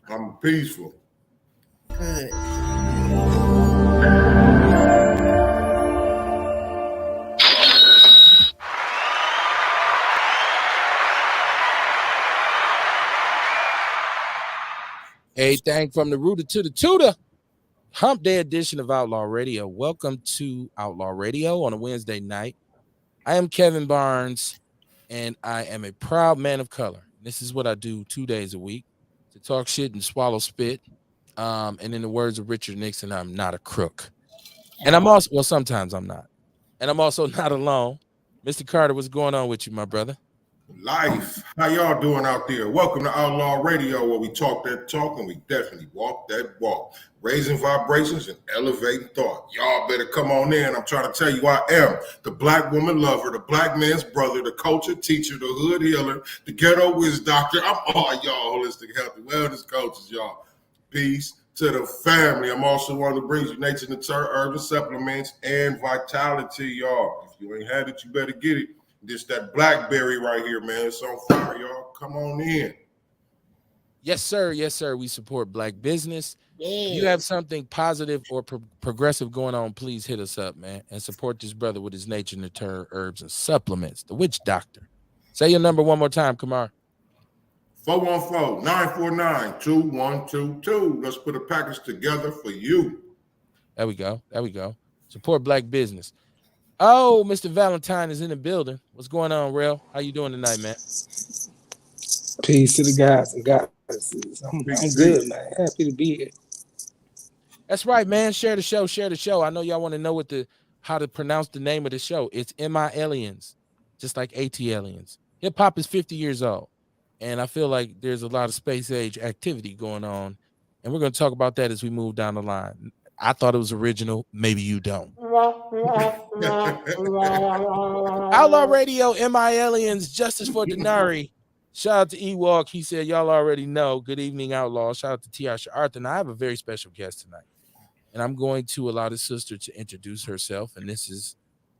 I'm peaceful. Good. Everything from the rooter to the tutor. Hump Day edition of Outlaw Radio. Welcome to Outlaw Radio on a Wednesday night. I am Kevin Barnes, and I am a proud man of color. This is what I do 2 days a week to talk shit and swallow spit. And in the words of Richard Nixon, I'm not a crook. And I'm also, well, sometimes I'm not. And I'm also not alone. Mr. Carter, what's going on with you, my brother? Life. How y'all doing out there? Welcome to Outlaw Radio, where we talk that talk and we definitely walk that walk. Raising vibrations and elevating thought. Y'all better come on in. I'm trying to tell you I am the black woman lover, the black man's brother, the culture teacher, the hood healer, the ghetto whiz doctor. I'm all y'all holistic, healthy wellness coaches, y'all. Peace to the family. I'm also one that brings you nature, nature, urban supplements, and vitality, y'all. If you ain't had it, you better get it. This that blackberry right here, man. It's on fire, y'all. Come on in. Yes, sir. Yes, sir. We support black business. Yeah. If you have something positive or progressive going on, please hit us up, man, and support this brother with his nature, nature, herbs, and supplements. The Witch Doctor. Say your number one more time, Kamar. 414-949-2122. Let's put a package together for you. There we go. There we go. Support black business. Oh, Mr. Valentine is in the building. What's going on, Real? How you doing tonight, man? Peace to the guys and goddesses. I'm good, man. Happy to be here. That's right, man. Share the show. Share the show. I know y'all want to know how to pronounce the name of the show. It's MI Aliens, just like AT Aliens. Hip hop is 50 years old, and I feel like there's a lot of space age activity going on, and we're going to talk about that as we move down the line. I thought it was original. Maybe you don't. Outlaw Radio, MI Aliens, Justice for Denari. Shout out to Ewalk. He said, y'all already know. Good evening, Outlaw. Shout out to Tiasha Arthur. And I have a very special guest tonight. And I'm going to allow the sister to introduce herself. And this is,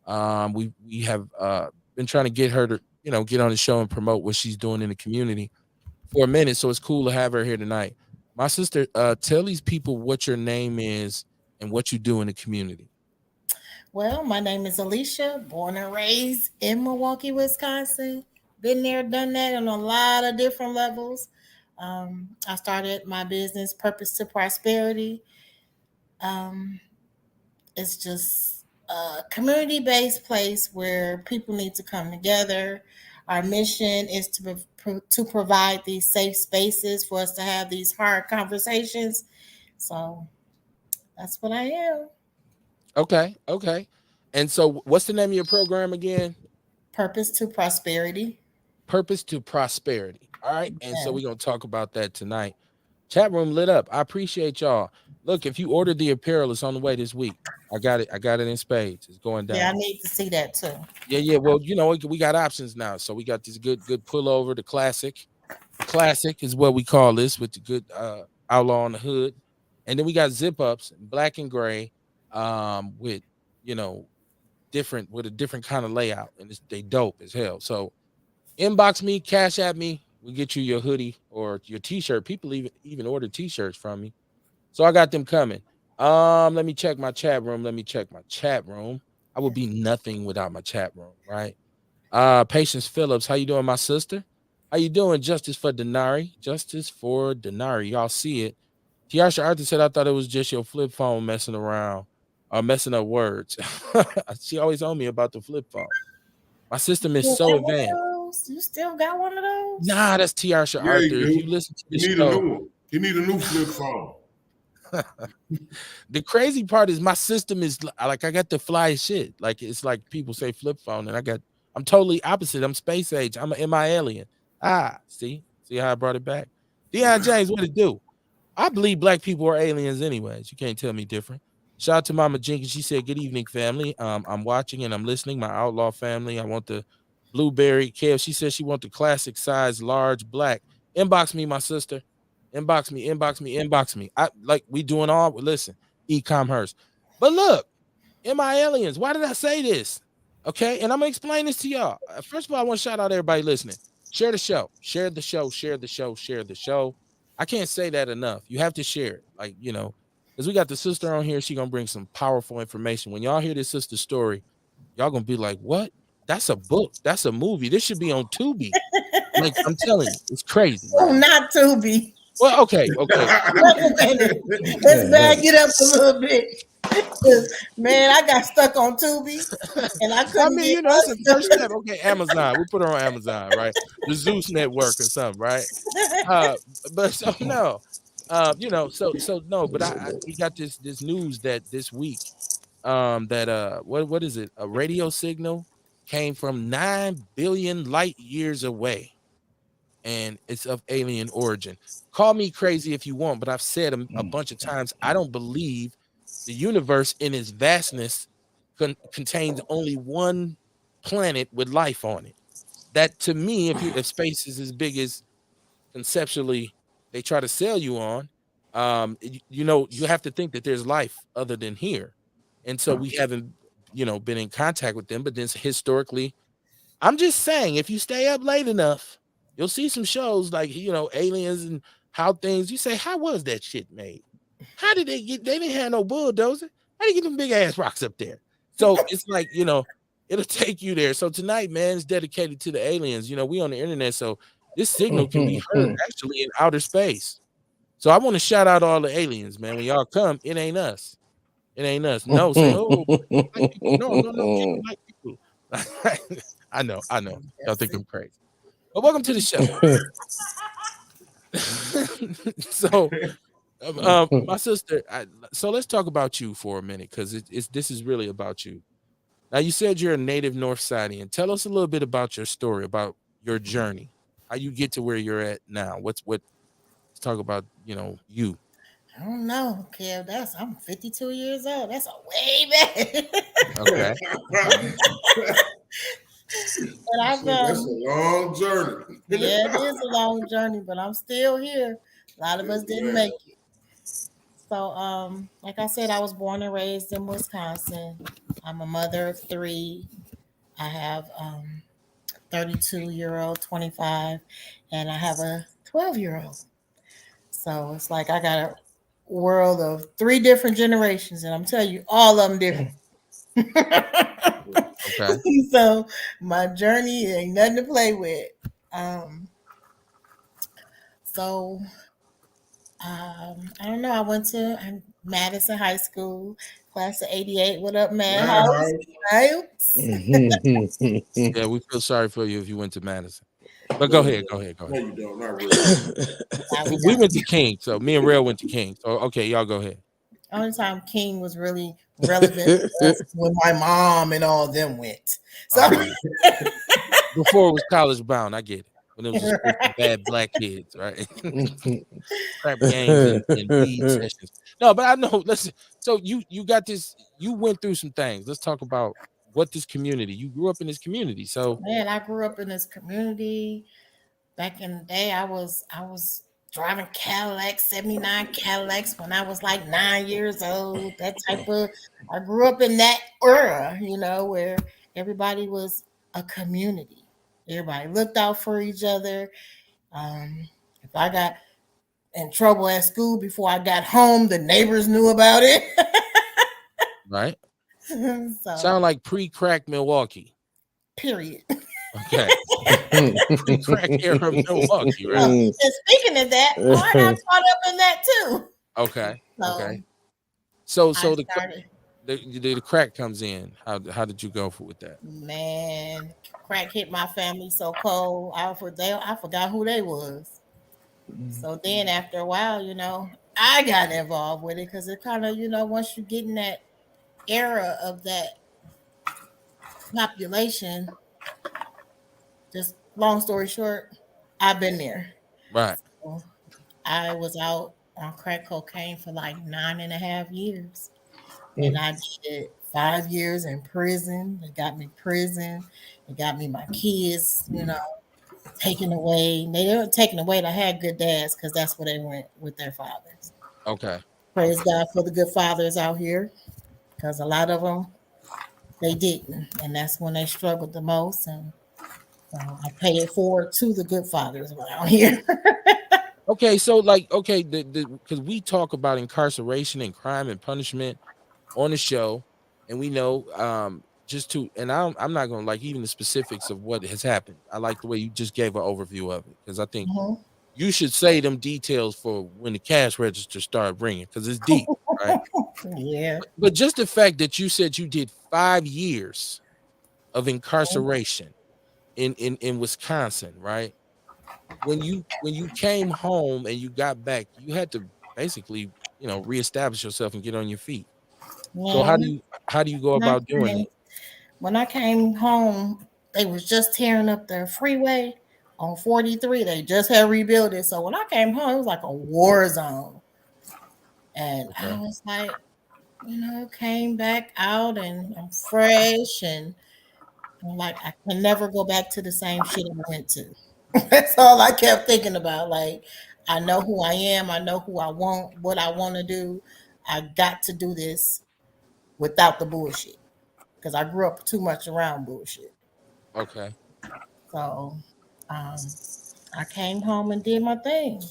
we have been trying to get her to, get on the show and promote what she's doing in the community for a minute. So it's cool to have her here tonight. My sister, tell these people what your name is and what you do in the community. Well, my name is Alicia, born and raised in Milwaukee, Wisconsin. Been there, done that on a lot of different levels. I started my business, Purpose to Prosperity. It's just a community-based place where people need to come together. Our mission is to provide these safe spaces for us to have these hard conversations. So that's what I am. Okay. And so what's the name of your program again? Purpose to Prosperity. Purpose to Prosperity. All right. And so we're going to talk about that tonight. Chat room lit up. I appreciate y'all. Look, if you ordered the apparel, it's on the way this week. I got it in spades. It's going down. Yeah, I need to see that too. Yeah. Well, we got options now. So we got this good pullover, the classic. Classic is what we call this, with the good outlaw on the hood. And then we got zip ups, black and gray, with different, with a different kind of layout, and they dope as hell. So inbox me, cash at me, we get you your hoodie or your t-shirt. People even order t-shirts from me, so I got them coming. Let me check my chat room. I would be nothing without my chat room, right? Patience Phillips, how you doing, my sister? How you doing? Justice for Denari. Y'all see it. Tiasha Arthur said, I thought it was just your flip phone messing around or messing up words. She always told me about the flip phone. My system is so advanced. You still got one of those? Nah, that's Tiasha Arthur. If you listen to this show, you need a new flip phone. The crazy part is my system is like, I got the fly shit. Like, it's like people say flip phone, and I'm totally opposite. I'm space age. I'm an MI alien. See how I brought it back? Deion James, what it do? I believe black people are aliens anyways. You can't tell me different. Shout out to Mama Jenkins. She said, good evening, family. I'm watching and I'm listening. My outlaw family. I want the blueberry. Kev, she said she want the classic size, large, black. Inbox me, my sister. Inbox me. I like, we doing all, listen, e-commerce. But look, MI aliens, why did I say this? Okay, and I'm gonna explain this to y'all. First of all, I want to shout out everybody listening. Share the show. I can't say that enough. You have to share it. Like, because we got the sister on here, she gonna bring some powerful information. When y'all hear this sister story, y'all gonna be like, what? That's a book. That's a movie. This should be on Tubi. Like, I'm telling you, it's crazy. Oh, not Tubi. Well, okay. Wait a minute. Let's back it up a little bit. Man, I got stuck on Tubi and I couldn't get it's the first step. Okay, Amazon. We put her on Amazon, right? The Zeus Network or something, right? But so no, so no. But we got this news that this week, that what is it? A radio signal came from 9 billion light years away, and it's of alien origin. Call me crazy if you want, but I've said a bunch of times, I don't believe the universe in its vastness contains only one planet with life on it. That, to me, if space is as big as conceptually they try to sell you on, you have to think that there's life other than here. And so we haven't, been in contact with them. But then historically, I'm just saying, if you stay up late enough, you'll see some shows like, aliens and how things, you say, how was that shit made? How did they didn't have no bulldozer. How did they get them big ass rocks up there? So it's like, it'll take you there. So tonight, man, is dedicated to the aliens. We on the internet, so this signal can be heard actually in outer space. So I want to shout out all the aliens, man. When y'all come, it ain't us. It ain't us. No, say, oh, black people. No, black people. I know. Y'all think I'm crazy. But welcome to the show. So, my sister, so let's talk about you for a minute, because this is really about you. Now, you said you're a native North Sidean. Tell us a little bit about your story, about your journey, how you get to where you're at now. Let's talk about, you. I don't know, Kev. I'm 52 years old. That's a way back. Okay. But That's a long journey. Yeah, it is a long journey, but I'm still here. A lot of us didn't make it. So, like I said, I was born and raised in Wisconsin. I'm a mother of 3. I have 32-year-old, 25, and I have a 12-year-old. So it's like I got a world of 3 different generations, and I'm telling you, all of them different. Okay. So my journey ain't nothing to play with. So I don't know. I went to Madison High School, class of '88. What up, Madhouse? Right? Yeah, we feel sorry for you if you went to Madison. But go ahead. No, you don't. Not really. We went to King, so me and Rail went to King. So okay, y'all go ahead. Only time King was really relevant was when my mom and all them went. So Before it was college bound, I get it. When it was just bad black kids, right? Crap games and weed sessions. No, but I know. Listen, so you got this. You went through some things. Let's talk about what this community. You grew up in this community, so man, I grew up in this community. Back in the day, I was driving Cadillacs, 79 Cadillacs when I was like 9 years old. That type of. I grew up in that era, where everybody was a community. Everybody looked out for each other. If I got in trouble at school before I got home, the neighbors knew about it. right. So, Sound like pre-crack Milwaukee. period. Okay. Pre-crack era Milwaukee, right? And speaking of that, I got caught up in that too. Okay. So Okay. So I started, the crack comes in. How did you go with that? man, crack hit my family so cold. I forgot who they was. So then after a while, I got involved with it because it kind of, once you get in that era of that population, just long story short, I've been there. Right. So I was out on crack cocaine for like 9.5 years. And I did 5 years in prison. They got me prison. They got me my kids, taken away. They weren't taken away. They had good dads because that's where they went with their fathers. Okay. Praise God for the good fathers out here because a lot of them, they didn't. And that's when they struggled the most. And so I pay it forward to the good fathers around here. Okay, so like, okay, the because we talk about incarceration and crime and punishment on the show, and we know just to, and I'm not gonna like even the specifics of what has happened. I like the way you just gave an overview of it because I think Mhm. you should say them details for when the cash register start ringing because it's deep, right? Yeah. But just the fact that you said you did 5 years of incarceration in Wisconsin, right? When you came home and you got back, you had to basically, reestablish yourself and get on your feet. So how do Man, you how do you go when I about doing came that? when I came home, they was just tearing up the freeway on 43. They just had rebuilt it. So when I came home, it was like a war zone. And I Okay. was like, came back out and I'm fresh and I'm like, I can never go back to the same shit I went to. That's all I kept thinking about. Like, I know who I am. I know who I want, what I want to do. I got to do this without the bullshit because I grew up too much around bullshit. Okay. So um, I came home and did my thing.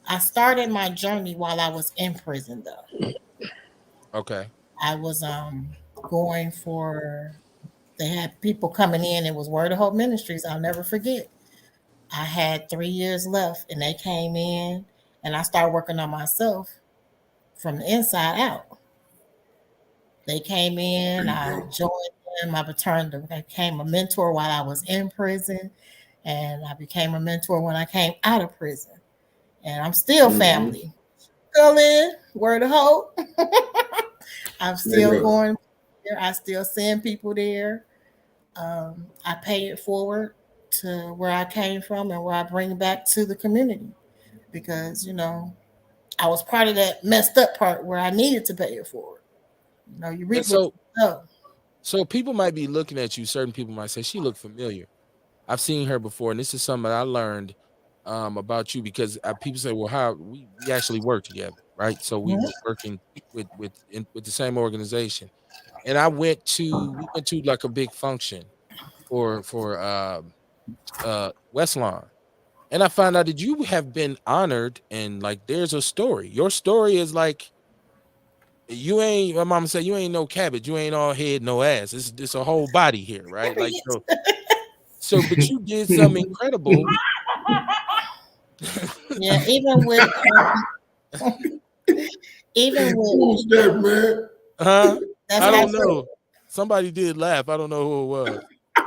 I started my journey while I was in prison, though. Okay. I was going for, they had people coming in. It was Word of Hope Ministries. I'll never forget. I had 3 years left, and they came in, and I started working on myself from the inside out. They came There in, you I go. joined them, I became a mentor while I was in prison, and I became a mentor when I came out of prison. And I'm still Mm-hmm. family. Still in, word of hope. I'm Straight still up. going there. I still send people there. I pay it forward to where I came from and where I bring back to the community because, I was part of that messed up part where I needed to pay it forward. You And reap what so you sow. so people might be looking at you, certain people might say she looked familiar. I've seen her before, and this is something I learned about you because people say, "Well, how we actually work together, right?" So we were Mhm. working with the same organization, and we went to like a big function for West Lawn, and I found out that you have been honored, and like there's a story. Your story is like you ain't. My mama said you ain't no cabbage. You ain't all head, no ass. It's a whole body here, right? Like so, but you did something incredible. Yeah, even with Who's that, man? Huh? that's I my don't know. Somebody did laugh. I don't know who it was.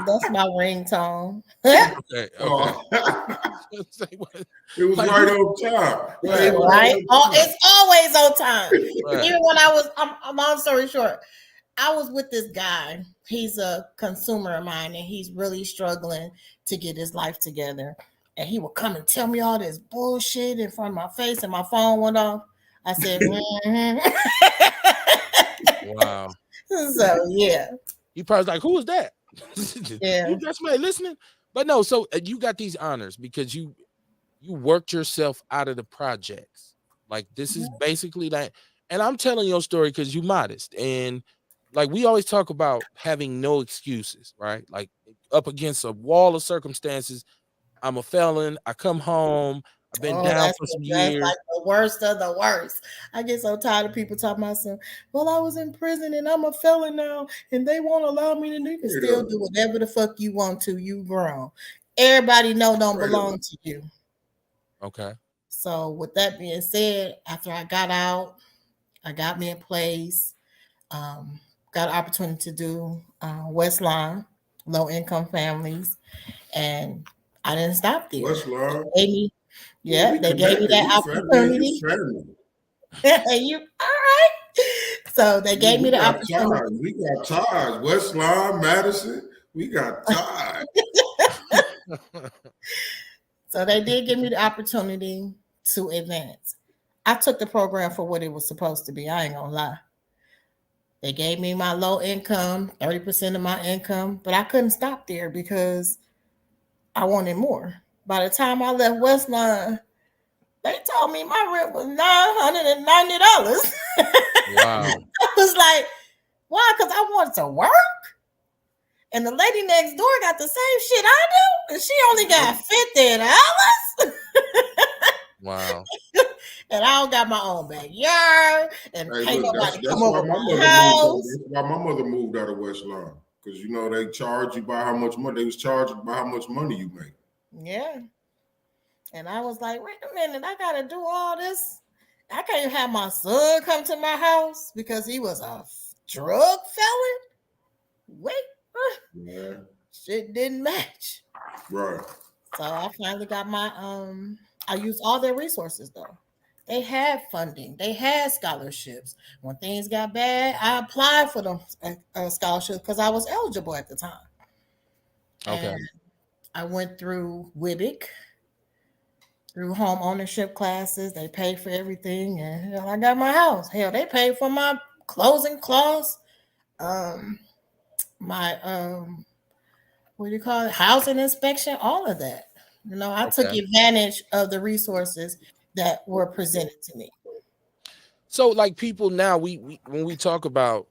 that's my ringtone. Okay, okay. Oh, Say what? it was Like right who? on time. Right, Came right Right? Oh, on it's always on time. right. Even when I'm long story short, I was with this guy. He's a consumer of mine and he's really struggling to get his life together. And he would come and tell me all this bullshit in front of my face and my phone went off. I said, mm-hmm. Wow. So yeah. He probably was like, who is that? Yeah. You got somebody listening? But no, so you got these honors because you worked yourself out of the projects. Like this is basically that. And I'm telling your story because you modest. And like we always talk about having no excuses, right? Like up against a wall of circumstances. I'm a felon. I come home. I've been Oh, down for some that's years. like the worst of the worst. I get so tired of people talking about some. Well, I was in prison and I'm a felon now, and they won't allow me to. You can Straight still up. do whatever the fuck you want to. You grown. Everybody know don't Straight up. belong to you. Okay. So with that being said, after I got out, I got me a place. Um, got an opportunity to do Westline, low income families, and I didn't stop there. West Lawn. They gave me, Yeah, yeah, we they gave me connected. We that family. Man, you opportunity. family. And you all right? So they Yeah, gave me we the got opportunity. ties. We got ties. West Lawn, Madison. We got ties. So they did give me the opportunity to advance. I took the program for what it was supposed to be. I ain't gonna lie. They gave me my low income, 30% of my income, but I couldn't stop there because I wanted more. By the time I left Westline, they told me my rent was $990. Wow. I was like, why? Because I wanted to work. And the lady next door got the same shit I do, and she only got $50. Wow. And I don't got my own backyard, and Hey, can't look, nobody that's come why over my my mother moved out. house. That's why my mother moved out of West Lawn. Because you know they charge you by how much money they was charging by how much money you make. Yeah. And I was like, wait a minute, I gotta do all this. I can't have my son come to my house because he was a drug felon. Wait, Yeah. shit didn't match. Right. So I finally got my I used all their resources though. They had funding, they had scholarships. When things got bad, I applied for them scholarships because I was eligible at the time. Okay. And I went through WIBIC, through home ownership classes. They paid for everything, and hell, I got my house. Hell, they paid for my closing costs, my what do you call it, housing inspection, all of that. You know, I took Okay. advantage of the resources that were presented to me. So like people now, we when we talk about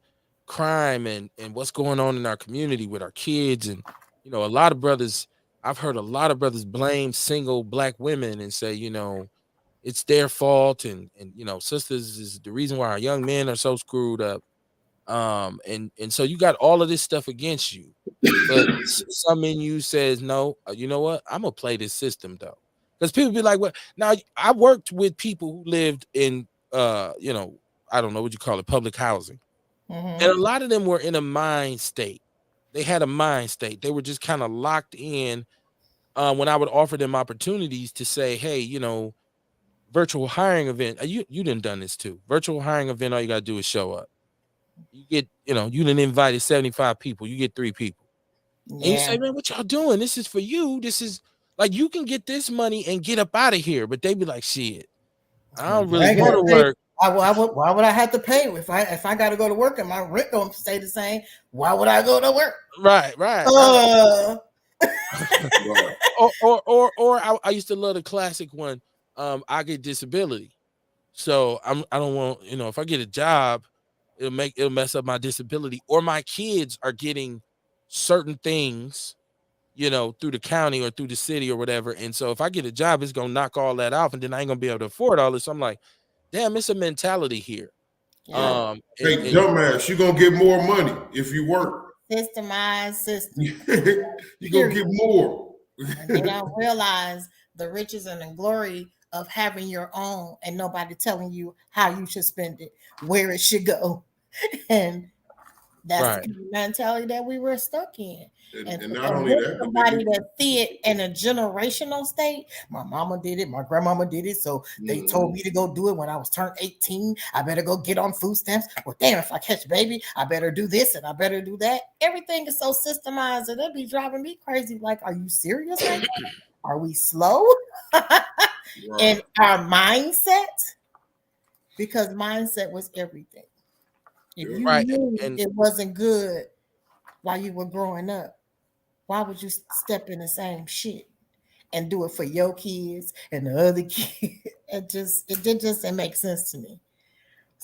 crime and what's going on in our community with our kids, and you know, a lot of brothers, I've heard a lot of brothers blame single black women and say, you know, it's their fault, and you know, sisters is the reason why our young men are so screwed up. And so you got all of this stuff against you, but some in you says no. You know what? I'm gonna play this system though, because people be like, well, now I worked with people who lived in you know, I don't know what you call it, public housing, and Mm-hmm. a lot of them were in a mind state. They had a mind state. They were just kind of locked in. When I would offer them opportunities to say, hey, you know, virtual hiring event, you done this too. Virtual hiring event, all you gotta do is show up. You get, you know, you done invited 75 people, you get 3 people. And you Yeah. say, man, what y'all doing? This is for you. This is like you can get this money and get up out of here. But they be like, shit, I don't I really ain't want gotta to pay. work. Why would I have to pay if I got to go to work and my rent don't stay the same? Why would I go to work? Right, right, right. Uh, Right. Or I used to love the classic one. I get disability. So I don't want, you know, if I get a job, it'll mess up my disability. Or my kids are getting certain things, you know, through the county or through the city or whatever. And so if I get a job, it's gonna knock all that off, and then I ain't gonna be able to afford all this. So I'm like, damn, it's a mentality here. yeah. Right. Um, and, Hey, and dumbass, you're gonna get more money if you work. Systemized system. You're gonna get Period. more. And they don't realize the riches and the glory of having your own and nobody telling you how you should spend it, where it should go. And that's the right. kind of mentality that we were stuck in. And not And only with that, but they somebody get that see it in a generational state, my mama did it, my grandmama did it, so they told Mhm. me to go do it when I was turned 18. I better go get on food stamps. Well, damn, if I catch baby, I better do this and I better do that. Everything is so systemized and it be driving me crazy. Like, are you serious right now? Are we slow in right. our mindset? Because mindset was everything. If Yeah. you Right. knew And it wasn't good while you were growing up, why would you step in the same shit and do it for your kids and the other kids? It make sense to me.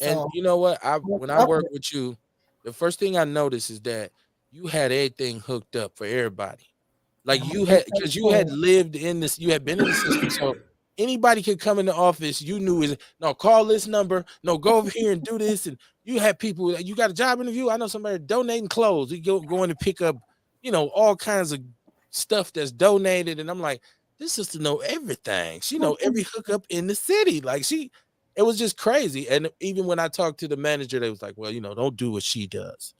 and So you know what? I what's when I up work with with you, the first thing I noticed is that you had everything hooked up for everybody. it? Like I'm you gonna had, stay because you had tuned. lived in this, you had been in the system. So anybody could come in the office, you knew is no, call this number, no, go over here and do this. And you had people, you got a job interview. I know somebody donating clothes. You going to pick up, you know, all kinds of stuff that's donated. And I'm like, this sister know everything. She know every hookup in the city. Like it was just crazy. And even when I talked to the manager, they was like, well, you know, don't do what she does.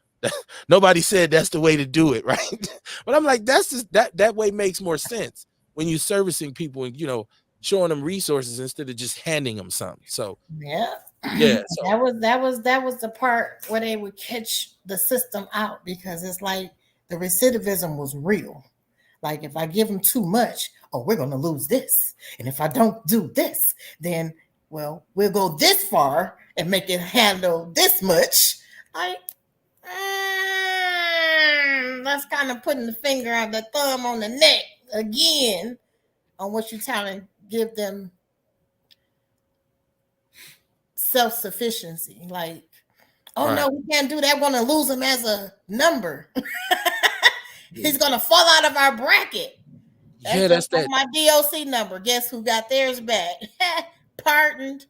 Nobody said that's the way to do it, right? But I'm like, that's just that way makes more sense when you're servicing people and, you know, showing them resources instead of just handing them something. So Yeah. yeah, so That was the part where they would catch the system out because it's like the recidivism was real. Like if I give them too much, oh, we're gonna lose this. And if I don't do this, then well, we'll go this far and make it handle this much. Like that's kind of putting the finger on the thumb on the neck again on what you're trying to give them self-sufficiency. Like, oh right. no, we can't do that. We're gonna lose him as a number. He's gonna fall out of our bracket. Yeah, just that's like that. my DOC number. Guess who got theirs back? Pardoned.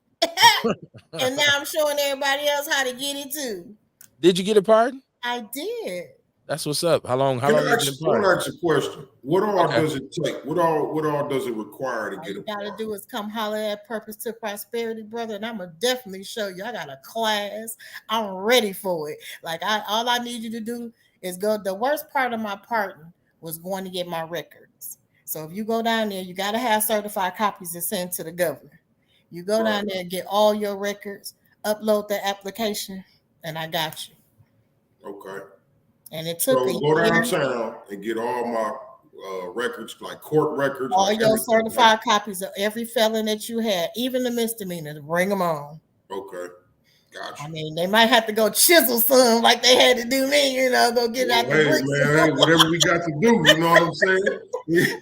And now I'm showing everybody else how to get it too. Did you get a pardon? I did. That's what's up. How long Can I you ask, been I want pardoned? to ask a question. What all Okay. does it take? What all does it require to All get you a gotta pardon? do is come holler at Purpose to Prosperity, brother, and I'm gonna definitely show you. I got a class. I'm ready for it. Like all I need you to do is go. The worst part of my pardon was going to get my records. So if you go down there, you gotta have certified copies to send to the governor. You go Right. down there and get all your records, upload the application, and I got you. Okay. And it took a So go year. downtown and get all my records, like court records, All like your everything, right? certified copies of every felon that you had, even the misdemeanors, bring them on. Okay. Gotcha. I mean, they might have to go chisel some like they had to do me, go get out the Hey, bricks. man, hey, whatever we got to do, you know what I'm saying?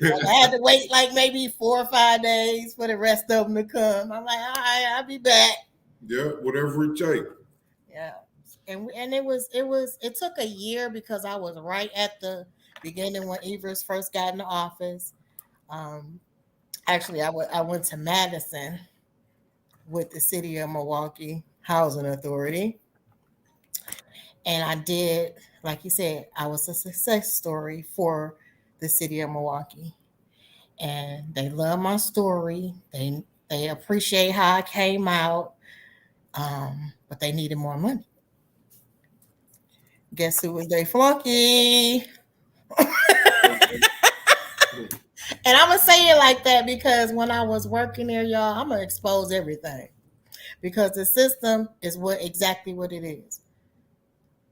Like, I had to wait like maybe 4 or 5 days for the rest of them to come. I'm like, all right, I'll be back. Yeah, whatever it takes. Yeah. And it took a year because I was right at the beginning when Evers first got in the office. Actually, I went to Madison with the city of Milwaukee Housing Authority. And I did, like you said, I was a success story for the city of Milwaukee. And they love my story. They appreciate how I came out. But they needed more money. Guess who was their flunky? And I'm gonna say it like that because when I was working there, y'all, I'm gonna expose everything. Because the system is exactly what it is.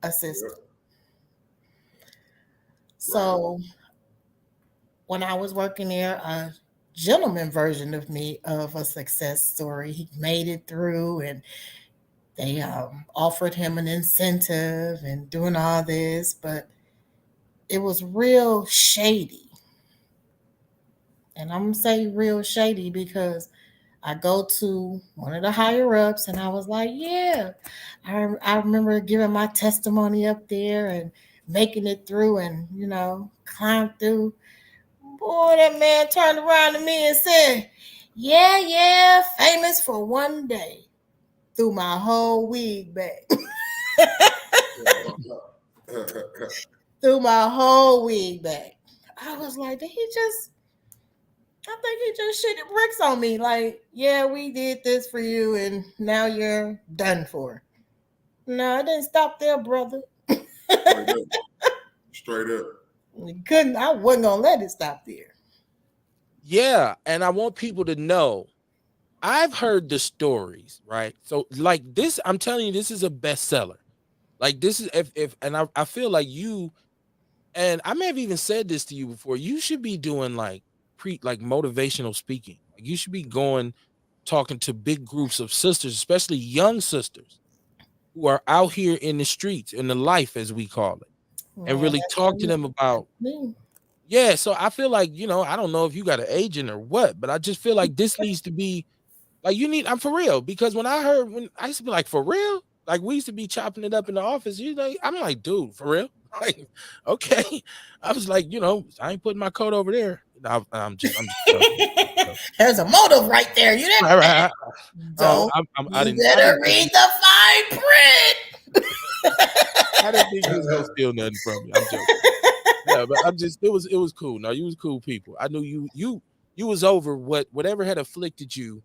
A system. Yep. So when I was working there, a gentleman version of me of a success story, he made it through and they offered him an incentive and doing all this, but it was real shady. And I'm gonna say real shady because I go to one of the higher ups and I was like, yeah, I remember giving my testimony up there and making it through and, climbed through. Boy, that man turned around to me and said, yeah, famous for one day. Threw my whole wig back. Threw my whole wig back. I was like, I think he just shitted bricks on me. Like, yeah, we did this for you and now you're done for. No, it didn't stop there, brother. Straight up. I wasn't gonna let it stop there. Yeah, and I want people to know I've heard the stories, right? So like this, I'm telling you, this is a bestseller. Like this is if and I feel like you, and I may have even said this to you before, you should be doing like motivational speaking. Like you should be talking to big groups of sisters, especially young sisters who are out here in the streets, in the life as we call it, and Man, really talk to them about. Yeah, so I feel like, I don't know if you got an agent or what, but I just feel like this needs to be like I'm for real, because when I used to be like, for real, like we used to be chopping it up in the office, I'm like, dude, for real, like, okay. I was like, I ain't putting my coat over there. I'm just There's a motive right there. You didn't. right. Don't. I You didn't better read the fine print. I didn't think you was gonna steal nothing from me. I'm joking. Yeah, but it was cool. No, you was cool people. I knew you was over whatever had afflicted you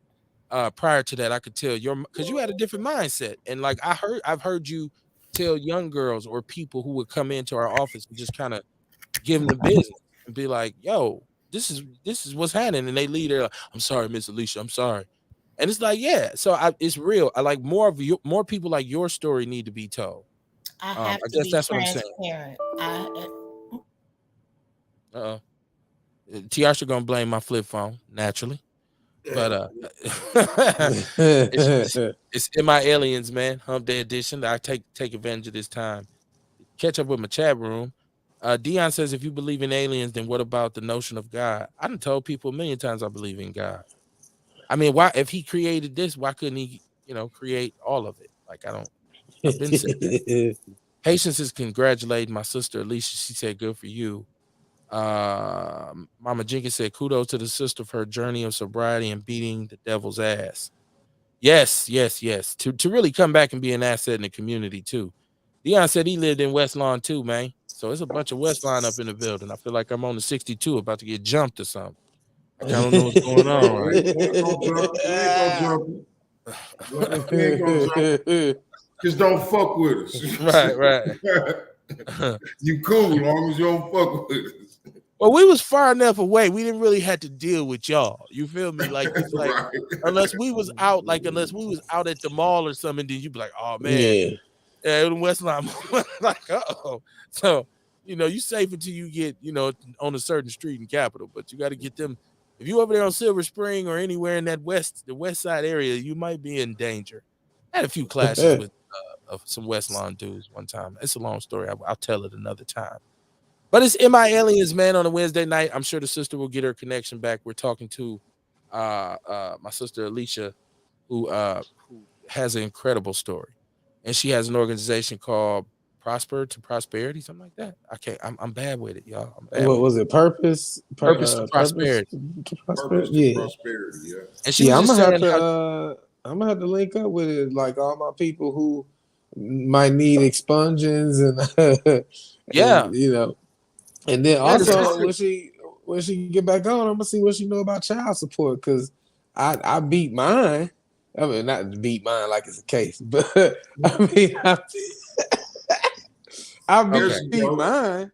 prior to that. I could tell because you had a different mindset. And like I've heard you tell young girls or people who would come into our office and just kind of give them the business and be like, yo, this is what's happening. And they leave there like, I'm sorry, Miss Alicia, I'm sorry. And it's like, yeah, so it's real. I like more people like your story need to be told. I have I to guess be that's what I'm saying. transparent. Tiasha gonna blame my flip phone naturally, but it's in my aliens, man. Hump Day edition. I take advantage of this time. Catch up with my chat room. Dion says, if you believe in aliens, then what about the notion of God? I done told people a million times I believe in God. I mean, why, if he created this, why couldn't he, create all of it? Like, I've been saying that. Patience is congratulating my sister Alicia. She said, good for you. Mama Jenkins said, kudos to the sister for her journey of sobriety and beating the devil's ass. Yes. To really come back and be an asset in the community too. Dion said he lived in West Lawn too, man. So it's a bunch of West Lawn up in the building. I feel like I'm on the 62 about to get jumped or something. I kind of know what's going on, We right? ain't gonna jump. We ain't gonna jump. We ain't gonna jump. Just don't fuck with us. Right. You cool, long as you don't fuck with us. Well, we was far enough away. We didn't really have to deal with y'all. You feel me? Like it's like Right. unless we was out at the mall or something, then you'd be like, oh man, yeah, in Westline, like, oh. So, you safe until you get, on a certain street in Capitol, but you got to get them. If you over there on Silver Spring or anywhere in the west side area, you might be in danger. I had a few clashes with of some West Lawn dudes one time. It's a long story. I'll tell it another time. But it's MI Aliens, man, on a Wednesday night. I'm sure the sister will get her connection back. We're talking to my sister Alicia, who has an incredible story. And she has an organization called Prosper to Prosperity, something like that. I'm bad with it, y'all. I'm bad What with was it? Purpose it. Purpose to Prosperity. to Purpose prosperity. to Yeah. prosperity, yeah. And she was I'm just gonna have saying how to. I'm gonna have to link up with it, like all my people who might need expunsions and, yeah. and then Yeah, the also sister. when she get back on, I'm gonna see what she know about child support because I beat mine. I mean, not beat mine like it's a case, but I mean, I Yes, Okay. beat bro. mine.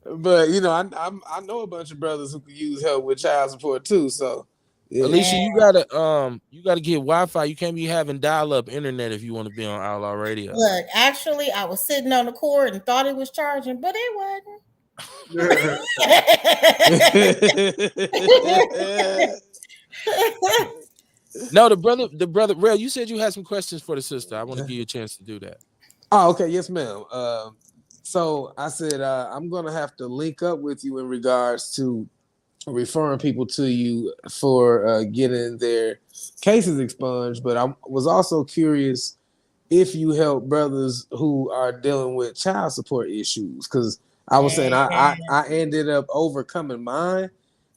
But I know a bunch of brothers who could use help with child support too. So yeah. Alicia, you gotta get Wi-Fi. You can't be having dial-up internet if you want to be on Outlaw Radio. Look, actually, I was sitting on the cord and thought it was charging, but it wasn't. No, the brother, Rail, you said you had some questions for the sister. I want to give you a chance to do that. Oh, okay, yes, ma'am. So I said I'm gonna have to link up with you in regards to referring people to you for getting their cases expunged. But I was also curious if you help brothers who are dealing with child support issues, because I was saying I ended up overcoming mine.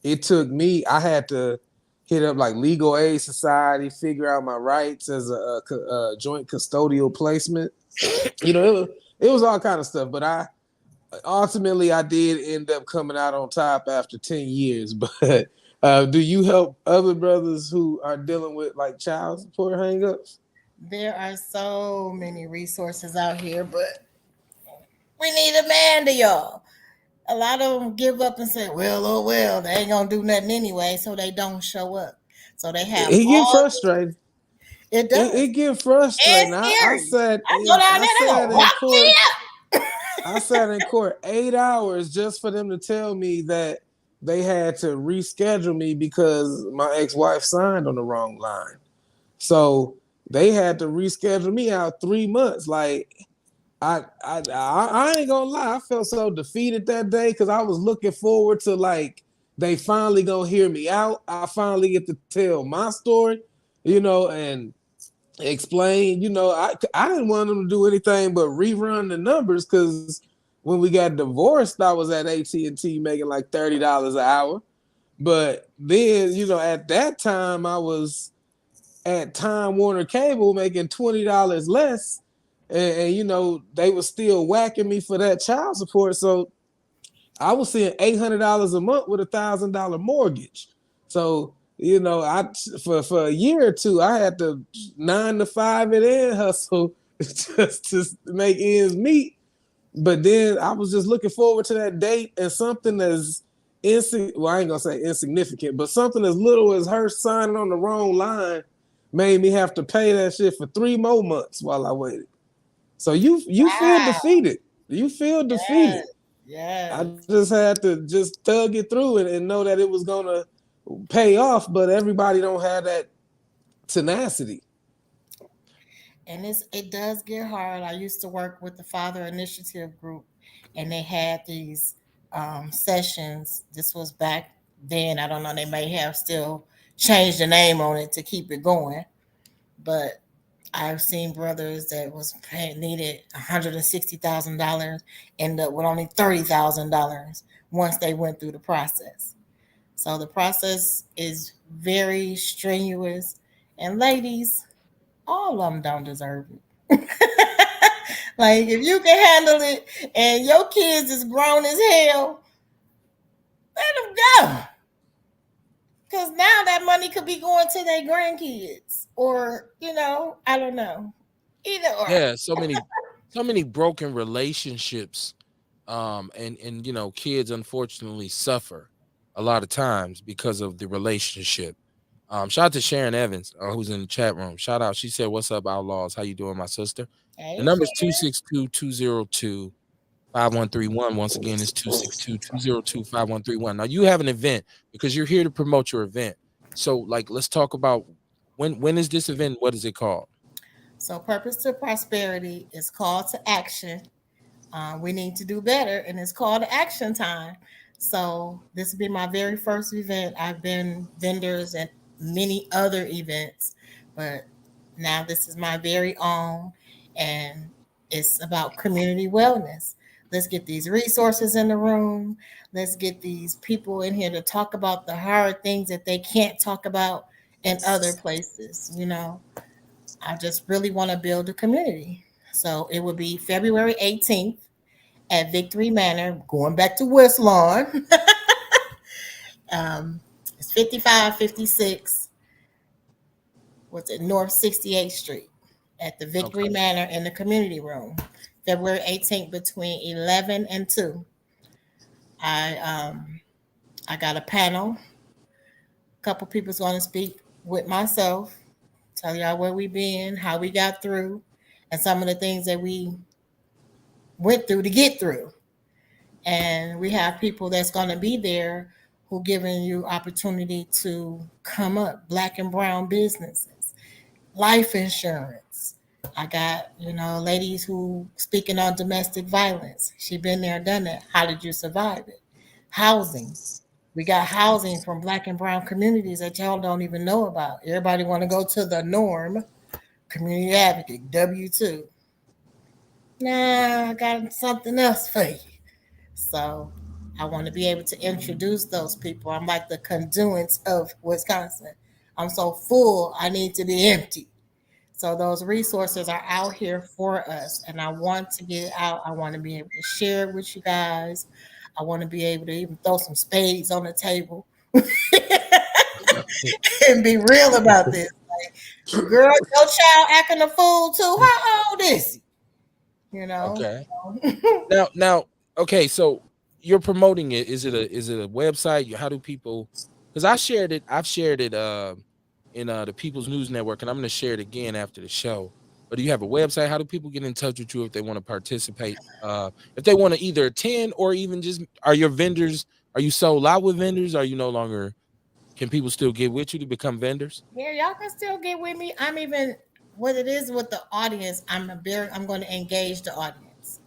It took me. I had to hit up like Legal Aid Society, figure out my rights as a joint custodial placement. It was all kind of stuff, but I ultimately I did end up coming out on top after 10 years. But do you help other brothers who are dealing with like child support hangups? There are so many resources out here, but we need a man to y'all. A lot of them give up and say, well, oh well, they ain't gonna do nothing anyway, so they don't show up. So they have It get all frustrating. it It does. get frustrating. It's scary. I go down I there, they sat gonna in lock court. me up. I sat in court 8 hours just for them to tell me that they had to reschedule me because my ex-wife signed on the wrong line. So they had to reschedule me out 3 months. Like I ain't gonna lie, I felt so defeated that day because I was looking forward to like they finally gonna hear me out. I finally get to tell my story, and explain. I didn't want them to do anything but rerun the numbers because when we got divorced, I was at AT&T making like $30 an hour. But then, at that time, I was at Time Warner Cable making $20 less. And they were still whacking me for that child support. So I was seeing $800 a month with $1,000 mortgage. So, I for a year or two, I had to 9 to 5 it in hustle just to make ends meet. But then I was just looking forward to that date, and something as I ain't gonna say insignificant, but something as little as her signing on the wrong line made me have to pay that shit for 3 more months while I waited. So you feel Wow. defeated. You feel defeated. I Yes. just had to just thug it through and know that it was gonna pay off, but everybody don't have that tenacity. And it does get hard. I used to work with the Father Initiative group, and they had these sessions. This was back then. I don't know. They may have still changed the name on it to keep it going, but I've seen brothers that needed $160,000 end up with only $30,000 once they went through the process. So the process is very strenuous. And ladies, all of them don't deserve it. Like if you can handle it and your kids is grown as hell, let them go. Because now that money could be going to their grandkids. Or, I don't know. Either or. Yeah, so many broken relationships, and kids unfortunately suffer a lot of times because of the relationship. Shout out to Sharon Evans, who's in the chat room. Shout out. She said, "What's up, Outlaws? How you doing, my sister?" The Hey, number's Sharon. 262-202-5131. Once again, it's 262-202-5131. Now you have an event because you're here to promote your event. So, like, let's talk about when is this event? What is it called? So, Purpose to Prosperity is call to action. We need to do better, and it's called action time. So this will be my very first event. I've been vendors at many other events, but now this is my very own, and it's about community wellness. Let's get these resources in the room. Let's get these people in here to talk about the hard things that they can't talk about in other places. I just really want to build a community. So it will be February 18th at Victory Manor, going back to West Lawn. um, it's 5556, what's it, North 68th Street at the Victory Okay. Manor in the community room, February 18th between 11 and 2. I got a panel. A couple people's going to speak with myself, tell y'all where we been, how we got through, and some of the things that we went through to get through. And we have people that's going to be there who giving you opportunity to come up, black and brown businesses, life insurance. I got ladies who speaking on domestic violence. She been there, done that. How did you survive it? Housing. We got housing from black and brown communities that y'all don't even know about. Everybody want to go to the norm. Community advocate, W2. Nah, I got something else for you. So I want to be able to introduce those people. I'm like the conduits of Wisconsin. I'm so full, I need to be empty. So those resources are out here for us, and I want to get it out. I want to be able to share it with you guys. I want to be able to even throw some spades on the table and be real about this. Like, girl, your child acting a fool too. How old is he? Okay. Now, okay. So you're promoting it. Is it a website? How do people? Because I shared it. I've shared it in the People's News Network, and I'm going to share it again after the show. But do you have a website? How do people get in touch with you if they want to participate? If they want to either attend or even just are your vendors? Are you sold out with vendors? Are you no longer? Can people still get with you to become vendors? Yeah, y'all can still get with me. I'm even what it is with the audience. I'm going to engage the audience.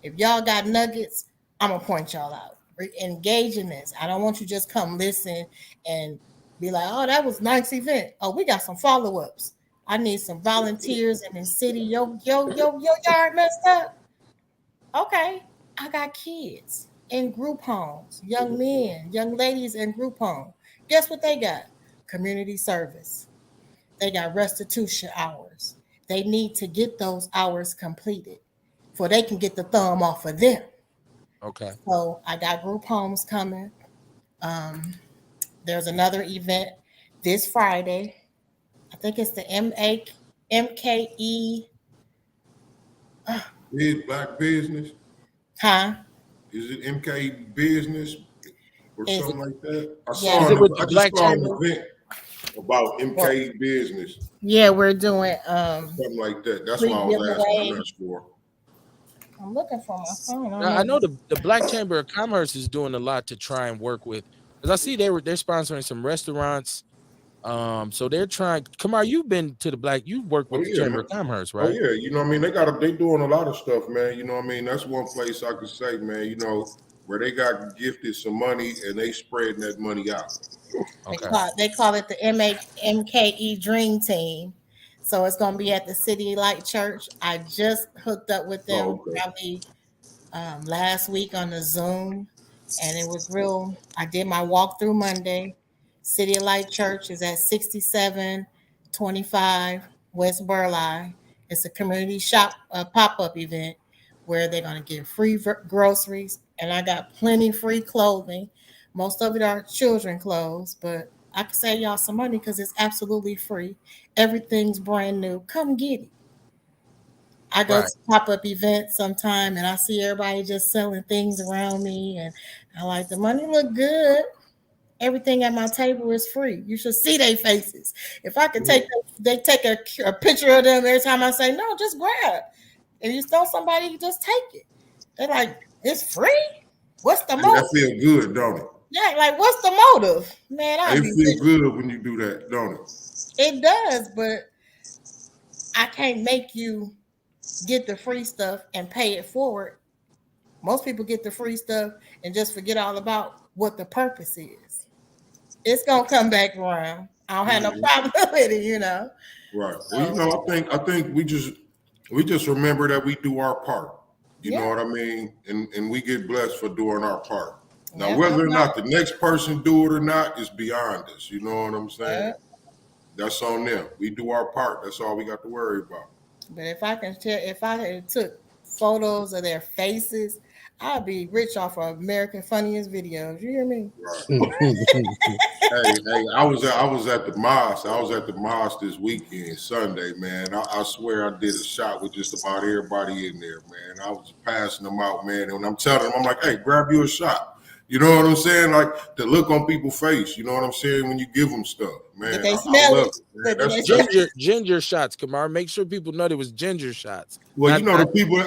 If y'all got nuggets, I'm gonna point y'all out. Engage in this. I don't want you just come listen and be like, "Oh, that was a nice event." Oh, we got some follow ups. I need some volunteers in the city. Yo, yard messed up. Okay, I got kids in group homes, young men, young ladies in group home. Guess what they got? Community service. They got restitution hours. They need to get those hours completed for they can get the thumb off of them. Okay. So I got group homes coming. There's another event this Friday. I think it's the MKE. Big black business. Huh? Is it MK business or Is something like that? yeah, Is it with the I just Black saw an Chamber? event about MK business, yeah, we're doing something like that. That's why free I was asking. I'm giveaway. not sure. I'm looking for my phone. I don't Now I know. know the Black Chamber of Commerce is doing a lot to try and work with, because I see they're sponsoring some restaurants. So they're trying. Kamar, you've been to the Black. You work Oh with the yeah, Chamber man. of Commerce, Oh right? yeah. You know what I mean? They doing a lot of stuff, man. You know what I mean? That's one place I could say, man, where they got gifted some money and they spreading that money out. Okay. They call it the MKE Dream Team. So it's going to be at the City Light Church. I just hooked up with them Oh, okay. probably last week on the Zoom, and it was real. I did my walkthrough Monday. City of Light Church is at 6725 West Burleigh. It's a community shop pop-up event where they're going to give free groceries, and I got plenty free clothing. Most of it are children clothes, but I can save y'all some money because it's absolutely free. Everything's brand new. Come get it. I go Right. to pop-up events sometime and I see everybody just selling things around me, and I like, the money look good. Everything at my table is free. You should see their faces. If I could take they take a picture of them every time I say no, just grab. If you know somebody, you just take it. They're like, it's free? What's the Hey, that motive? feel good, don't it? Yeah, like what's the motive? Man, I'll It be feel rich. good when you do that, don't it? It does, but I can't make you get the free stuff and pay it forward. Most people get the free stuff and just forget all about what the purpose is. It's gonna come back around. I don't have no Mhm. problem with it, you know. Right. Well, So I think we just remember that we do our part. You know yeah, what I mean? And we get blessed for doing our part. Now, yeah, whether I'm or not. not the next person do it or not is beyond us. You know what I'm saying? Yeah. That's on them. We do our part. That's all we got to worry about. But if I can tell, if I had took photos of their faces, I'd be rich off of American Funniest Videos. You hear me? Right. Hey, I was at the mosque. I was at the mosque this weekend, Sunday, man. I swear I did a shot with just about everybody in there, man. I was passing them out, man. And when I'm telling them, I'm like, hey, grab you a shot. You know what I'm saying? Like the look on people's face. You know what I'm saying? When you give them stuff, Did man. they I smell love it? it, man. Did they That's smell that's Ginger shots, Kamar. Make sure people know there was ginger shots. well, you Not know not the people.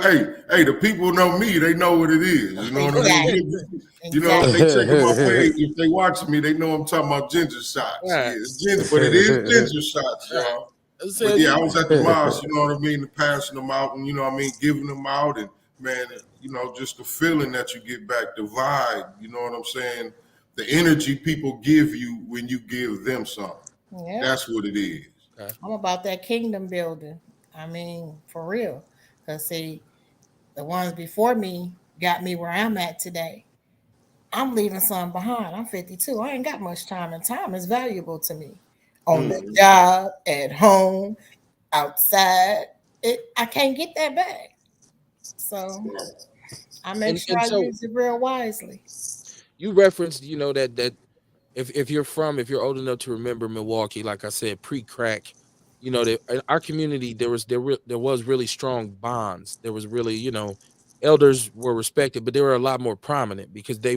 Hey, the people know me. They know what it is. You know what I mean? Exactly. You know, if Exactly. they checking my page, if they watching me, they know I'm talking about ginger shots. Yeah, right. it's ginger, but it is ginger shots, Right. y'all. I But said yeah, I was at the mosque. You know what I mean? Passing them out, and you know what I mean, giving them out, and man, you know, just the feeling that you get back, the vibe. You know what I'm saying? The energy people give you when you give them something. Yeah. That's what it is. okay. I'm about that kingdom building. I mean, for real. Because, see, the ones before me got me where I'm at today. I'm leaving some behind. I'm 52. I ain't got much time, and time is valuable to me. On the Mhm. job, at home, outside. I can't get that back. So Right. I make sure And I so use it real wisely. you referenced, that if you're old enough to remember Milwaukee, like I said, pre-crack, that in our community there was really strong bonds. There was really, elders were respected, but they were a lot more prominent because they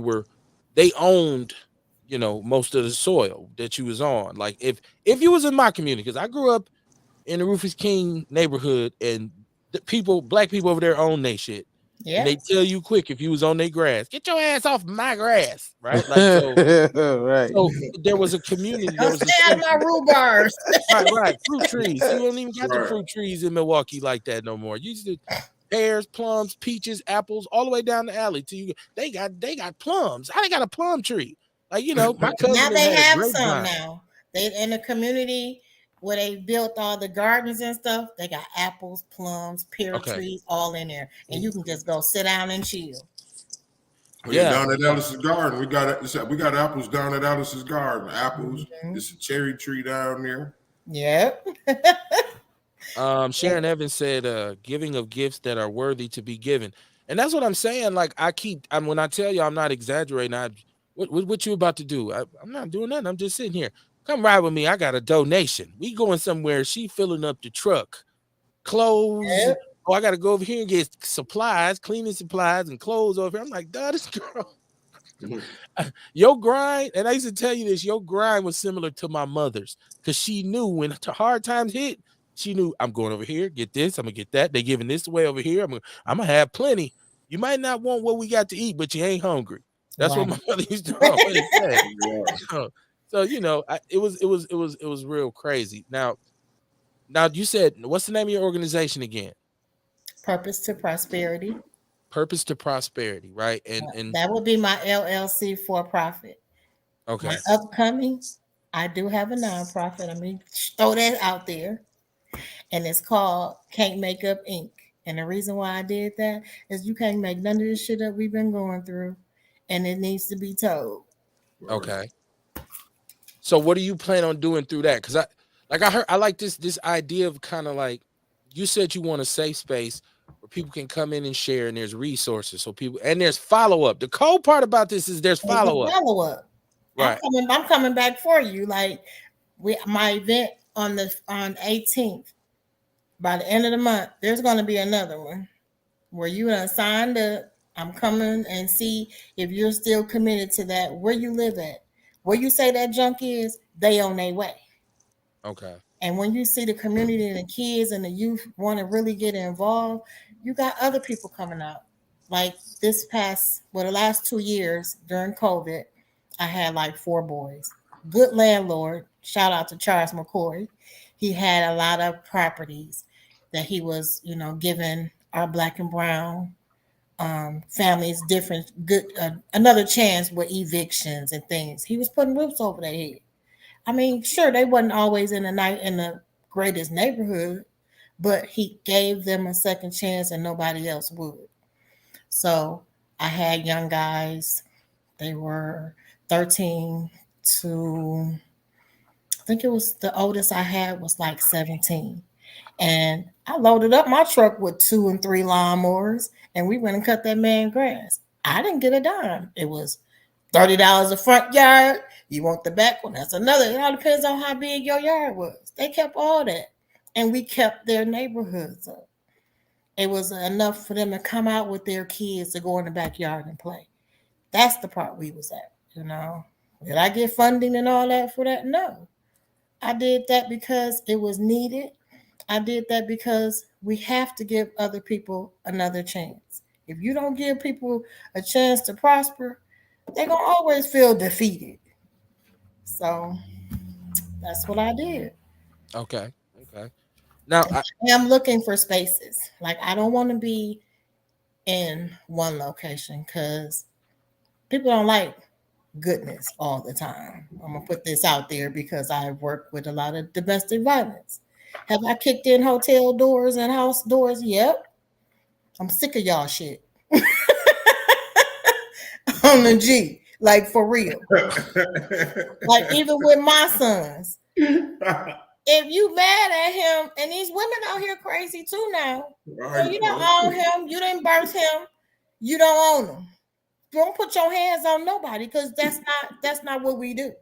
owned, most of the soil that you was on. Like if you was in my community, because I grew up in the Rufus King neighborhood, and black people over there own they shit. And Yeah. they tell you quick if you was on their grass, get your ass off my grass, right? Like Right. so there was a community, there Don't was a stay out of my sentiment. rhubars. Right. Fruit trees. You don't even got the Right. fruit trees in Milwaukee like that no more. You used to pears, plums, peaches, apples, all the way down the alley to you. They got plums. How they got a plum tree? Like, my Now cousin they had a have some grapevine. now. They in the community where they built all the gardens and stuff. They got apples, plums, pear Okay. trees, all in there, and you can just go sit down and chill. Oh yeah, Yeah. down at Alice's garden, we got apples down at Alice's garden. Apples. Mhm. It's a cherry tree down there. Yep. Sharon Evans said, giving of gifts that are worthy to be given. And that's what I'm saying. Like when I tell you I'm not exaggerating, what you about to do? I'm not doing nothing. I'm just sitting here. Come ride with me. I got a donation. We going somewhere. She filling up the truck. Clothes. Yep. Oh, I gotta go over here and get supplies, cleaning supplies and clothes over here. I'm like, dog, this girl, Mhm. your grind, and I used to tell you this, your grind was similar to my mother's because she knew when hard times hit, she knew I'm going over here, get this, I'm gonna get that. They giving this away over here. I'm gonna have plenty. You might not want what we got to eat, but you ain't hungry. That's what Right. my mother used to always say. Right. So it was real crazy. Now you said, what's the name of your organization again? Purpose to prosperity. Purpose to prosperity, right? And That would be my LLC for profit. My okay. upcoming, I do have a nonprofit. I mean, throw that out there, and it's called Can't Make Up Inc. And the reason why I did that is you can't make none of this shit up we've been going through and it needs to be told. Okay. So what do you plan on doing through that? Because I like this idea of kind of like you said you want a safe space where people can come in and share, and there's resources so people and there's follow up. The cold part about this is there's There's a follow up. follow up. Right. I'm coming back for you. Like my event on 18th. By the end of the month, there's going to be another one where you done signed up. I'm coming and see if you're still committed to that. Where you live at, where you say that junk is, they on their way. Okay. And when you see the community and the kids and the youth want to really get involved, you got other people coming out. Like the last 2 years during COVID, I had like 4 boys. Good landlord. Shout out to Charles McCoy. He had a lot of properties that he was, giving our black and brown families different good another chance with evictions and things. He was putting roofs over their head. I mean, sure, they wasn't always in the greatest neighborhood, but he gave them a second chance and nobody else would. So I had young guys, they were 13 to, I think it was the oldest I had was like 17. And I loaded up my truck with 2 and 3 lawnmowers and we went and cut that man grass. I didn't get a dime. It was $30 a front yard. You want the back one? That's another. It all depends on how big your yard was. They kept all that, and we kept their neighborhoods up. It was enough for them to come out with their kids to go in the backyard and play. That's the part we was at. Did I get funding and all that for that? No, I did that because it was needed. I did that because we have to give other people another chance. If you don't give people a chance to prosper, they're going to always feel defeated. So that's what I did. Okay. Okay. Now I'm looking for spaces. Like, I don't want to be in one location because people don't like goodness all the time. I'm going to put this out there because I work with a lot of domestic violence. Have I kicked in hotel doors and house doors? Yep. I'm sick of y'all shit. On the G. Like, for real. Like, even with my sons. If you mad at him, and these women out here crazy too now. Right. So you don't own him. You didn't birth him. You don't own him. Don't put your hands on nobody because that's not what we do.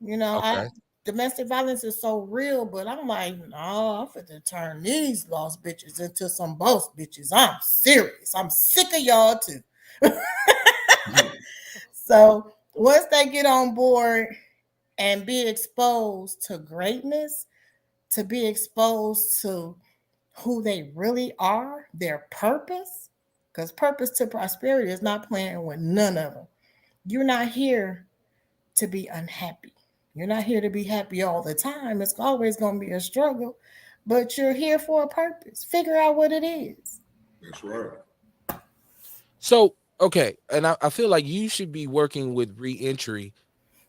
okay. Domestic violence is so real, but I'm like, no, I'm finna turn these lost bitches into some boss bitches. I'm serious. I'm sick of y'all too. So once they get on board and be exposed to greatness, to be exposed to who they really are, their purpose, because purpose to prosperity is not playing with none of them. You're not here to be unhappy. You're not here to be happy all the time. It's always going to be a struggle, but you're here for a purpose. Figure out what it is. That's right. So, okay. And I feel like you should be working with reentry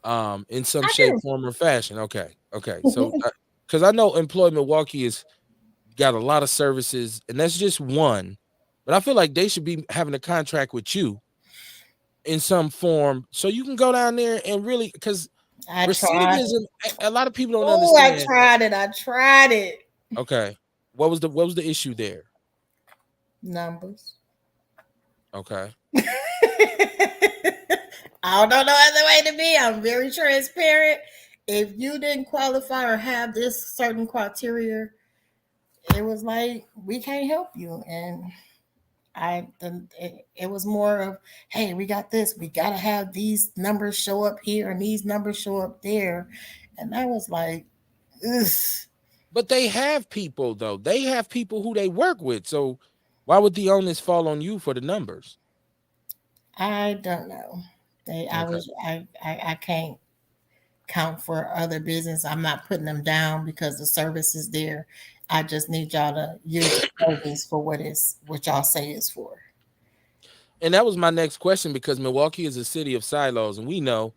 in some shape, form, or fashion. Okay. Okay. So, because I know Employ Milwaukee has got a lot of services, and that's just one. But I feel like they should be having a contract with you in some form so you can go down there and really, because recidivism, a lot of people don't understand. I tried it. Okay. What was the issue there? Numbers. Okay. I don't know no other way to be. I'm very transparent. If you didn't qualify or have this certain criteria, it was like, we can't help you. And it was more of, hey, we got this. We got to have these numbers show up here and these numbers show up there. And I was like, ugh. But they have people, though. They have people who they work with. So why would the onus fall on you for the numbers? I don't know. I can't count for other business. I'm not putting them down because the service is there. I just need y'all to use the service for what y'all say is for. And that was my next question, because Milwaukee is a city of silos, and we know.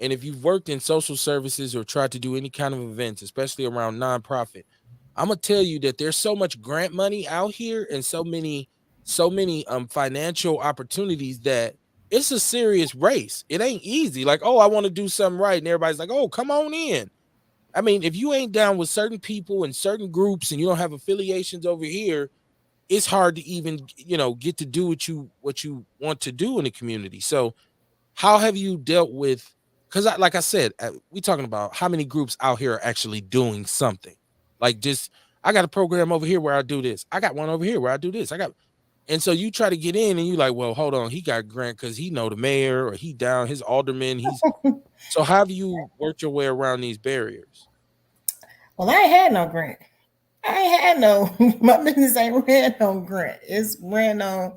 And if you've worked in social services or tried to do any kind of events, especially around nonprofit, I'm gonna tell you that there's so much grant money out here and so many financial opportunities that it's a serious race. It ain't easy. Like, oh, I want to do something right, and everybody's like, oh, come on in. I mean, if you ain't down with certain people and certain groups, and you don't have affiliations over here, it's hard to even, get to do what you want to do in the community. So, how have you dealt with? Because, like I said, we talking about how many groups out here are actually doing something. Like, just I got a program over here where I do this. I got one over here where I do this. And so you try to get in, and you like, well, hold on, he got grant because he know the mayor, or he down his alderman. So how have you worked your way around these barriers? Well, I ain't had no grant. I ain't had no, my business ain't ran on grant. It's ran on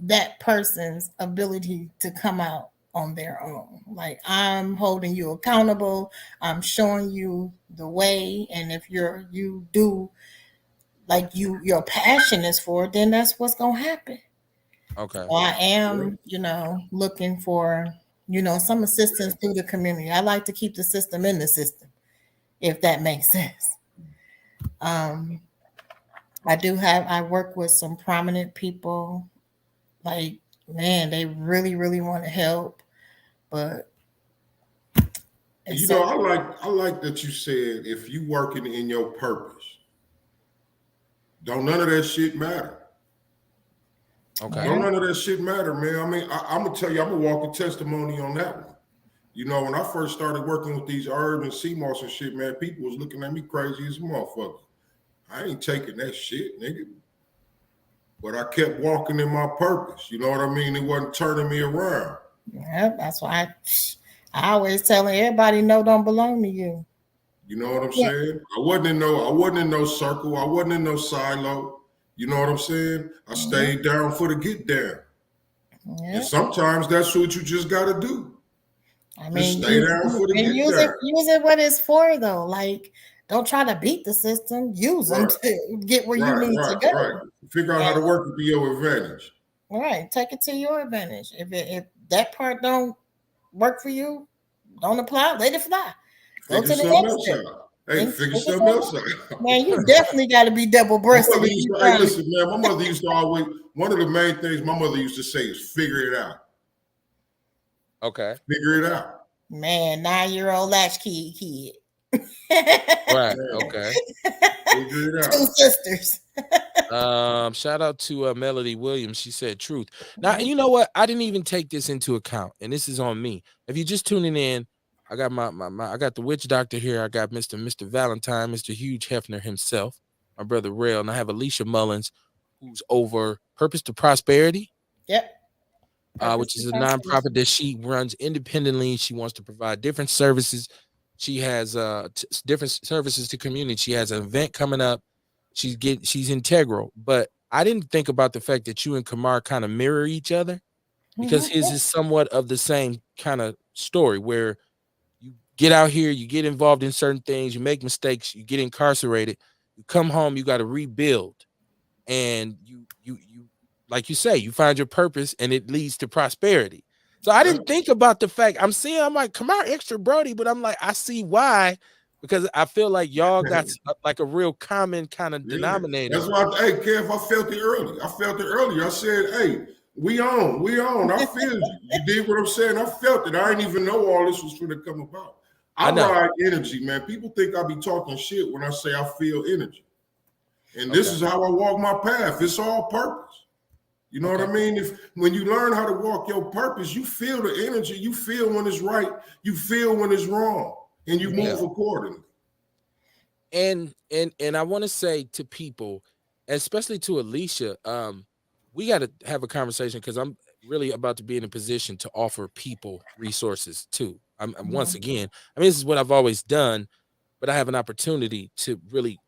that person's ability to come out on their own. Like, I'm holding you accountable. I'm showing you the way. And if you do like your passion is for it, then that's what's gonna happen. Okay. So I am, looking for, some assistance through the community. I like to keep the system in the system, if that makes sense. Um, I work with some prominent people. Like, man, they really, really want to help, but it's so I like that you said if you working in your purpose, don't none of that shit matter. Okay. Don't none of that shit matter, man. I mean, I'm gonna tell you, I'm a walking testimony on that one. When I first started working with these herbs and sea moss and shit, man, people was looking at me crazy as a motherfucker. I ain't taking that shit, nigga. But I kept walking in my purpose. You know what I mean? It wasn't turning me around. yeah, that's why I always tell everybody no don't belong to you. You know what I'm Yeah. saying? I wasn't in no circle. I wasn't in no silo. You know what I'm saying? I stayed down for the get down. Yeah. And sometimes that's what you just gotta do. I mean, stay down for the get use down. use it what it's for though. Like, don't try to beat the system. Use them to get where you need to go. Right. Figure out how to work it to your advantage. Right. Take it to your advantage. If that part don't work for you, don't apply. Let it fly. Go to the next step. Hey, figure something else out. Man, you definitely got to be double-breasted. Hey, listen, man. My mother used to always. One of the main things my mother used to say is figure it out. Okay. Figure it out. Man, 9-year-old latchkey kid. Right. Okay. Figure it out. 2 sisters. Shout out to Melody Williams. She said truth. Now, you know what? I didn't even take this into account, and this is on me. If you're just tuning in, I got I got the witch doctor here. I got Mr. Valentine, Mr. Hugh Hefner himself, my brother Rail, and I have Alicia Mullins, who's over Purpose to Prosperity. Yep. Which is a nonprofit that she runs independently. She wants to provide different services. She has different services to community. She has an event coming up. She's integral. But I didn't think about the fact that you and Kamar kind of mirror each other, because his is somewhat of the same kind of story, where you get out here, you get involved in certain things, you make mistakes, you get incarcerated, you come home, you got to rebuild, and you like you say, you find your purpose, and it leads to prosperity. So I didn't think about the fact I'm like, Kamar extra Brody, but I'm like, I see why, because I feel like y'all got like a real common kind of denominator. That's why, hey, Kev, I felt it earlier. I said, hey, we on. I feel you. You did what I'm saying. I felt it. I didn't even know all this was going to come about. I ride energy, man. People think I be talking shit when I say I feel energy. And this is how I walk my path. It's all purpose. You know what I mean? When you learn how to walk your purpose, you feel the energy. You feel when it's right. You feel when it's wrong, and you move accordingly. And I want to say to people, especially to Alicia, we got to have a conversation, because I'm really about to be in a position to offer people resources too. I'm once again, I mean, this is what I've always done, but I have an opportunity to really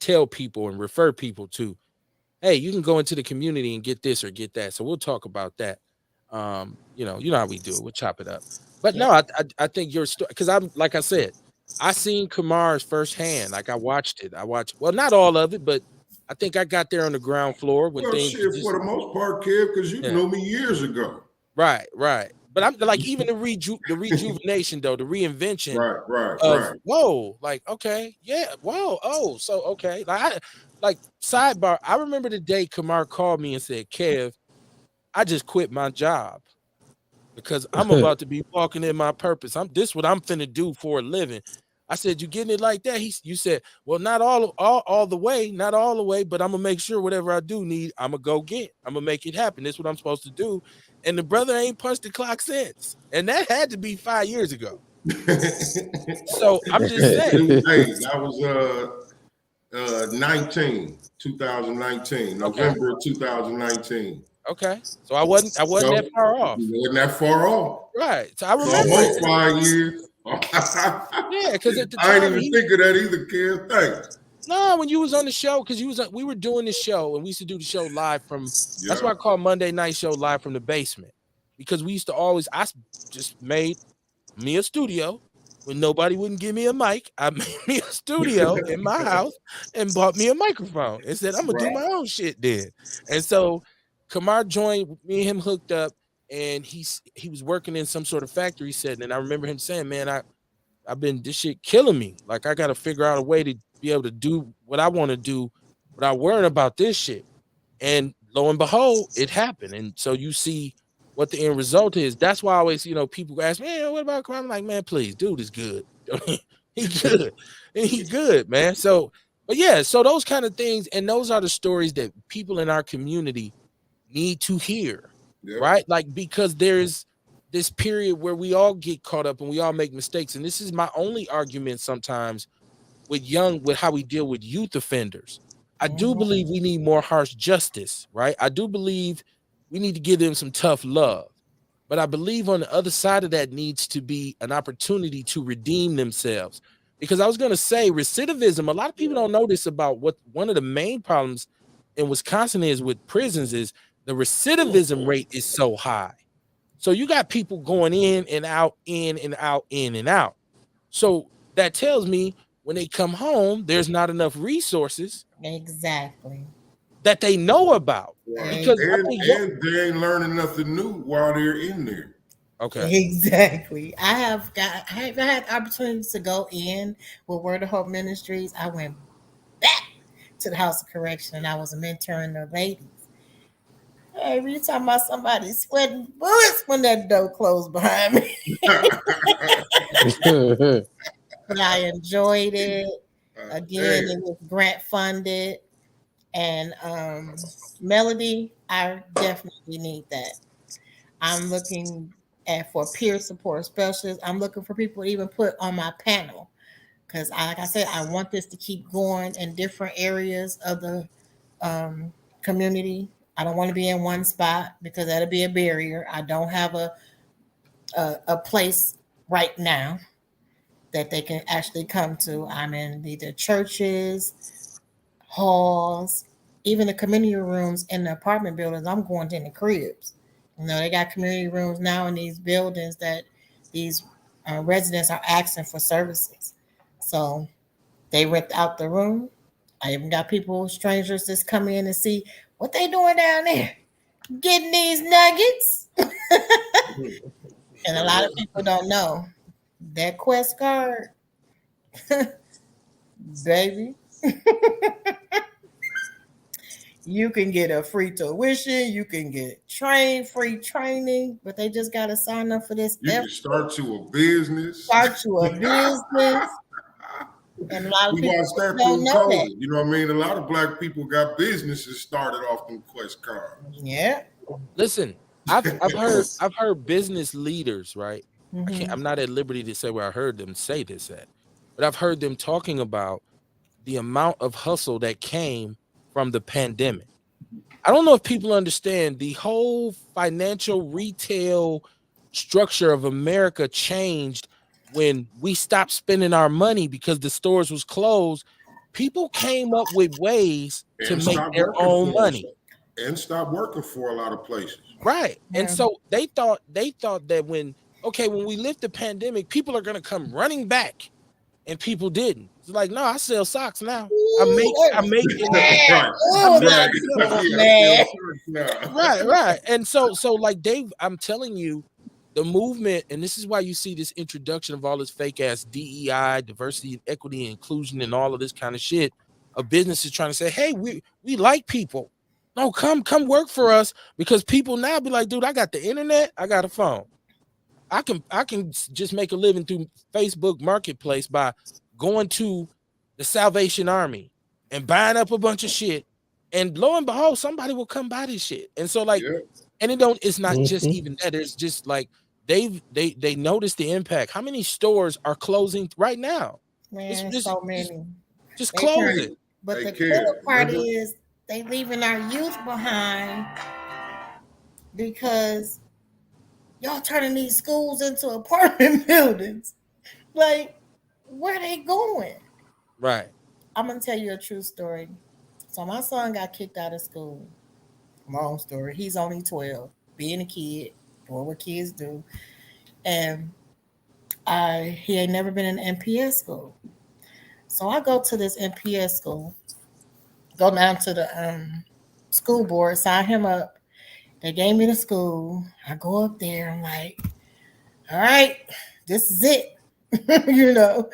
tell people and refer people to, hey, you can go into the community and get this or get that. So we'll talk about that. You know how we do it. We'll chop it up. But no, I think your story, because I'm, like I said, I seen Kamar's firsthand. Like, I watched, well, not all of it, but I think I got there on the ground floor when things for the most part, Kev, because you knew me years ago. Right. But I'm like, even the rejuvenation though, the reinvention. Right. Whoa, like, okay, yeah, whoa, oh, so okay. Like sidebar, I remember the day Kamar called me and said, Kev, I just quit my job. because I'm about to be walking in my purpose. This what I'm finna do for a living. I said, you getting it like that? You said, well, not all the way, not all the way, but I'm gonna make sure whatever I do need, I'm gonna go get. I'm gonna make it happen. This is what I'm supposed to do. And the brother ain't punched the clock since. And that had to be 5 years ago. So I'm just saying. Hey, that was 2019, November of 2019. Okay. So I wasn't that far off. You wasn't that far off. Right. So I remember almost 5 years. Yeah, because at the time I didn't even think of that either, kid. Thanks. No, when you was on the show, because we were doing the show and we used to do the show live from that's why I call Monday night show live from the basement. Because we used to I just made me a studio when nobody wouldn't give me a mic. I made me a studio in my house and bought me a microphone and said, I'm gonna do my own shit then. And so Kamar joined, me and him hooked up, and he was working in some sort of factory setting. And I remember him saying, man, I've been this shit killing me. Like I gotta figure out a way to be able to do what I want to do without worrying about this shit. And lo and behold, it happened. And so you see what the end result is. That's why I always, people ask me, hey, what about crime? I'm like, man, please, dude is good. He's good. He's good, man. So, but yeah, so those kind of things, and those are the stories that people in our community need to hear, right? Like, because there's this period where we all get caught up and we all make mistakes. And this is my only argument sometimes with how we deal with youth offenders. I do believe we need more harsh justice, right? I do believe we need to give them some tough love. But I believe on the other side of that needs to be an opportunity to redeem themselves. Because I was going to say recidivism, a lot of people don't know this about what one of the main problems in Wisconsin is with prisons is the recidivism rate is so high. So you got people going in and out, in and out, in and out. So that tells me when they come home, there's not enough resources. Exactly. That they know about. Because and they ain't learning nothing new while they're in there. Okay. Exactly. I have had opportunities to go in with Word of Hope Ministries. I went back to the House of Correction and I was mentoring the ladies. Hey, you talking about somebody sweating bullets when that door closed behind me. But I enjoyed it. Again, it was grant funded. And Melody, I definitely need that. I'm looking for peer support specialists. I'm looking for people to even put on my panel. Because like I said, I want this to keep going in different areas of the community. I don't want to be in one spot because that'll be a barrier. I don't have a place right now that they can actually come to. I'm in either churches, halls, even the community rooms in the apartment buildings. I'm going to in the cribs. They got community rooms now in these buildings that these residents are asking for services. So they rent out the room. I even got strangers that's come in and see what they doing down there, getting these nuggets. And a lot of people don't know that Quest card, baby. You can get a free tuition, you can get free training, but they just got to sign up for this. You can start you a business. And a lot of people don't know that. You know what I mean? A lot of Black people got businesses started off them Quest cards. Yeah. Listen, I've heard business leaders, right? Mm-hmm. I'm not at liberty to say where I heard them say this at, but I've heard them talking about the amount of hustle that came from the pandemic. I don't know if people understand the whole financial retail structure of America changed when we stopped spending our money because the stores was closed. People came up with ways to make their own money and stop working for a lot of places. Right. Yeah. And so they thought that when we lift the pandemic, people are going to come running back, and people didn't. It's like, no, I sell socks now. I make right. And so like Dave, I'm telling you, the movement, and this is why you see this introduction of all this fake ass DEI, diversity and equity and inclusion and all of this kind of shit of businesses trying to say, hey, we like people. No, come work for us, because people now be like, dude, I got the internet, I got a phone. I can just make a living through Facebook Marketplace by going to the Salvation Army and buying up a bunch of shit, and lo and behold, somebody will come buy this shit. And so like, Yeah. and it don't. It's not just Mhm. even that. There's just like they notice the impact. How many stores are closing right now? It's Man, just so many. just They close turn, it. Hey, but hey, the Ken, killer part remember? is they leaving our youth behind because y'all turning these schools into apartment buildings. Like, where they going? Right. I'm gonna tell you a true story. So my son got kicked out of school. Long story. He's only 12, being a kid, doing what kids do, and I he ain't never been in NPS school. So I go to this NPS school, go down to the school board, sign him up. They gave me the school. I go up there. I'm like, all right, this is it. you know,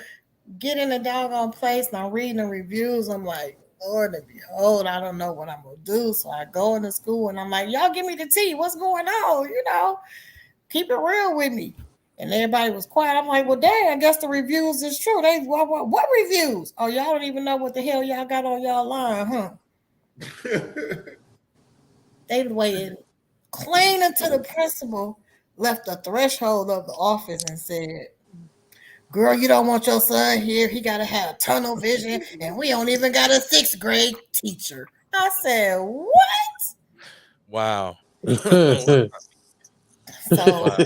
get in the doggone place. And I'm reading the reviews. I'm like, Lord and behold, I don't know what I'm gonna do. So I go into school and I'm like, y'all give me the tea. What's going on? Keep it real with me. And everybody was quiet. I'm like, well, dang, I guess the reviews is true. They what reviews? Oh, y'all don't even know what the hell y'all got on y'all line, huh? They waited clean until the principal left the threshold of the office and said, girl, you don't want your son here. He got to have tunnel vision, and we don't even got a sixth grade teacher. I said, what? Wow. So, Wow.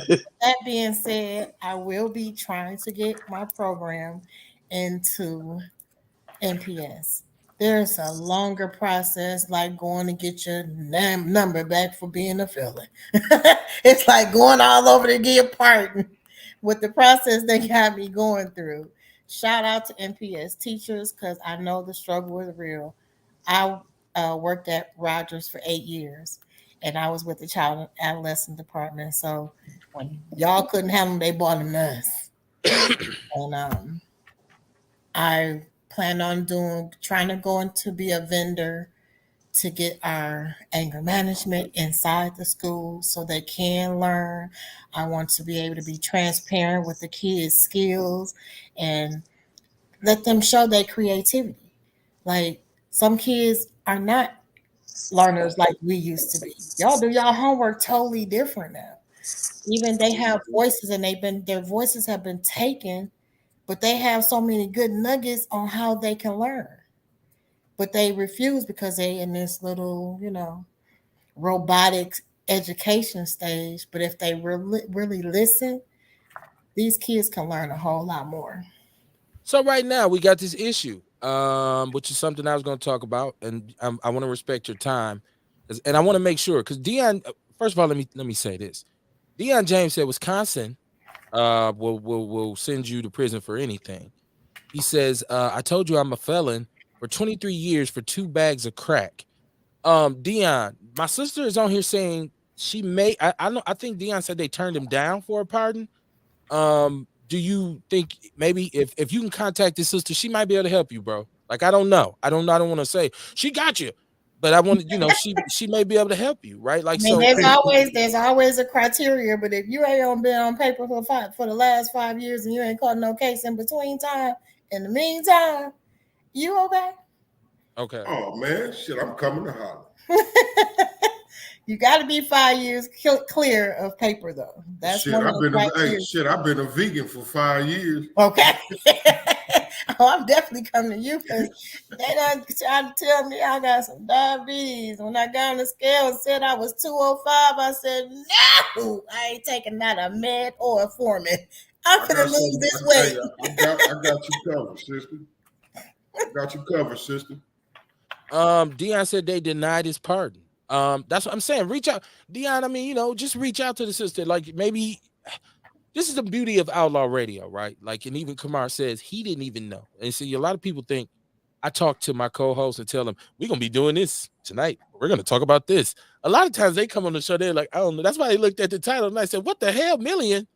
that being said, I will be trying to get my program into NPS. There's a longer process, like going to get your number back for being a felon. It's like going all over to get your pardon with the process they got me going through. Shout out to NPS teachers because I know the struggle is real. I worked at Rogers for 8 years, and I was with the child and adolescent department. So when y'all couldn't handle them, they bought a nurse. And I plan on trying to go into be a vendor to get our anger management inside the school so they can learn. I want to be able to be transparent with the kids' skills and let them show their creativity. Like, some kids are not learners like we used to be. Y'all do y'all homework totally different now. Even they have voices and their voices have been taken, but they have so many good nuggets on how they can learn. But they refuse because they in this little, robotic education stage. But if they really listen, these kids can learn a whole lot more. So right now we got this issue, which is something I was going to talk about, and I want to respect your time, and I want to make sure because Dion. First of all, let me say this: Dion James said Wisconsin will send you to prison for anything. He says, I told you I'm a felon for 23 years for 2 bags of crack. Dion, my sister is on here saying she may. I know. I think Dion said they turned him down for a pardon. Do you think maybe if you can contact this sister, she might be able to help you, bro? Like, I don't know. I don't want to say she got you, but I want she may be able to help you, right? I Like, mean, so there's always a criteria, but if you ain't on been on paper for the last 5 years and you ain't caught no case in between time, in the meantime, you okay? okay. Oh man, shit, I'm coming to holler. You got to be 5 years clear of paper, though. That's Shit, one of the criteria. I've been a vegan for 5 years. Okay. Oh, I'm definitely coming to you because they done tried to tell me I got some diabetes. When I got on the scale and said I was 205, I said, no, I ain't taking not a med or a foreman. I'm I going to got lose some. this weight. I got you covered, sister. I got you covered, sister. Dion said they denied his pardon. That's what I'm saying. Reach out, Dion. I mean, just reach out to the sister. Like, maybe this is the beauty of Outlaw Radio, right? Like, and even Kamar says he didn't even know. And see, a lot of people think I talk to my co-host and tell them we're gonna be doing this tonight. We're gonna talk about this. A lot of times they come on the show, they're like, I don't know. That's why they looked at the title and I said, what the hell, Million?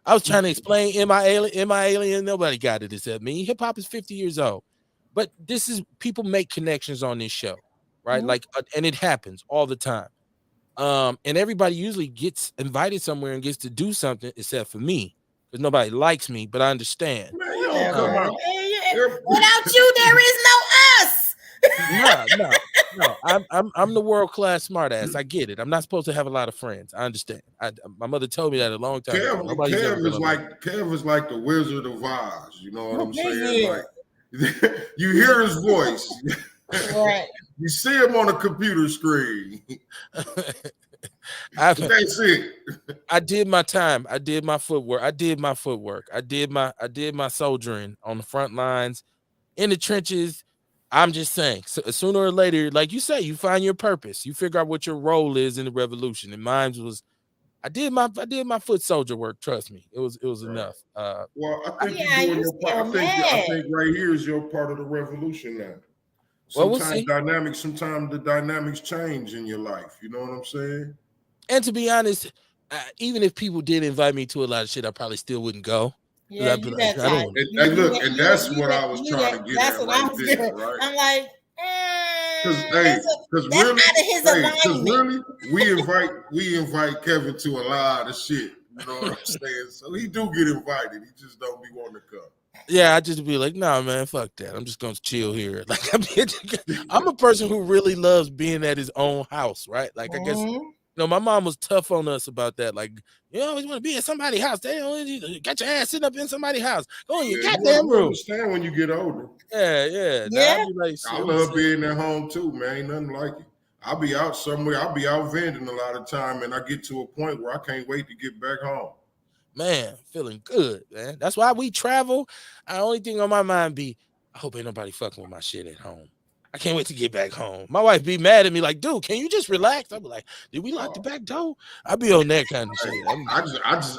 I was trying to explain, am I alien? Am I alien? Nobody got it except me. Hip hop is 50 years old. But this is people make connections on this show, right? Mhm. Like, and it happens all the time. And everybody usually gets invited somewhere and gets to do something except for me, because nobody likes me, but I understand. Man, you don't come Whatever. out. Without you, there is no us. No. I'm the world class smartass. I get it. I'm not supposed to have a lot of friends. I understand. My mother told me that a long time ago. Nobody's ever gonna Kev is like the Wizard of Oz. You know what I'm saying? Yeah. Like you hear his voice. Right. You see him on a computer screen. That's it. I did my time. I did my footwork. I did my soldiering on the front lines, in the trenches. I'm just saying, so sooner or later, like you say, you find your purpose. You figure out what your role is in the revolution. And mine was, I did my foot soldier work. Trust me, it was enough. Well, I think you're doing your part. I think right here is your part of the revolution now. Sometimes the dynamics change in your life. You know what I'm saying? And to be honest, even if people did invite me to a lot of shit, I probably still wouldn't go. Yeah, I'd be like, I don't want and that's what I was trying to get that's at what I right was there, doing. right? I'm like, because really, we invite Kevin to a lot of shit. You know what I'm saying? So he do get invited. He just don't be wanting to come. Yeah, I just be like, nah, man, fuck that. I'm just gonna chill here. Like, I'm a person who really loves being at his own house, right? Like, I guess, my mom was tough on us about that. Like, you always want to be at somebody's house. They don't got your ass sitting up in somebody's house. Go in your goddamn room. Understand when you get older. Yeah. Yeah. I love being at home too, man. Ain't nothing like it. I'll be out somewhere. I'll be out vending a lot of time, and I get to a point where I can't wait to get back home. Man, feeling good, man. That's why we travel. The only thing on my mind be, I hope ain't nobody fucking with my shit at home. I can't wait to get back home. My wife be mad at me like, dude, can you just relax? I'll be like, did we lock the back door? I'll be on that kind of shit.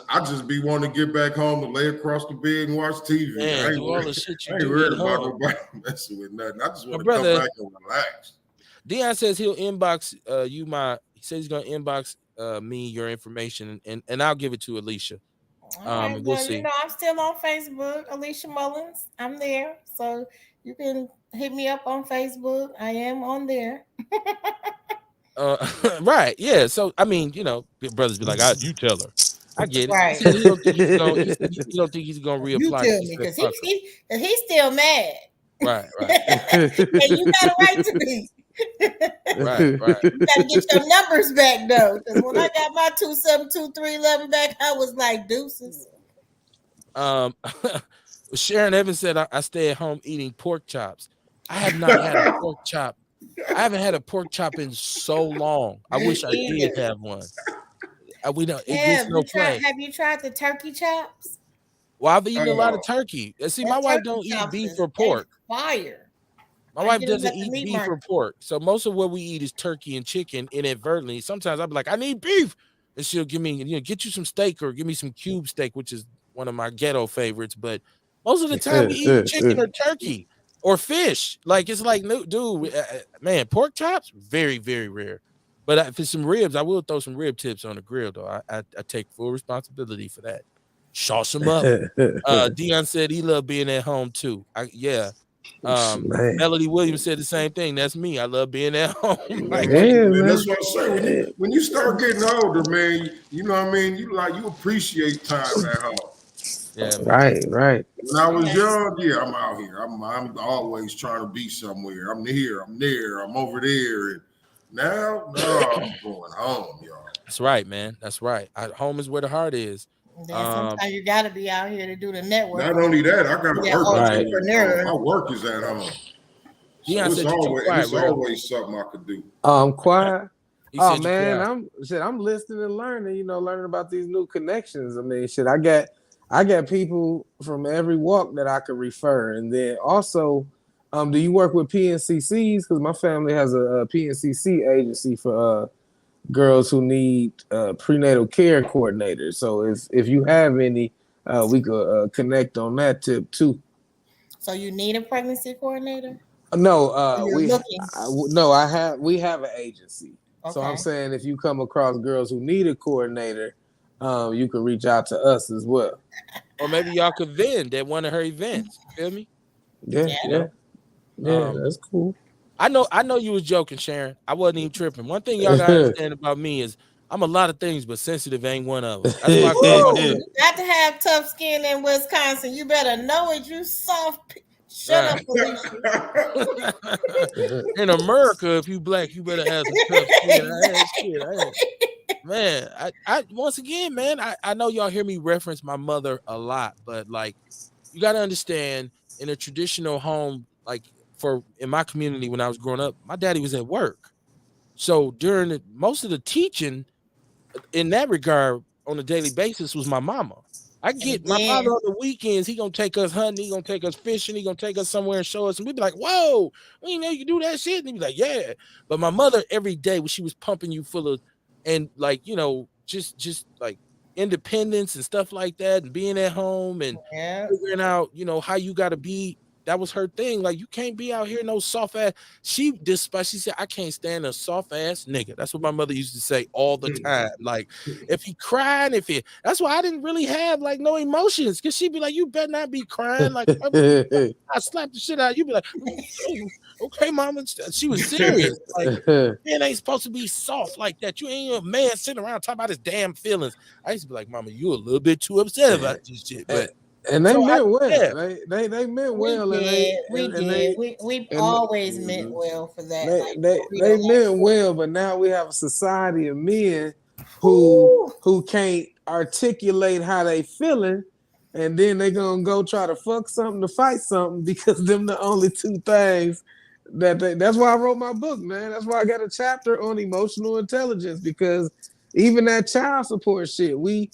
I just be wanting to get back home and lay across the bed and watch TV. Man, I ain't all the shit you do worried about nobody messing with nothing. I just want to come back and relax. Dion says he'll inbox he says he's gonna inbox me your information and I'll give it to Alicia. Right, we'll see. I'm still on Facebook, Alicia Mullins. I'm there, so you can hit me up on Facebook. I am on there. Right, yeah. So I mean, brothers be like, you tell her. I get it. Right. He said he don't think he's gonna reapply. You tell me, because he's still mad. Right. And you got a right to be. Right. You gotta get your numbers back though, because when I got my 272311 back, I was like deuces. Sharon Evans said I stay at home eating pork chops. I have not had a pork chop. I haven't had a pork chop in so long. I wish I did have one. We don't. Have you tried the turkey chops? Well, I've eaten a lot of turkey. See, my wife don't eat beef or pork. Fire. My wife doesn't eat beef or pork. So most of what we eat is turkey and chicken inadvertently. Sometimes I'll be like, I need beef. And she'll give me, get you some steak or give me some cube steak, which is one of my ghetto favorites. But most of the time we eat chicken or turkey or fish. Like, it's like, dude, man, pork chops, very, very rare. But for some ribs, I will throw some rib tips on the grill, though. I take full responsibility for that. Sauce them up. Dion said he loved being at home, too. Melody Williams said the same thing. That's me. I love being at home. That's what I say. When you start getting older, man, you know what I mean? You appreciate time at home. Yeah, right. When I was young, I'm out here. I'm always trying to be somewhere. I'm here, I'm there, I'm over there. And now, I'm going home, y'all. That's right, man. That's right. Home is where the heart is. Sometimes you got to be out here to do the network. Not only that, I got to work. Right. My work is at home. So it's always something I could do. Quiet. Oh man, I'm listening and learning. Learning about these new connections. I mean, I got people from every walk that I could refer, and then also, do you work with PNCCs? Because my family has a PNCC agency for girls who need prenatal care coordinators. So if you have any, we could connect on that tip too. So you need a pregnancy coordinator? No, we have an agency. Okay. So I'm saying if you come across girls who need a coordinator, you can reach out to us as well. Or maybe y'all could vend at one of her events. You feel me? Yeah, that's cool. I know you was joking, Sharon. I wasn't even tripping. One thing y'all gotta understand about me is I'm a lot of things, but sensitive ain't one of them. That's why I call Ooh, myself. you got to have tough skin in Wisconsin. You better know it. You soft. Shut up, Alicia. In America, if you black, you better have some tough skin. Man, I once again, man, I know y'all hear me reference my mother a lot, but like you got to understand in a traditional home, like in my community when I was growing up, my daddy was at work. So during most of the teaching in that regard on a daily basis was my mama. I get my father on the weekends. He gonna take us hunting. He gonna take us fishing. He gonna take us somewhere and show us. And we'd be like, "Whoa, we didn't know you can do that shit." And he'd be like, "Yeah." But my mother every day when she was pumping you full of, and like just like independence and stuff like that, and being at home and figuring out how you got to be. That was her thing. Like you can't be out here no soft ass. She said, I can't stand a soft ass nigga. That's what my mother used to say all the time. Like if he crying, that's why I didn't really have like no emotions. Cause she'd be like, you better not be crying. Like I slap the shit out. You'd be like, okay, mama. She was serious. Like man ain't supposed to be soft like that. You ain't a man sitting around talking about his damn feelings. I used to be like, mama, you a little bit too upset about this shit. But and they meant well. Yeah. They meant well, we always meant well for that. They meant well, but now we have a society of men who can't articulate how they feeling, and then they gonna go try to fuck something to fight something because them the only two things that's why I wrote my book, man. That's why I got a chapter on emotional intelligence, because even that child support shit, we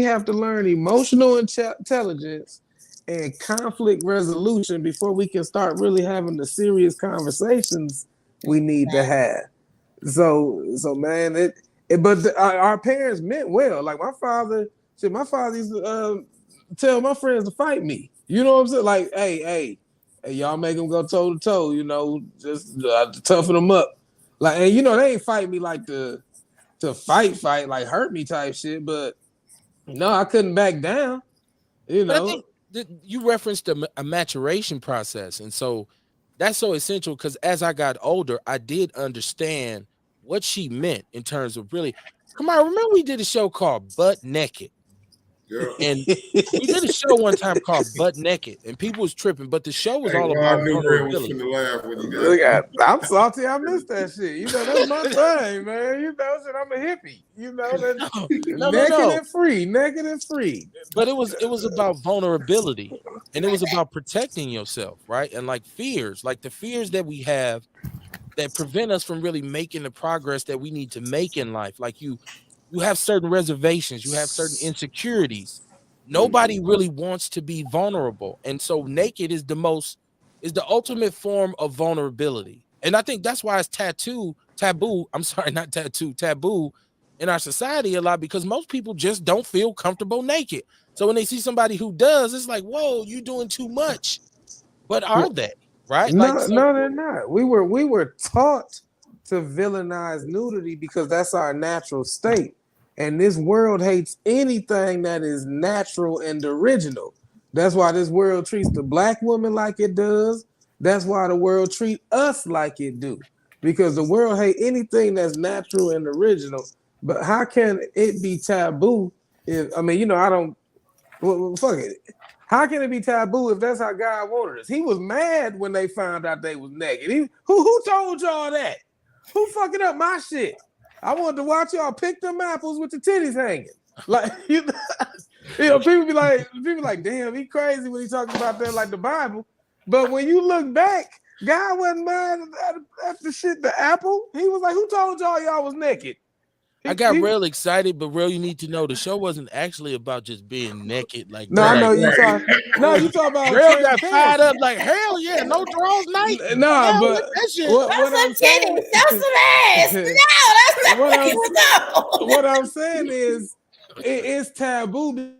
have to learn emotional intelligence and conflict resolution before we can start really having the serious conversations we need to have. So man, our parents meant well. Like my father used to tell my friends to fight me. You know what I'm saying? Like, hey, y'all make them go toe to toe. Just toughen them up. Like, and they ain't fight me like to fight, like hurt me type shit. But no, I couldn't back down. But I think you referenced a maturation process, and so that's so essential because as I got older, I did understand what she meant in terms of really. Come on, remember we did a show called Butt Naked. Yeah. And we did a show one time called Butt Naked, and people was tripping, but the show was all about vulnerability. I'm salty. I missed that shit. That's my thing, man. I'm a hippie. Naked and free. But it was about vulnerability, and it was about protecting yourself, right? And like fears, like the fears that we have that prevent us from really making the progress that we need to make in life. Like you have certain reservations, you have certain insecurities. Nobody really wants to be vulnerable. And so naked is the ultimate form of vulnerability. And I think that's why it's taboo in our society a lot, because most people just don't feel comfortable naked. So when they see somebody who does, it's like, whoa, you're doing too much. But are they? Right? No, they're not. We were taught to villainize nudity because that's our natural state. And this world hates anything that is natural and original. That's why this world treats the black woman like it does. That's why the world treats us like it do. Because the world hates anything that's natural and original. But how can it be taboo if, I don't, well, fuck it. How can it be taboo if that's how God wanted us? He was mad when they found out they was naked. Who told y'all that? Who fucking up my shit? I wanted to watch y'all pick them apples with the titties hanging. Like, people be like, damn, he crazy when he talking about that like the Bible. But when you look back, God wasn't mad at the shit, the apple. He was like, who told y'all was naked? I got real excited, but real, you need to know the show wasn't actually about just being naked. Like, no, I know you talking. No, you talking about real got fired up. Like, hell yeah, no draws night. No, but that shit. What I'm saying, some ass. No, that's not what I'm saying is it's taboo.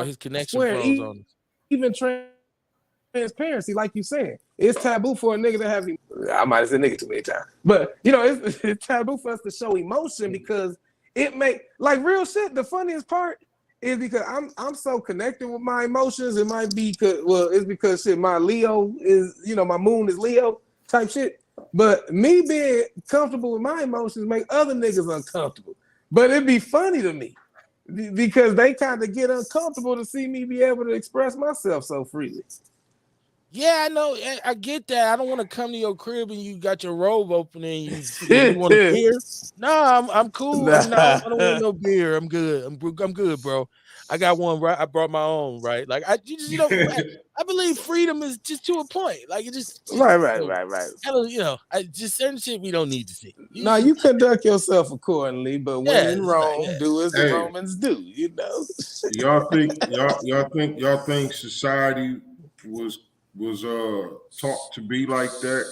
His connection froze on us. Even transparency, like you said, it's taboo for a nigga to have. I might have said nigga too many times, but it's taboo for us to show emotion because it make like real shit. The funniest part is because I'm so connected with my emotions. It might be it's because shit, my Leo is, my moon is Leo type shit. But me being comfortable with my emotions make other niggas uncomfortable. But it'd be funny to me because they kind of get uncomfortable to see me be able to express myself so freely. Yeah, I know. I get that. I don't want to come to your crib and you got your robe open and you want a beer. No, I'm cool. Nah. I don't want no beer. I'm good. I'm good, bro. I got one right. I brought my own, right? Like I believe freedom is just to a point. Like it just Right. I just certain shit we don't need to see. Now you conduct yourself accordingly, but when in Rome, do as the Hey. Romans do. Y'all think society was taught to be like that,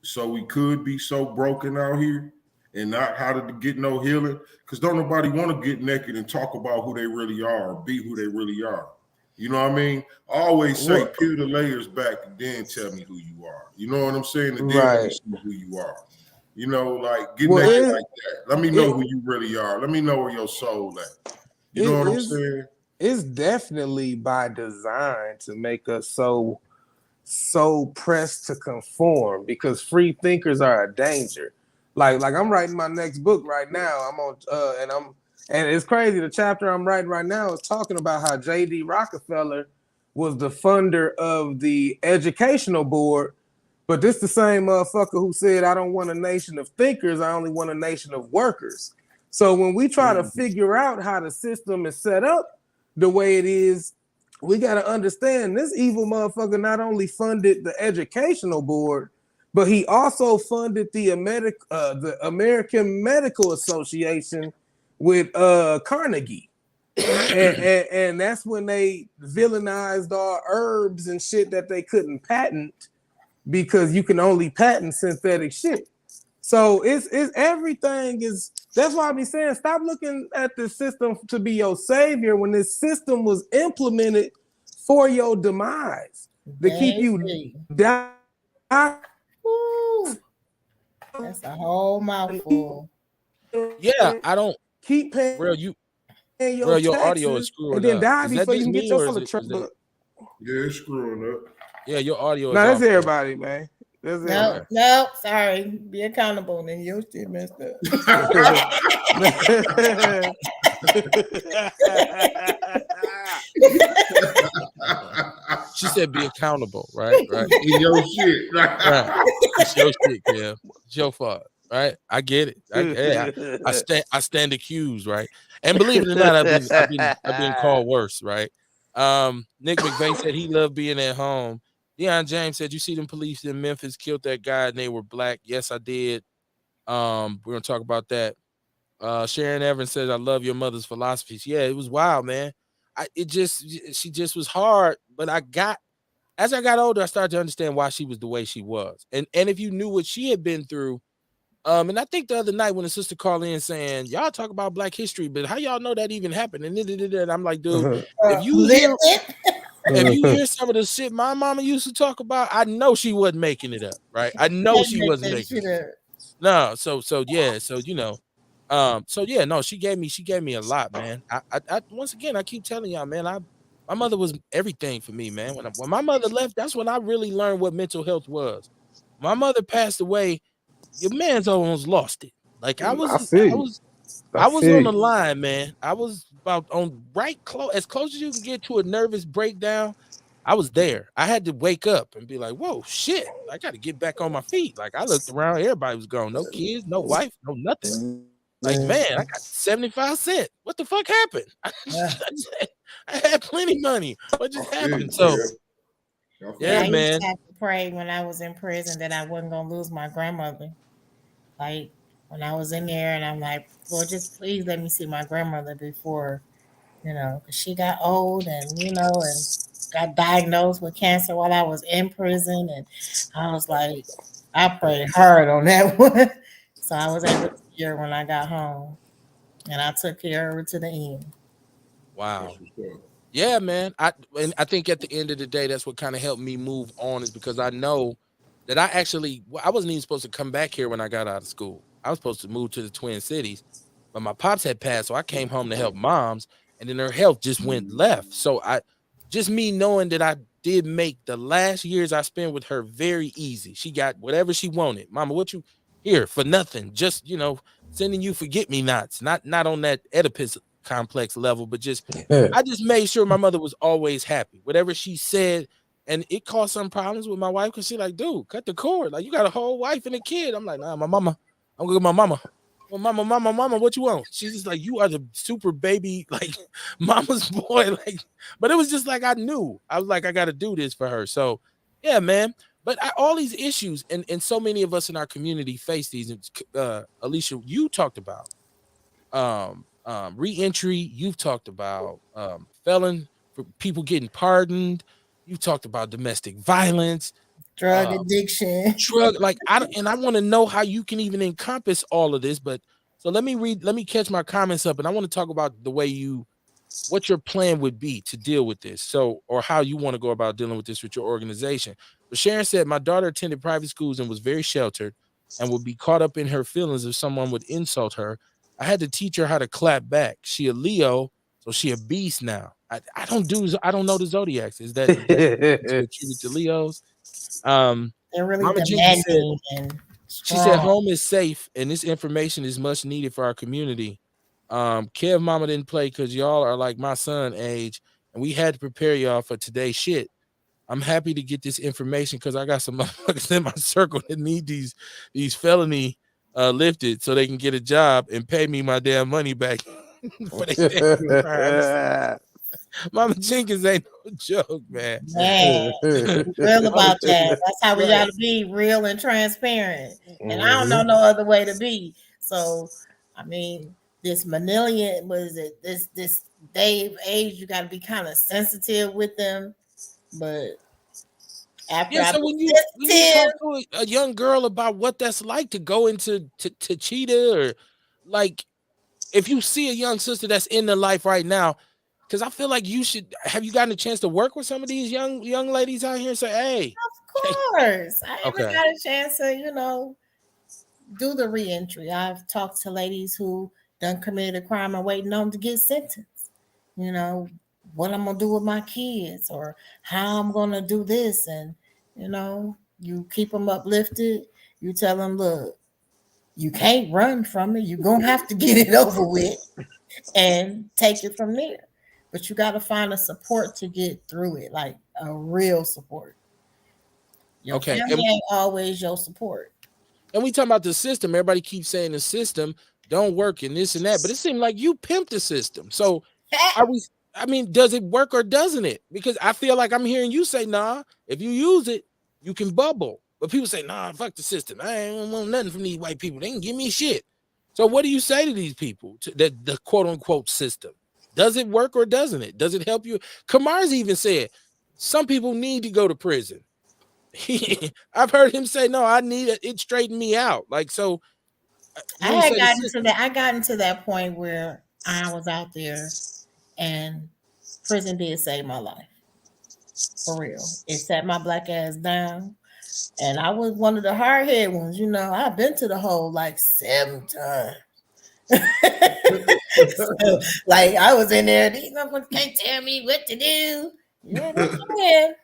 so we could be so broken out here and not how to get no healing? Because don't nobody want to get naked and talk about who they really are or be who they really are. You know what I mean? I always say peel the layers back and then tell me who you are. You know what I'm saying? And then let me see who you are. Like get naked like that. Let me know who you really are. Let me know where your soul at. You know what I'm saying? It's definitely by design to make us so pressed to conform because free thinkers are a danger. Like I'm writing my next book right now. I'm on and it's crazy. The chapter I'm writing right now is talking about how J.D. Rockefeller was the funder of the educational board, but this the same motherfucker who said, I don't want a nation of thinkers, I only want a nation of workers. So when we try to figure out how the system is set up the way it is, we got to understand this evil motherfucker not only funded the educational board, but he also funded the American Medical Association with Carnegie. and that's when they villainized our herbs and shit that they couldn't patent because you can only patent synthetic shit. So it's everything is. That's why I be saying stop looking at the system to be your savior when this system was implemented for your demise to keep you down. That's a whole mouthful. Yeah, I don't keep paying your audio is screwing and then up. die Is before that you just can get me or yourself is a truck. Yeah, it's screwing up. Yeah, your audio is No, that's off, everybody, man. That's everybody. No, sorry. Be accountable. Then your shit messed up. She said be accountable, right? Your shit. Right. It's your shit, Kev. It's your fault, right? I get it. I stand accused, right? And believe it or not, I've been called worse, right? Nick McVeigh said he loved being at home. Deion James said, you see them police in Memphis killed that guy and they were black. Yes, I did. We're gonna talk about that. Sharon Evans says, I love your mother's philosophies. Yeah, it was wild, man. She just was hard, but as I got older, I started to understand why she was the way she was. And if you knew what she had been through, and I think the other night when the sister called in saying, y'all talk about Black history, but how y'all know that even happened? And I'm like, dude, if you hear some of the shit my mama used to talk about, I know she wasn't making it up, right? I know she wasn't making it up. No, so yeah, so no, she gave me a lot, man. I once again, I keep telling y'all, man, my mother was everything for me, man. When my mother left, that's when I really learned what mental health was. My mother passed away, your man's almost lost it. Like I was on the line, man. I was about on as close as you can get to a nervous breakdown. I was there. I had to wake up and be like, whoa, shit. I got to get back on my feet. Like I looked around, everybody was gone. No kids, no wife, no nothing. Like, man, I got 75 cents. What the fuck happened? I had plenty of money. What just happened? So, yeah, I man. used to have to pray when I was in prison that I wasn't going to lose my grandmother. Like, when I was in there and I'm like, Lord, just please let me see my grandmother before, because she got old and, and got diagnosed with cancer while I was in prison. And I was like, I prayed hard on that one. So I was able to see her when I got home. And I took care of her to the end. Wow. Yeah, man. I think at the end of the day, that's what kind of helped me move on, is because I know that I wasn't even supposed to come back here when I got out of school. I was supposed to move to the Twin Cities, but my pops had passed, so I came home to help moms. and then her health just went left. So just me knowing that I did make the last years I spent with her very easy. She got whatever she wanted. Mama, what you here for nothing? Just, sending you forget me nots. Not on that Oedipus complex level, but just I just made sure my mother was always happy. Whatever she said, and it caused some problems with my wife because she like, dude, cut the cord. Like, you got a whole wife and a kid. I'm like, nah, my mama. I'm gonna get my mama. Well, mama, what you want? She's just like, you are the super baby, like mama's boy. Like, but it was just like I knew. I was like, I gotta do this for her. So yeah, man. But all these issues, and so many of us in our community face these. Alicia, you talked about re-entry. You've talked about felon for people getting pardoned. You talked about domestic violence, drug addiction, like I want to know how you can even encompass all of this. But so let me catch my comments up, and I want to talk about the way what your plan would be to deal with this. So, or how you want to go about dealing with this with your organization. But Sharon said, my daughter attended private schools and was very sheltered and would be caught up in her feelings if someone would insult her. I had to teach her how to clap back. She a Leo, so she a beast now. I don't know the zodiacs. Is that to attribute to Leos? they're really Mama Jenkins said, demanding and she said strong. home is safe and this information is much needed for our community. Kev mama didn't play because y'all are like my son age and we had to prepare y'all for today's shit. I'm happy to get this information because I got some motherfuckers in my circle that need these felony lifted so they can get a job and pay me my damn money back for their crimes. Mama Jenkins ain't no joke, man. Man, real about that. That's how we gotta be, real and transparent. And I don't know no other way to be. So, I mean, this millennial, was it this day of age? You got to be kind of sensitive with them. But after so when you talk to a young girl about what that's like to go into to Cheetah, or like if you see a young sister that's in the life right now, because I feel like you should have you gotten a chance to work with some of these young ladies out here and say, hey, of course, I okay, even got a chance to do the reentry. I've talked to ladies who done committed a crime and waiting on to get sentenced. What I'm gonna do with my kids or how I'm gonna do this, and you keep them uplifted. You tell them, look, you can't run from it. You're gonna have to get it over with and take it from there. But you got to find a support to get through it, like a real support. Your family ain't always your support. And we talking about the system. Everybody keeps saying the system don't work and this and that, but it seemed like you pimped the system. So does it work or doesn't it? Because I feel like I'm hearing you say, nah, if you use it, you can bubble. But people say, nah, fuck the system. I ain't want nothing from these white people. They can give me shit. So what do you say to these people, the quote unquote system? Does it work or doesn't it? Does it help you? Kamar's even said some people need to go to prison. I've heard him say, no, I need it straightened me out. Like, so I got into that point where I was out there and prison did save my life. For real. It sat my black ass down. And I was one of the hard head ones. I've been to the hole like 7 times. So, like I was in there, these motherfuckers can't tell me what to do. Yeah, they can.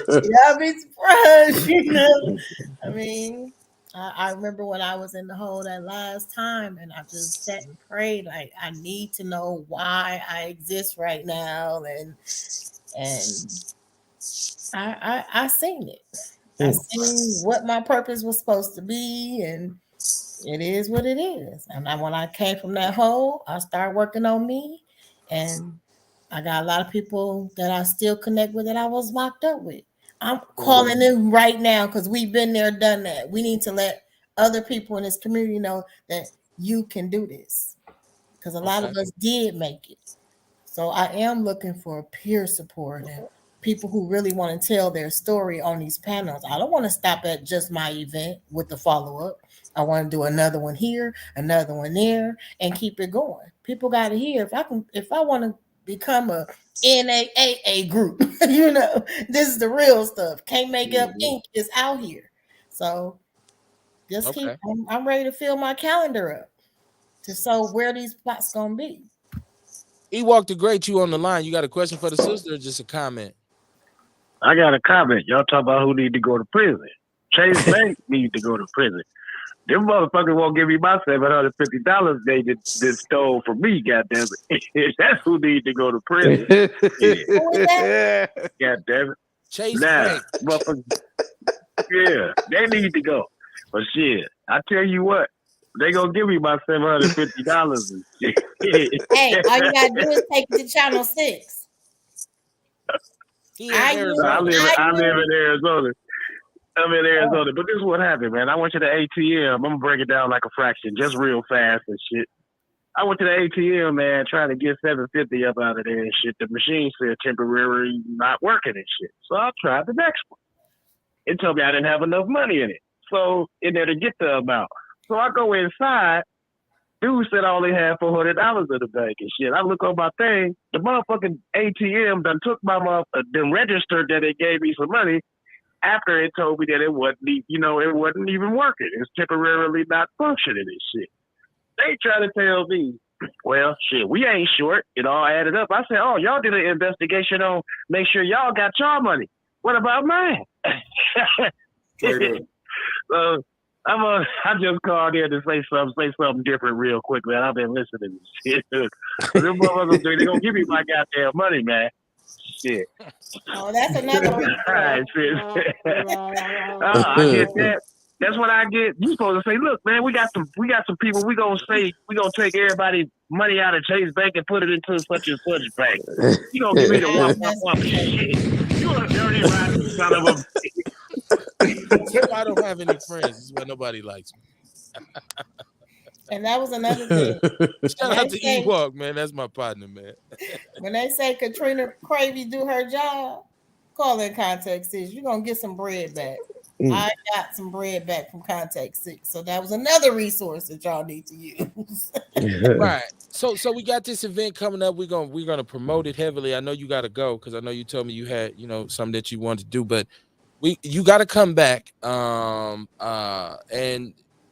Y'all be surprised, I mean, I remember when I was in the hole that last time, and I just sat and prayed. Like, I need to know why I exist right now, and I seen it. I seen what my purpose was supposed to be, and it is what it is. And when I came from that hole, I started working on me, and I got a lot of people that I still connect with that I was locked up with. I'm calling them right now because we've been there, done that. We need to let other people in this community know that you can do this, because a lot of us did make it. So I am looking for peer support and people who really want to tell their story on these panels. I don't want to stop at just my event with the follow-up. I want to do another one here, another one there, and keep it going. People got to hear if I want to become a NAAA group, this is the real stuff. Can't Make Up Inc. is out here. So just keep, I'm ready to fill my calendar up. to show where these plots gonna be. He walked the great. You on the line? You got a question for the sister or just a comment? I got a comment. Y'all talk about who need to go to prison. Chase Bank need to go to prison. Them motherfuckers won't give me my $750 they just stole from me, goddamn it. That's who need to go to prison. Yeah. Goddamn it. Chase Nah, Bank. motherfuckers. Yeah, they need to go. But shit, I tell you what, they gonna give me my $750 and shit. Hey, all you gotta do is take it to Channel 6. He in Arizona. I live in Arizona. I'm in Arizona, but this is what happened, man. I went to the ATM. I'm gonna break it down like a fraction, just real fast and shit. I went to the ATM, man, trying to get $750 up out of there and shit. The machine said temporary not working and shit. So I tried the next one. It told me I didn't have enough money in it. So in there to get the amount. So I go inside. Dude said I only had $400 in the bank and shit. I look on my thing. The motherfucking ATM done took my done registered that it gave me some money after it told me that it wasn't, it wasn't even working. It's temporarily not functioning and shit. They try to tell me, well, shit, we ain't short. It all added up. I said, oh, y'all did an investigation on make sure y'all got y'all money. What about mine? So I just called in to say something different real quick, man. I've been listening to shit. Them motherfuckers, they gonna give me my goddamn money, man. Shit. Oh, that's another one. I get that. That's what I get. You supposed to say, look, man, we got some people. We gonna take everybody's money out of Chase Bank and put it into such and such bank. You gonna give me the one shit. You a dirty rotten son of a. I don't have any friends. This is why nobody likes me. And that was another thing. Shout out to Ewok, man. That's my partner, man. When they say Katrina Cravey do her job, call in Contact 6. You're going to get some bread back. I got some bread back from Contact 6. So that was another resource that y'all need to use. Right. So we got this event coming up. We're gonna promote it heavily. I know you got to go because I know you told me you had something that you wanted to do, but you got to come back. And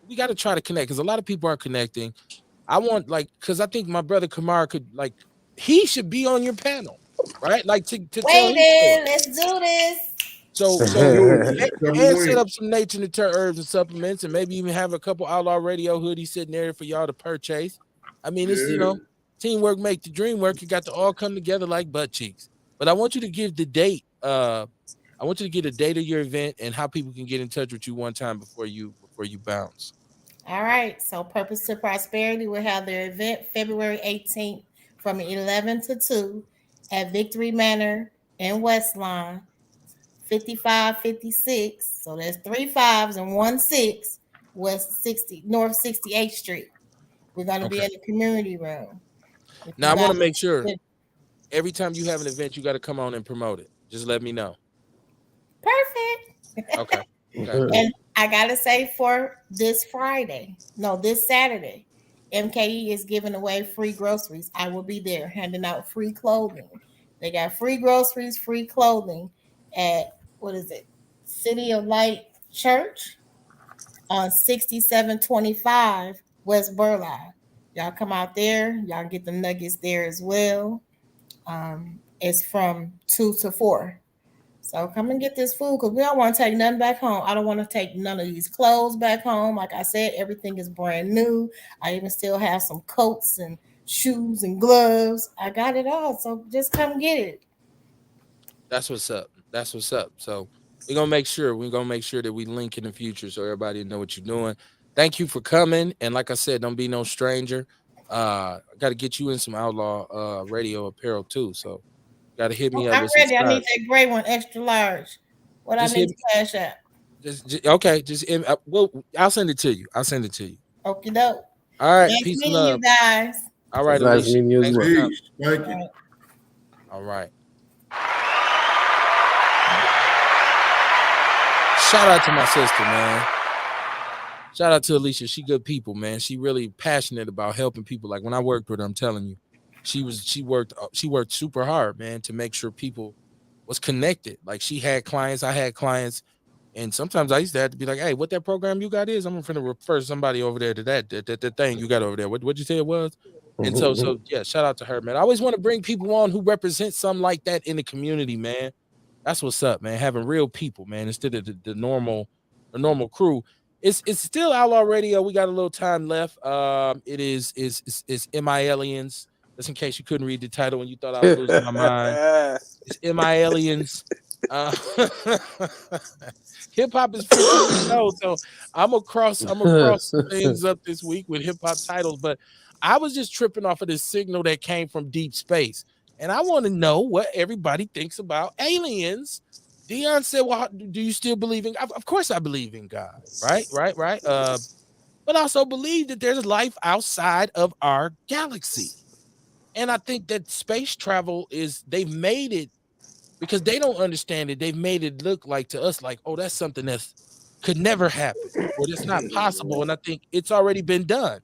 we got to try to connect because a lot of people are connecting. I want because I think my brother Kamar he should be on your panel, right? Like to wait in, let's do this. So and set up some nature and herbs and supplements, and maybe even have a couple Outlaw Radio hoodies sitting there for y'all to purchase. I mean, it's teamwork make the dream work. You got to all come together like butt cheeks. But I want you to give the date. I want you to get a date of your event and how people can get in touch with you one time before you bounce. All right. So Purpose to Prosperity will have their event February 18th from 11 to 2 at Victory Manor in Westlawn, 5556. So there's 3 5s and 1 6 North 68th Street. We're going to be in the community room. Now I want to make sure every time you have an event, you got to come on and promote it. Just let me know. Perfect. Okay. And I gotta say, for this Saturday, MKE is giving away free groceries. I will be there handing out free clothing. They got free groceries, free clothing at City of Light Church on 6725 West Burleigh. Y'all come out there. Y'all get the nuggets there as well. It's from 2 to 4. So come and get this food because we don't want to take nothing back home. I don't want to take none of these clothes back home. Like I said, everything is brand new. I even still have some coats and shoes and gloves. I got it all. So just come get it. That's what's up. So we're gonna make sure that we link in the future so everybody know what you're doing. Thank you for coming. And like I said, don't be no stranger. I gotta get you in some Outlaw Radio apparel too. So gotta hit me up. I'm ready. I need that gray one, extra large. What I need to cash out. I'll send it to you. Okie doke. All right. Nice Peace and love. you guys. All right. Nice meeting you as well. Thank you. All right. Shout out to my sister, man. Shout out to Alicia. She good people, man. She really passionate about helping people. Like when I worked with her, I'm telling you, she worked super hard, man, to make sure people was connected. Like she had clients, I had clients, And sometimes I used to have to be like, "Hey, what that program you got is? I'm finna refer somebody over there to that thing you got over there. What'd you say it was?" And so yeah, shout out to her, man. I always want to bring people on who represent something like that in the community, man. That's what's up, man. Having real people, man, instead of the normal crew. It's still Outlaw Radio. We got a little time left. It is MI Aliens. Just in case you couldn't read the title and you thought I was losing my mind. It's MI Aliens. Uh, hip hop is 50 years old, so I'm gonna cross some things up this week with hip hop titles. But I was just tripping off of this signal that came from deep space, and I want to know what everybody thinks about aliens. Dion said, "Well, do you still believe in? Of course, I believe in God. Right. But I also believe that there's life outside of our galaxy, and I think that space travel they've made it." Because they don't understand it, they've made it look like to us like, oh, that's something that could never happen or that's not possible. And I think it's already been done.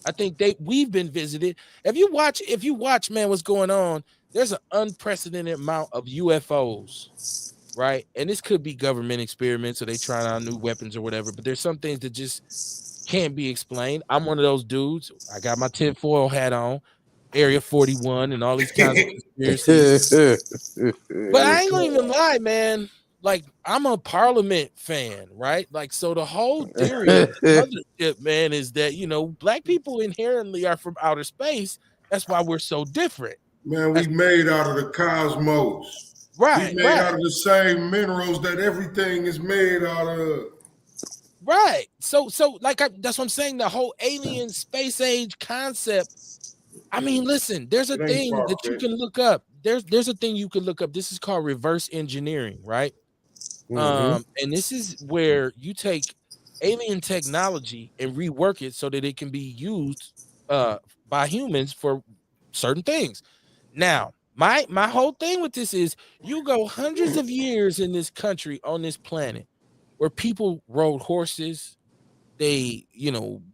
I think we've been visited. If you watch, man, what's going on, there's an unprecedented amount of UFOs, right? And this could be government experiments or they trying out new weapons or whatever, but there's some things that just can't be explained. I'm one of those dudes. I got my tinfoil hat on. Area 41 and all these kinds of conspiracies. But I ain't gonna even lie, man. Like, I'm a Parliament fan, right? Like, so the whole theory of the mothership, man, is that, black people inherently are from outer space. That's why we're so different. Man, we made out of the cosmos. Right, we made out of the same minerals that everything is made out of. Right. So like that's what I'm saying. The whole alien space age concept. I mean, listen, there's a thing that you can look up. There's a thing you can look up. This is called reverse engineering, right? And this is where you take alien technology and rework it so that it can be used by humans for certain things. Now, my whole thing with this is you go hundreds of years in this country on this planet where people rode horses, they,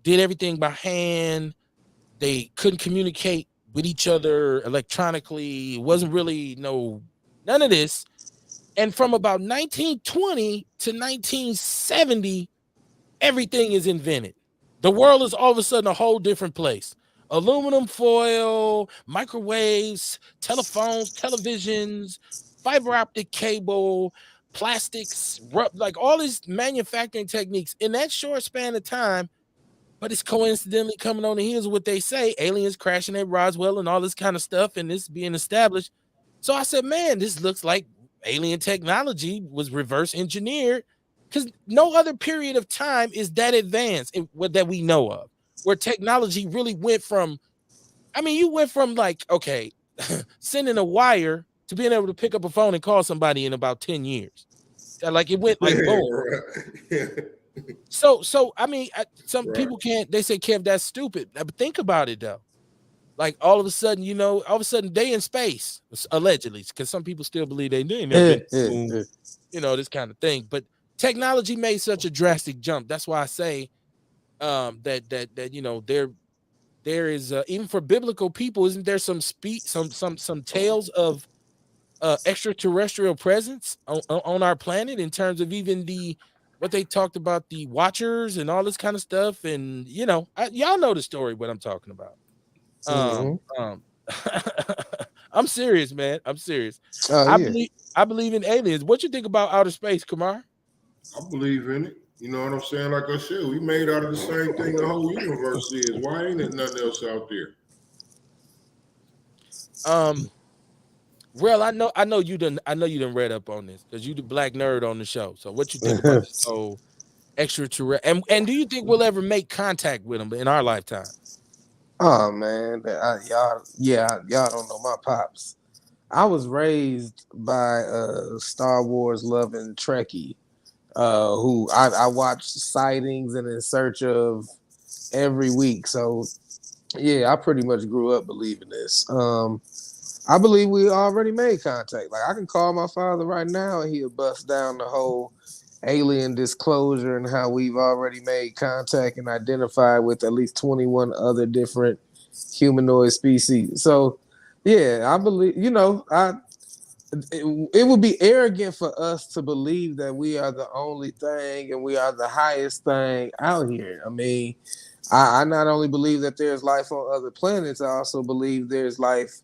did everything by hand. They couldn't communicate with each other electronically. It wasn't really none of this. And from about 1920 to 1970, everything is invented. The world is all of a sudden a whole different place. Aluminum foil, microwaves, telephones, televisions, fiber optic cable, plastics, like all these manufacturing techniques in that short span of time. But it's coincidentally coming on the heels of what they say, aliens crashing at Roswell and all this kind of stuff, and this being established. So I said, man, this looks like alien technology was reverse engineered, because no other period of time is that advanced that we know of, where technology really went from, you went from like, okay, sending a wire to being able to pick up a phone and call somebody in about 10 years. Like it went like boom. So some people can't. They say, Kev, that's stupid. But think about it though. Like all of a sudden, they in space allegedly, because some people still believe they didn't. This kind of thing. But technology made such a drastic jump. That's why I say that there is even for biblical people, isn't there some tales of extraterrestrial presence on our planet in terms of even what they talked about, the Watchers and all this kind of stuff. And, y'all know the story, what I'm talking about. I'm serious, man. I'm serious. I believe in aliens. What you think about outer space, Kumar? I believe in it. You know what I'm saying? Like I said, we made out of the same thing the whole universe is. Why ain't it nothing else out there? Well, I know you done read up on this because you the black nerd on the show. So what you think about this whole extraterrestrial? And do you think we'll ever make contact with them in our lifetime? Oh man, y'all don't know my pops. I was raised by a Star Wars loving Trekkie, who I watched sightings and in search of every week. So yeah, I pretty much grew up believing this. I believe we already made contact. Like I can call my father right now and he'll bust down the whole alien disclosure and how we've already made contact and identified with at least 21 other different humanoid species. So yeah, I believe, it would be arrogant for us to believe that we are the only thing and we are the highest thing out here. I mean, I not only believe that there's life on other planets, I also believe there's life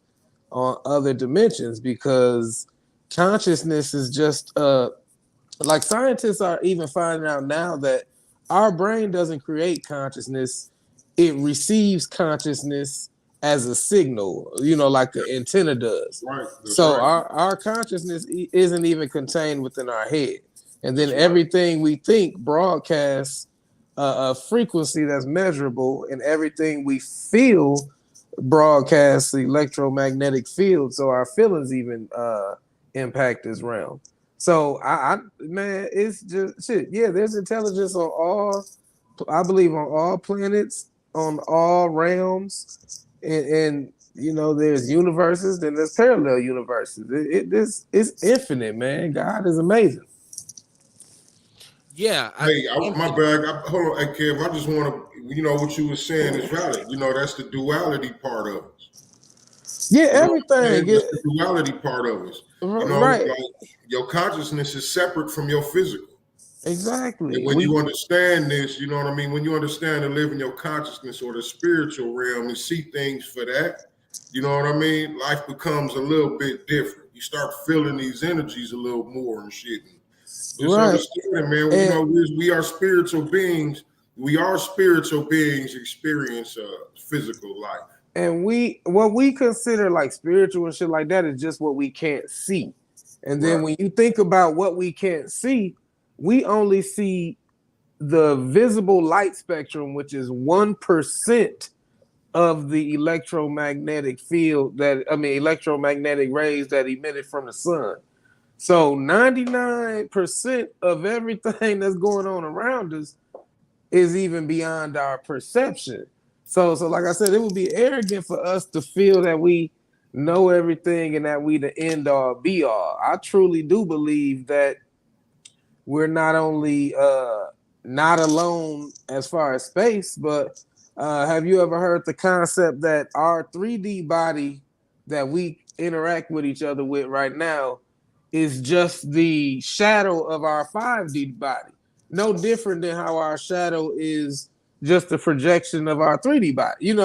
on other dimensions, because consciousness is just like scientists are even finding out now that our brain doesn't create consciousness, it receives consciousness as a signal, like the antenna does. Right. That's So right. our consciousness isn't even contained within our head, and then That's right. everything we think broadcasts a frequency that's measurable, and everything we feel broadcasts electromagnetic field, so our feelings even impact this realm. So man, it's just shit. Yeah, there's intelligence on all. I believe on all planets, on all realms, and there's universes, then there's parallel universes. This it's infinite, man. God is amazing. Yeah, Hey, my bad. Hold on, hey, Kev. I just want to, what you were saying is valid. That's the duality part of us. Yeah, You know what I'm saying? everything. That's the duality part of us. Right. Like your consciousness is separate from your physical. Exactly. And when you understand this, you know what I mean? When you understand to live in your consciousness or the spiritual realm and see things for that, you know what I mean? Life becomes a little bit different. You start feeling these energies a little more and shit. And just understanding, man, we are spiritual beings. We are spiritual beings experience physical life. And what we consider like spiritual and shit like that is just what we can't see. And then when you think about what we can't see, we only see the visible light spectrum, which is 1% of the electromagnetic field electromagnetic rays that emitted from the sun. So 99% of everything that's going on around us is even beyond our perception. So like I said, it would be arrogant for us to feel that we know everything and that we the end all be all. I truly do believe that we're not only not alone as far as space, but have you ever heard the concept that our 3D body that we interact with each other with right now is just the shadow of our 5D body? No different than how our shadow is just the projection of our 3D body,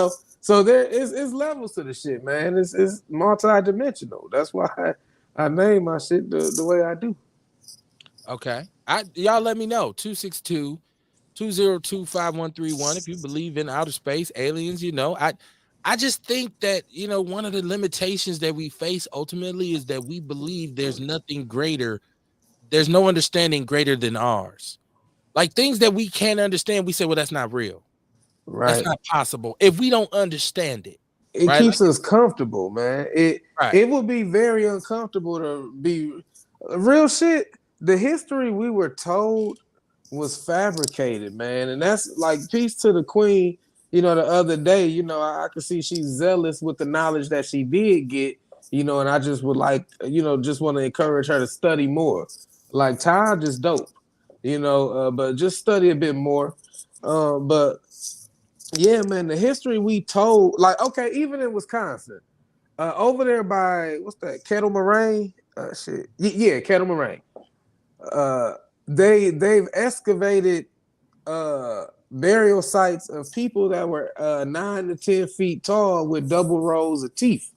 So there is levels to the shit, man. It's multi-dimensional. That's why I name my shit the way I do. Okay. Y'all let me know. 262-202-5131 if you believe in outer space, aliens, I just think that, one of the limitations that we face ultimately is that we believe there's nothing greater. There's no understanding greater than ours. Like things that we can't understand, we say, well, that's not real. Right. That's not possible if we don't understand it. It right? keeps us comfortable, man. It would be very uncomfortable to be real shit. The history we were told was fabricated, man. And that's like peace to the queen. The other day, I could see she's zealous with the knowledge that she did get, and I just would like, just want to encourage her to study more. Like Ty just dope, but just study a bit more. But yeah, man, the history we told, like, okay, even in Wisconsin, over there by what's that, Kettle Moraine? Kettle Moraine. They've excavated burial sites of people that were 9 to 10 feet tall with double rows of teeth.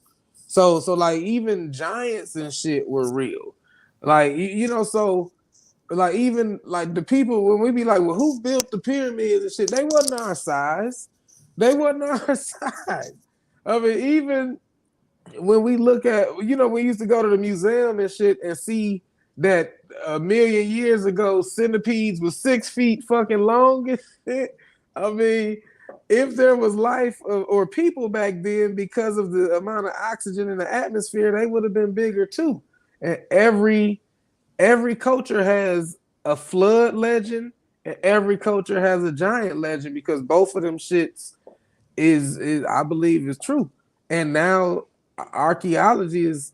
So like even giants and shit were real. Like so like even like the people when we be like, well, who built the pyramids and shit? They wasn't our size. I mean, even when we look at, we used to go to the museum and shit and see that 1,000,000 years ago centipedes was 6 feet fucking long and shit. I mean, if there was life or people back then, because of the amount of oxygen in the atmosphere, they would have been bigger too. And every culture has a flood legend, and every culture has a giant legend, because both of them shits is I believe is true. And now archaeology is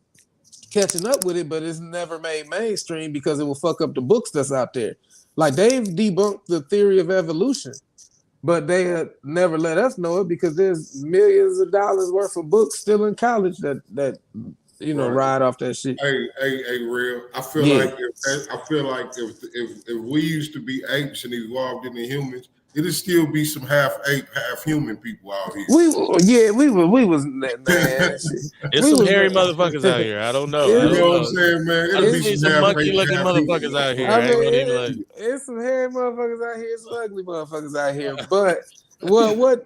catching up with it, but it's never made mainstream because it will fuck up the books that's out there. Like they've debunked the theory of evolution, but they never let us know it because there's millions of dollars worth of books still in college that Right. ride off that shit. Hey, real. I feel Yeah. like if we used to be apes and evolved into humans, it'd still be some half ape, half human people out here. We was man. Shit. It's We some was hairy motherfuckers out here. I don't know. I You know don't what I'm know. saying, man? I It'll done be seen some some half monkey ape, looking half human. motherfuckers out here. I I ain't gonna even mean, lie. it's some hairy motherfuckers out here, some ugly motherfuckers out here. But what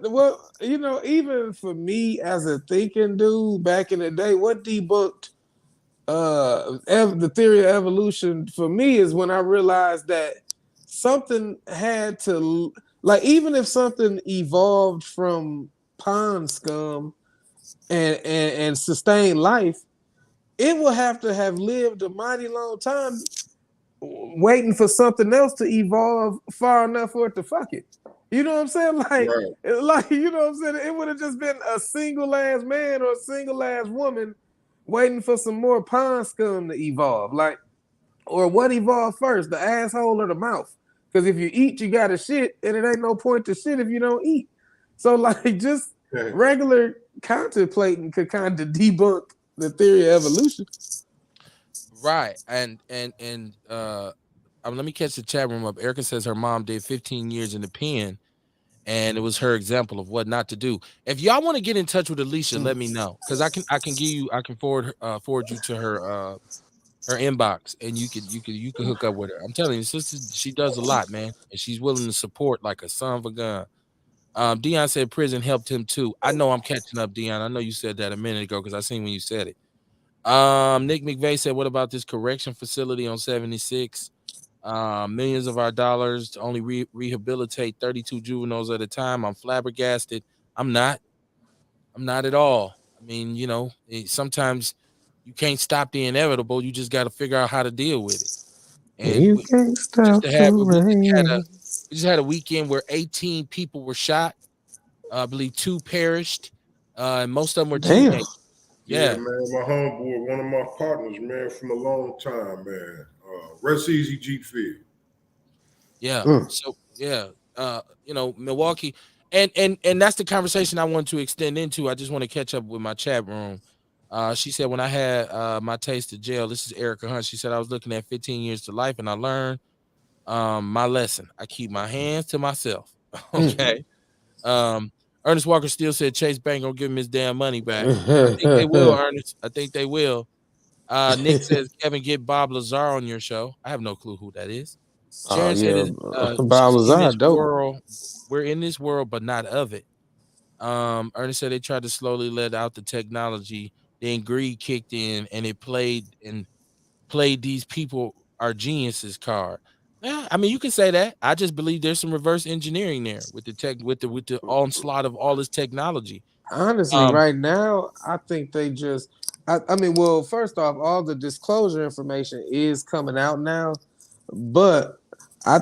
even for me as a thinking dude back in the day, what debunked the theory of evolution for me is when I realized that something had to, like, even if something evolved from pond scum and sustained life, it will have to have lived a mighty long time waiting for something else to evolve far enough for it to fuck it. You know what I'm saying? Like you know what I'm saying? It would have just been a single ass man or a single ass woman waiting for some more pond scum to evolve. Like, or what evolved first, the asshole or the mouth? Because if you eat, you gotta shit, and it ain't no point to shit if you don't eat. So like just regular contemplating could kind of debunk the theory of evolution. Right. And let me catch the chat room up. Erica says her mom did 15 years in the pen, and it was her example of what not to do. If y'all want to get in touch with Alicia, let me know, because I can forward you to her inbox, and you can hook up with her. I'm telling you, sister, she does a lot, man, and she's willing to support like a son of a gun. Dion said prison helped him too. I know I'm catching up, Dion. I know you said that a minute ago because I seen when you said it. Nick McVeigh said, what about this correction facility on 76? Millions of our dollars to only rehabilitate 32 juveniles at a time. I'm flabbergasted. I'm not at all. I mean, sometimes you can't stop the inevitable. You just got to figure out how to deal with it. And You can't stop the rain. we just had a weekend where 18 people were shot. I believe 2 perished. And most of them were Damn. teenagers. Yeah, Yeah. man. My homeboy, one of my partners, man, from a long time, man. Rest easy, Jeep Field. Yeah. So yeah, Milwaukee, and that's the conversation I want to extend into. I just want to catch up with my chat room. She said when I had my taste of jail, this is Erica Hunt. She said I was looking at 15 years to life, and I learned my lesson. I keep my hands to myself. Okay. Ernest Walker still said Chase Bank gonna give him his damn money back. I think they will, Ernest. I think they will. Nick says, Kevin, get Bob Lazar on your show. I have no clue who that is. Oh Sharon said, Bob she's in Lazar, this dope. world. We're in this world, but not of it. Ernest said they tried to slowly let out the technology. Then greed kicked in, and it played these people are geniuses card. Yeah, I mean, you can say that. I just believe there's some reverse engineering there with the tech, with the onslaught of all this technology. Honestly, right now, I think they just. I mean, well, first off, all the disclosure information is coming out now, but I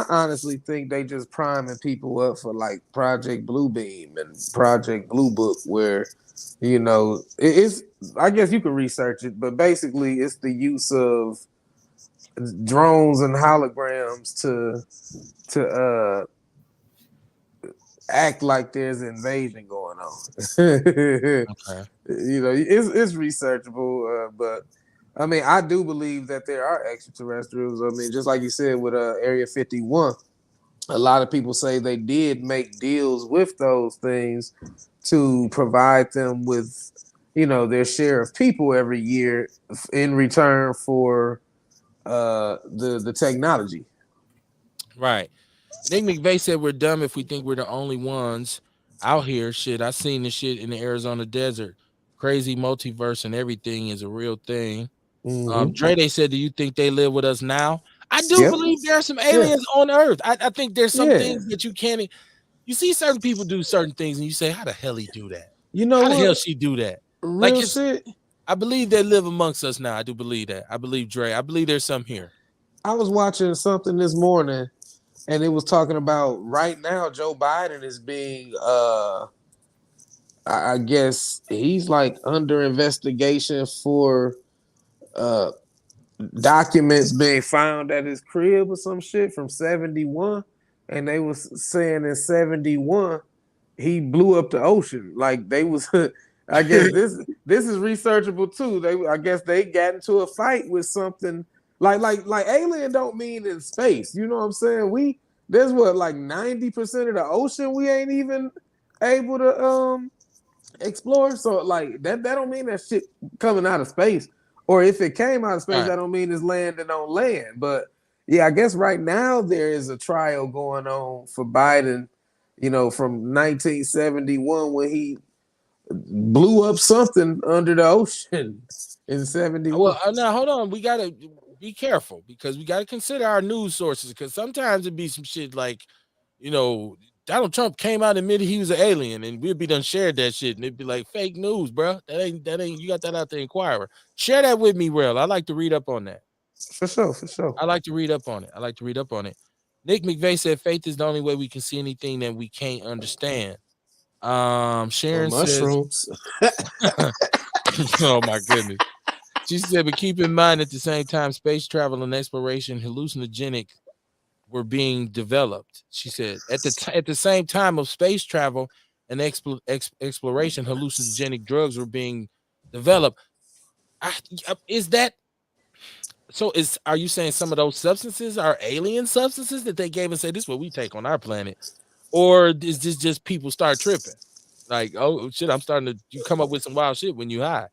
honestly think they just priming people up for like Project Bluebeam and Project Blue Book, where it's. I guess you can research it, but basically, it's the use of drones and holograms to act like there's an invasion going on. Okay. It's researchable, but I mean, I do believe that there are extraterrestrials. I mean, just like you said with Area 51, a lot of people say they did make deals with those things to provide them with, their share of people every year in return for the technology. Right. Nick McVeigh said we're dumb if we think we're the only ones out here. Shit, I seen this shit in the Arizona desert. Crazy multiverse and everything is a real thing. Dre, they said, do you think they live with us now? I do believe there are some aliens on Earth. I think there's some things that you can't. You see certain people do certain things, and you say, how the hell he do that? You know how what? the hell she do that? Real shit. I believe they live amongst us now. I do believe that. I believe Dre. I believe there's some here. I was watching something this morning, and it was talking about right now Joe Biden is being I guess he's like under investigation for documents being found at his crib or some shit from 71. And they was saying in 71 he blew up the ocean. Like they was I guess this is researchable too. I guess they got into a fight with something like alien don't mean in space. You know what I'm saying? There's what like 90% of the ocean we ain't even able to explore. So like that don't mean that shit coming out of space. Or if it came out of space, Right. that don't mean it's landing on land. But yeah, I guess right now there is a trial going on for Biden, from 1971 when he blew up something under the ocean in 71. Well, now hold on. We gotta be careful because we gotta consider our news sources. Because sometimes it'd be some shit like, Donald Trump came out and admitted he was an alien, and we'd be done shared that shit, and it'd be like fake news, bro. That ain't. You got that out the Inquirer. Share that with me, Rel. I like to read up on that. For sure. I like to read up on it. Nick McVeigh said faith is the only way we can see anything that we can't understand. Sharon says, mushrooms. oh my goodness. She said, but keep in mind at the same time, space travel and exploration, hallucinogenic were being developed. She said, at the same time of space travel and exploration, hallucinogenic drugs were being developed. Are you saying some of those substances are alien substances that they gave and said this is what we take on our planet, or is this just people start tripping? Like, oh shit, you come up with some wild shit when you high.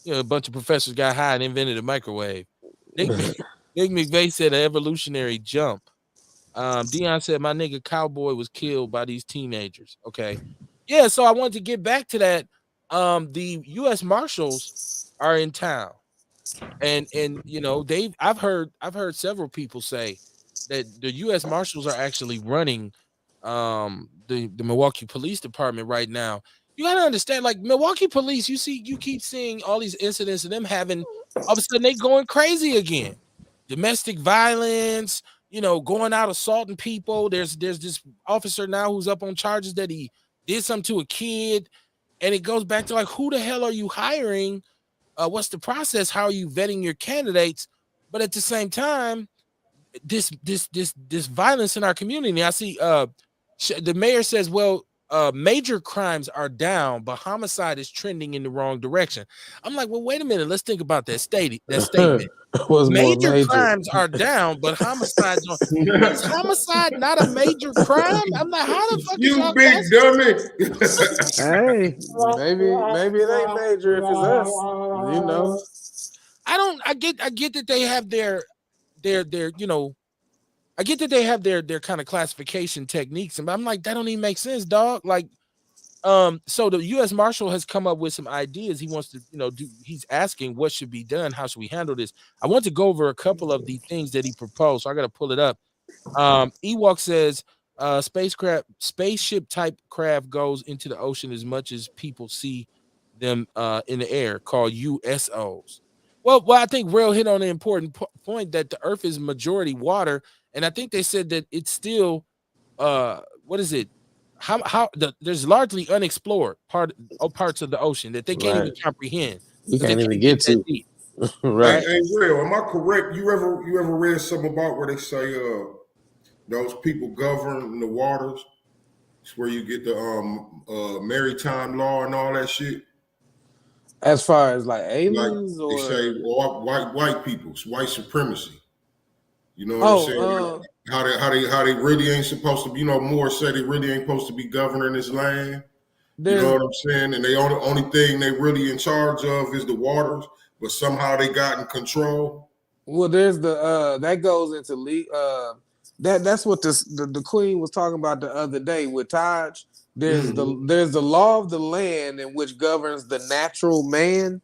A bunch of professors got high and invented a microwave. Nick McVeigh said an evolutionary jump. Dion said my nigga Cowboy was killed by these teenagers. Okay, yeah. So I wanted to get back to that. The U.S. Marshals are in town, and I've heard several people say that the U.S. Marshals are actually running the Milwaukee Police Department right now. You gotta understand, like Milwaukee police, you keep seeing all these incidents of them having all of a sudden they going crazy again. Domestic violence, going out assaulting people. There's this officer now who's up on charges that he did something to a kid, and it goes back to like, who the hell are you hiring? What's the process? How are you vetting your candidates? But at the same time, this violence in our community. I see the mayor says, well, major crimes are down, but homicide is trending in the wrong direction. I'm like, well, wait a minute. Let's think about that statement. Major crimes are down, but homicide is homicide not a major crime? I'm like, how the fuck you is big dummy? Hey, maybe it ain't major if it's us. I get that they have their I get that they have their kind of classification techniques, and I'm like, that don't even make sense, dog. Like, so the U.S. Marshal has come up with some ideas. He wants to, he's asking what should be done. How should we handle this? I want to go over a couple of the things that he proposed. So I got to pull it up. Ewok says, spaceship type craft goes into the ocean as much as people see them in the air, called USOs. Well, I think Rail hit on an important point that the Earth is majority water, and I think they said that it's still, what is it? There's largely unexplored parts of the ocean that they can't even comprehend. You can't even get to. Right. Hey, Will, am I correct? You ever read something about where they say those people govern the waters? It's where you get the maritime law and all that shit. As far as like aliens, like or they say, white people, white supremacy. You know what I'm saying? How they really ain't supposed to be. Moore said they really ain't supposed to be governing this land. You know what I'm saying? And the only thing they really in charge of is the waters, but somehow they got in control. Well, there's the that goes into that's what the Queen was talking about the other day with Taj. There's the law of the land in which governs the natural man,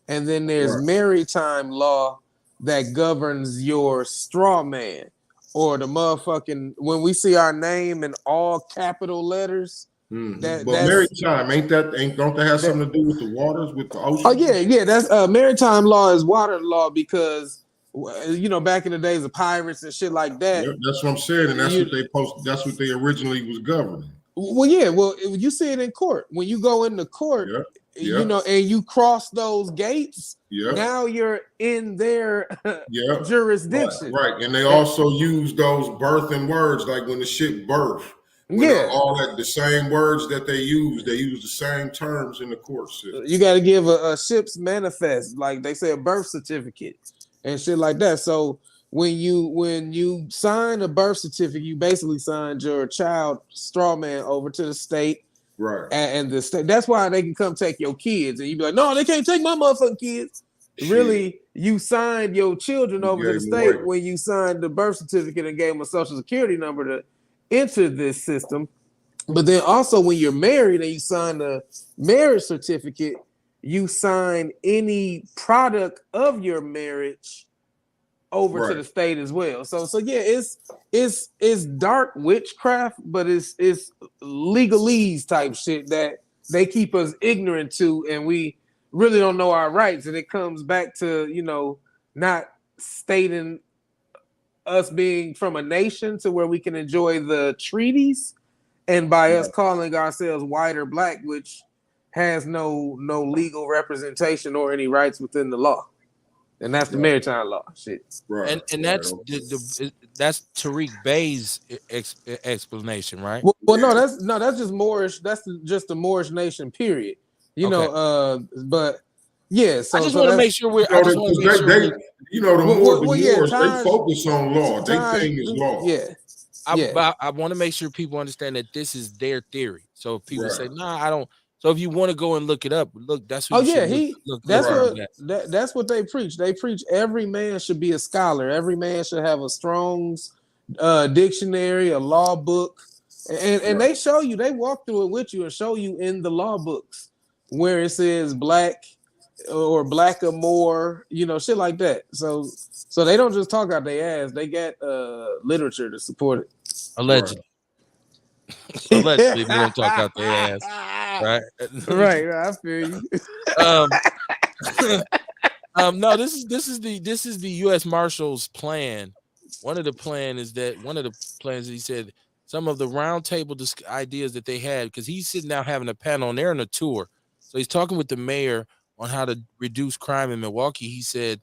and then there's maritime law that governs your straw man, or the motherfucking, when we see our name in all capital letters. But maritime don't that have something to do with the waters, with the ocean? Oh yeah. That's maritime law is water law because back in the days of pirates and shit like that. Yeah, that's what I'm saying, and that's what they originally was governing. Well, yeah. Well, you see it in court when you go into court. And you cross those gates, now you're in their jurisdiction. Right. And they also use those birthing words, like when the ship birth, With Yeah, all that, the same words that they use the same terms in the court system. you got to give a ship's manifest, like they say, a birth certificate and shit like that. So when you sign a birth certificate, you basically signed your child straw man over to the state, Right. and the state. That's why they can come take your kids, and you be like, no, they can't take my motherfucking kids. Shit. Really, you signed your children You over to the gave 'em state away. when you signed the birth certificate and gave them a social security number to enter this system. But then also when you're married and you sign a marriage certificate, you sign any product of your marriage over to Right. the state as well. So yeah, it's dark witchcraft, but it's legalese type shit that they keep us ignorant to, and we really don't know our rights. And it comes back to, not stating us being from a nation to where we can enjoy the treaties, and by us calling ourselves white or black, which has no legal representation or any rights within the law. And that's the maritime law shit. Right. And that's that's Tariq Bey's explanation, right? Well, no, that's just Moorish. That's just the Moorish nation, period. But yeah. So I just want to make sure we're. The Moors, they focus on law. They think it's law. Yeah. I want to make sure people understand that this is their theory. So if people say, "Nah, I don't," so if you want to go and look it up, look, that's what. That's what they preach. They preach every man should be a scholar. Every man should have a Strong's dictionary, a law book, and they show you. They walk through it with you and show you in the law books where it says black or black or more, shit like that. So they don't just talk out their ass. They got literature to support it. Allegedly. Allegedly, they don't talk out their ass. Right? Right. I feel you. No, this is the U.S. Marshals plan. One of the plans he said some of the roundtable ideas that they had, because he's sitting down having a panel and they're on a tour. So he's talking with the mayor on how to reduce crime in Milwaukee. He said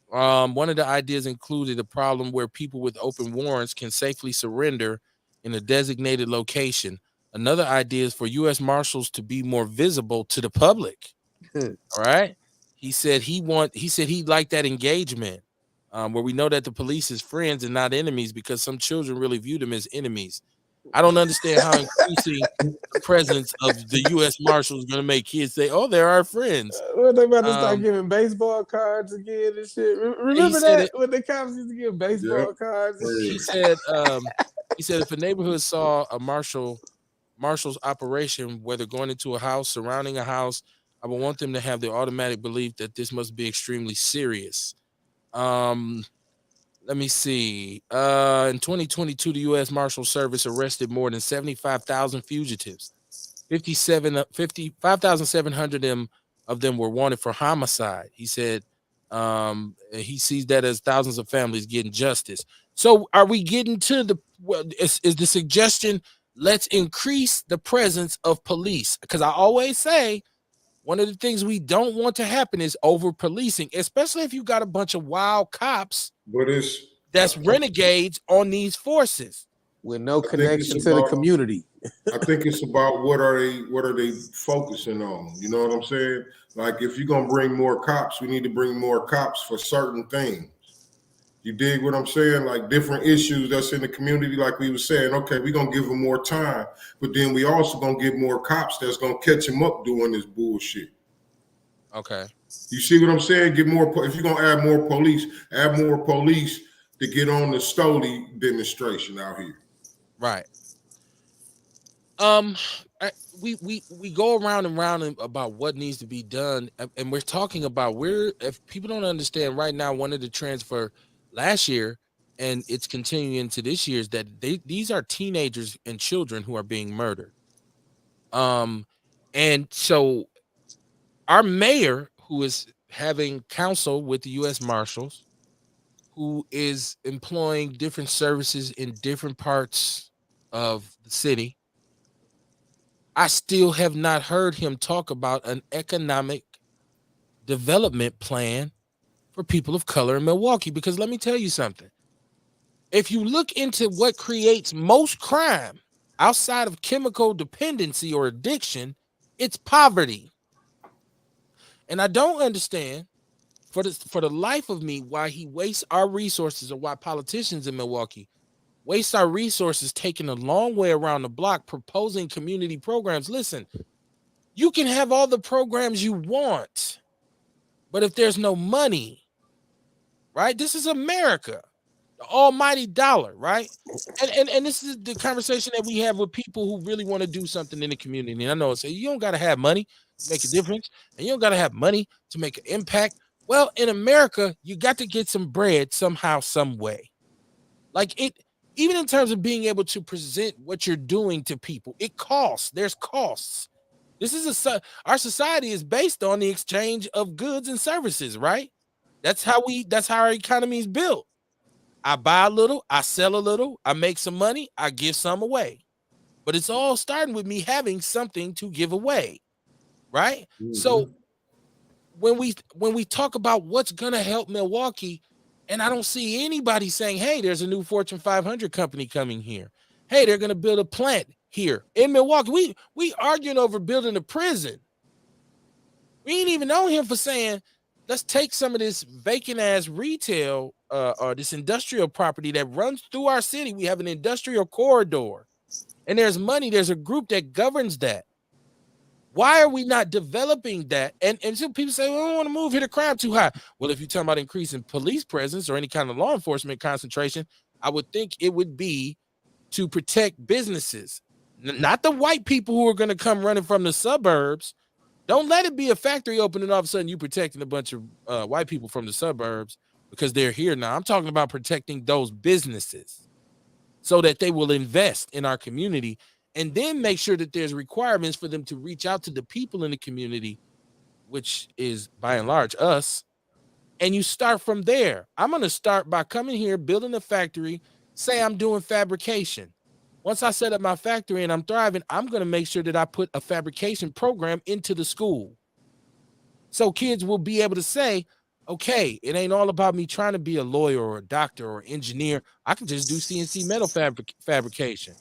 one of the ideas included a problem where people with open warrants can safely surrender in a designated location. Another idea is for U.S. Marshals to be more visible to the public. All right. He said he'd like that engagement where we know that the police is friends and not enemies, because some children really view them as enemies. I don't understand how increasing the presence of the U.S. Marshals is going to make kids say, "Oh, they're our friends." What they about to start giving baseball cards again and shit? Remember that when the cops used to give baseball cards? He said if a neighborhood saw a marshal's operation, whether going into a house, surrounding a house, I would want them to have the automatic belief that this must be extremely serious. Let me see. In 2022, the U.S. Marshal Service arrested more than 75,000 fugitives. 5,700 of them were wanted for homicide. He said he sees that as thousands of families getting justice. So are we getting to is the suggestion, let's increase the presence of police? Because I always say one of the things we don't want to happen is over policing, especially if you got a bunch of wild cops that's renegades on these forces with no connection to the community. I think it's about what are they focusing on? You know what I'm saying? Like, if you're gonna bring more cops, we need to bring more cops for certain things. You dig what I'm saying? Like different issues that's in the community, like we were saying, okay, we're gonna give them more time, but then we also gonna get more cops that's gonna catch them up doing this bullshit. Okay. You see what I'm saying? Get more, if you're gonna add more police to get on the Stoli demonstration out here. Right. We go around and round about what needs to be done, and we're talking about if people don't understand right now, one of the trends for last year, and it's continuing into this year, is that these are teenagers and children who are being murdered. And so our mayor, who is having counsel with the U.S. Marshals, who is employing different services in different parts of the city, I still have not heard him talk about an economic development plan for people of color in Milwaukee. Because let me tell you something. If you look into what creates most crime outside of chemical dependency or addiction, it's poverty. And I don't understand for the life of me why he wastes our resources, or why politicians in Milwaukee waste our resources taking a long way around the block proposing community programs. Listen, you can have all the programs you want, but if there's no money, right? This is America, the almighty dollar, right? And this is the conversation that we have with people who really want to do something in the community. And I know it's you don't got to have money to make a difference, and you don't got to have money to make an impact. Well, in America, you got to get some bread somehow, some way. Like it, even in terms of being able to present what you're doing to people, it costs. There's costs. This is our society is based on the exchange of goods and services, right? That's how our economy is built. I buy a little, I sell a little, I make some money, I give some away. But it's all starting with me having something to give away, right? Mhm. So when we talk about what's gonna help Milwaukee, and I don't see anybody saying, hey, there's a new Fortune 500 company coming here. Hey, they're gonna build a plant here in Milwaukee. We arguing over building a prison. We ain't even on him for saying, let's take some of this vacant ass retail or this industrial property that runs through our city. We have an industrial corridor, and there's money. There's a group that governs that. Why are we not developing that? And some people say, well, I don't want to move here, the crime too high. Well, if you're talking about increasing police presence or any kind of law enforcement concentration, I would think it would be to protect businesses, not the white people who are going to come running from the suburbs. Don't let it be a factory opening, all of a sudden you protecting a bunch of white people from the suburbs because they're here now. I'm talking about protecting those businesses so that they will invest in our community, and then make sure that there's requirements for them to reach out to the people in the community, which is by and large us. And you start from there. I'm going to start by coming here, building a factory, say I'm doing fabrication. Once I set up my factory and I'm thriving, I'm going to make sure that I put a fabrication program into the school. So kids will be able to say, okay, it ain't all about me trying to be a lawyer or a doctor or engineer. I can just do CNC metal fabrication.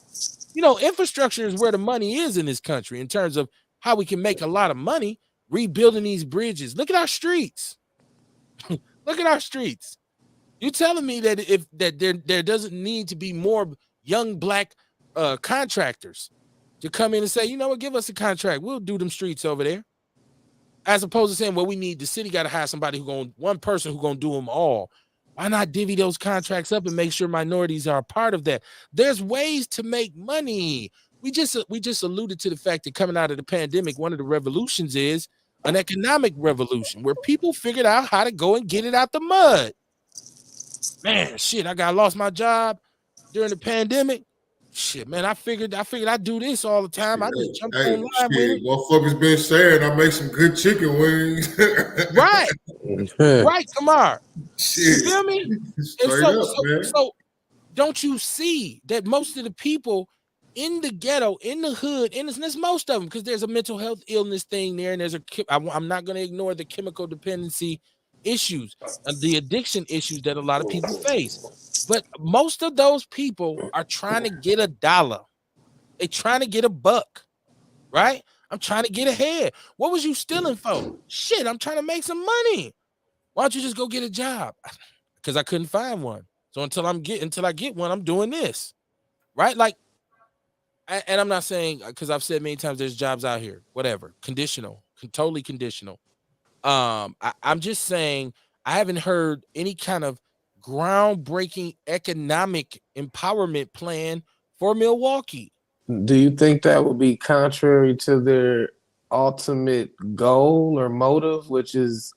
Infrastructure is where the money is in this country in terms of how we can make a lot of money rebuilding these bridges. Look at our streets. Look at our streets. You telling me that if that there doesn't need to be more young black contractors to come in and say, you know what, give us a contract. We'll do them streets over there. As opposed to saying, well, the city got to hire somebody one person who's going to do them all. Why not divvy those contracts up and make sure minorities are a part of that? There's ways to make money. We just alluded to the fact that coming out of the pandemic, one of the revolutions is an economic revolution where people figured out how to go and get it out the mud. Man, shit, I lost my job during the pandemic. Shit, man, I figured I'd do this all the time. I just jumped online with it. Motherfuckers been saying I make some good chicken wings. Right. Right, Kamar. Shit. You feel me? Straight up, man. So don't you see that most of the people in the ghetto, in the hood, and there's most of them, because there's a mental health illness thing there, and I'm not going to ignore the chemical dependency issues and the addiction issues that a lot of people face. But most of those people are trying to get a dollar. They're trying to get a buck, right? I'm trying to get ahead. What was you stealing for? Shit, I'm trying to make some money. Why don't you just go get a job? Because I couldn't find one. So until I get one, I'm doing this, right? Like, and I'm not saying, because I've said many times there's jobs out here, whatever, conditional, totally conditional. I'm just saying I haven't heard any kind of groundbreaking economic empowerment plan for Milwaukee. Do you think that would be contrary to their ultimate goal or motive, which is,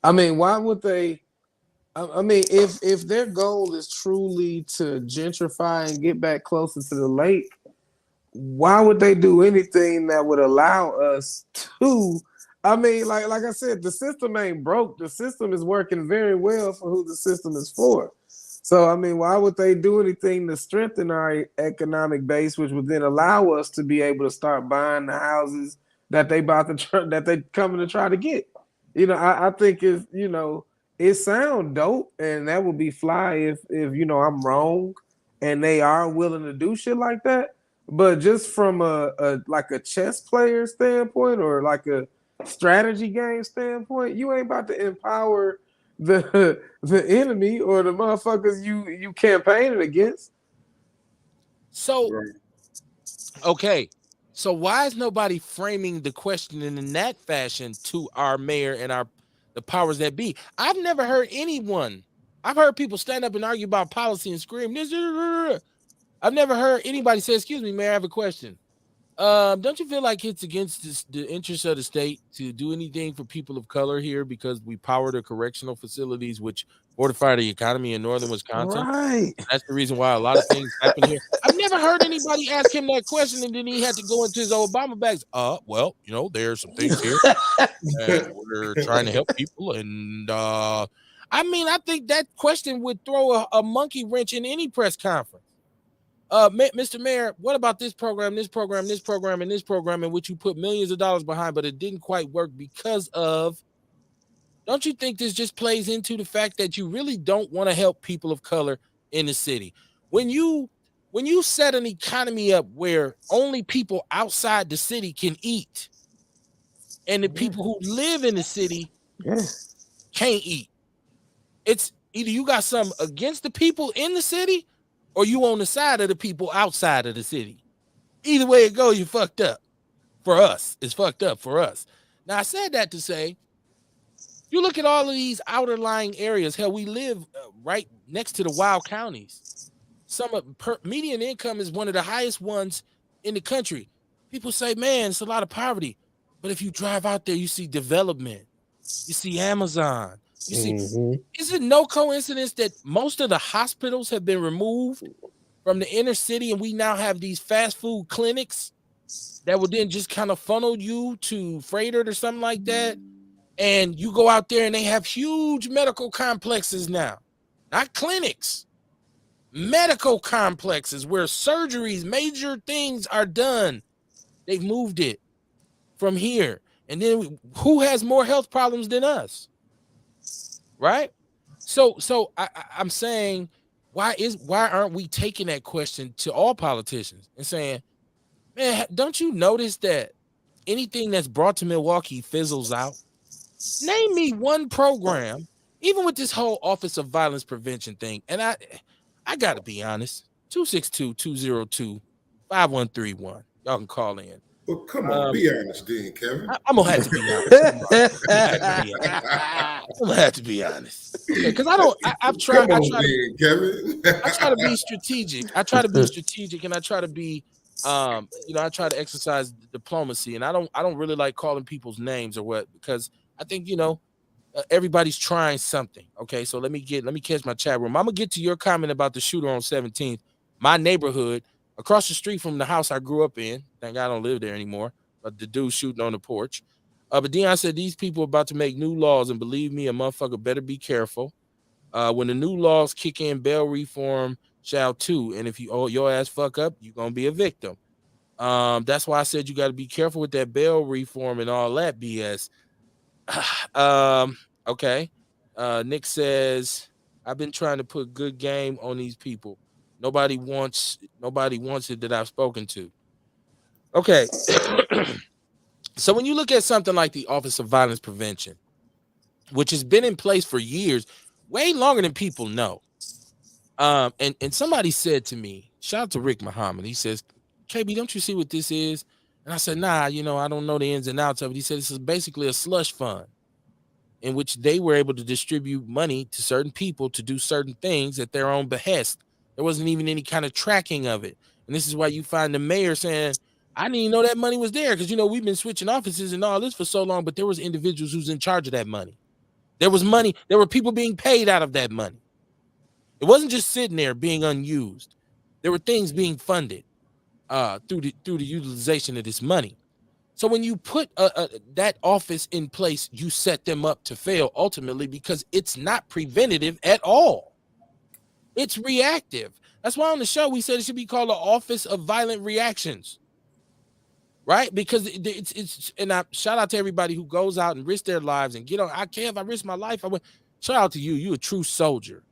why would they? If their goal is truly to gentrify and get back closer to the lake, why would they do anything that would allow us to? Like I said, the system ain't broke. The system is working very well for who the system is for. So, why would they do anything to strengthen our economic base, which would then allow us to be able to start buying the houses that they that they coming to try to get? I think it sounds dope, and that would be fly if I'm wrong, and they are willing to do shit like that. But just from a like a chess player standpoint or like a strategy game standpoint, you ain't about to empower the enemy or the motherfuckers you campaigning against. So Right. okay, so why is nobody framing the question in that fashion to our mayor and the powers that be? I've never heard anyone. I've heard people stand up and argue about policy and scream. I've never heard anybody say, "Excuse me, mayor, I have a question." Don't you feel like it's against the interests of the state to do anything for people of color here because we power the correctional facilities, which fortify the economy in northern Wisconsin? Right. That's the reason why a lot of things happen here. I've never heard anybody ask him that question, and then he had to go into his Obama bags. Well, there are some things here, and we're trying to help people. And I mean, I think that question would throw a monkey wrench in any press conference. Mr. Mayor, what about this program, this program, this program, and this program in which you put millions of dollars behind, but it didn't quite work because of? Don't you think this just plays into the fact that you really don't want to help people of color in the city? When you set an economy up where only people outside the city can eat, and the people who live in the city Yeah. can't eat, it's either you got something against the people in the city, or you on the side of the people outside of the city. Either way it goes, you fucked up. For us, it's fucked up for us. Now I said that to say, you look at all of these outer lying areas. Hell, we live right next to the wild counties. Median income is one of the highest ones in the country. People say, man, it's a lot of poverty. But if you drive out there, you see development. You see Amazon. You see, is it no coincidence that most of the hospitals have been removed from the inner city, and we now have these fast food clinics that would then just kind of funnel you to Freighter or something like that? And you go out there and they have huge medical complexes now, not clinics, medical complexes where surgeries, major things are done. They've moved it from here. And then who has more health problems than us? Right? So I'm saying, why aren't we taking that question to all politicians and saying, man, don't you notice that anything that's brought to Milwaukee fizzles out? Name me one program, even with this whole Office of Violence Prevention thing. And I got to be honest, 262-202-5131. Y'all can call in. Well, come on, be honest, then, Kevin. I'm going to have to be honest. I'm going to have to be honest. Because I've tried. Come on, then, Kevin. I try to be strategic. I try to be strategic, and I try to be, I try to exercise diplomacy. And I don't really like calling people's names or what, because I think, everybody's trying something. Okay, so let me catch my chat room. I'm gonna get to your comment about the shooter on 17th. My neighborhood, across the street from the house I grew up in. Thank God I don't live there anymore. But the dude shooting on the porch. But Dion said these people are about to make new laws, and believe me, a motherfucker better be careful. When the new laws kick in, bail reform shall too. And if your ass fuck up, you're gonna be a victim. That's why I said you got to be careful with that bail reform and all that BS. Okay. Nick says, I've been trying to put good game on these people. Nobody wants it that I've spoken to. Okay. So when you look at something like the Office of Violence Prevention, which has been in place for years, way longer than people know. And somebody said to me, shout out to Rick Muhammad. He says, KB, don't you see what this is? And I said, nah, I don't know the ins and outs of it. He said, this is basically a slush fund in which they were able to distribute money to certain people to do certain things at their own behest. There wasn't even any kind of tracking of it. And this is why you find the mayor saying, I didn't even know that money was there, because, we've been switching offices and all this for so long, but there was individuals who's in charge of that money. There was money. There were people being paid out of that money. It wasn't just sitting there being unused. There were things being funded through the utilization of this money. So when you put that office in place, you set them up to fail ultimately, because it's not preventative at all. It's reactive. That's why on the show we said it should be called the Office of Violent Reactions, right? Because it's and I shout out to everybody who goes out and risk their lives and get on. I care if I risk my life. Shout out to you. You a true soldier.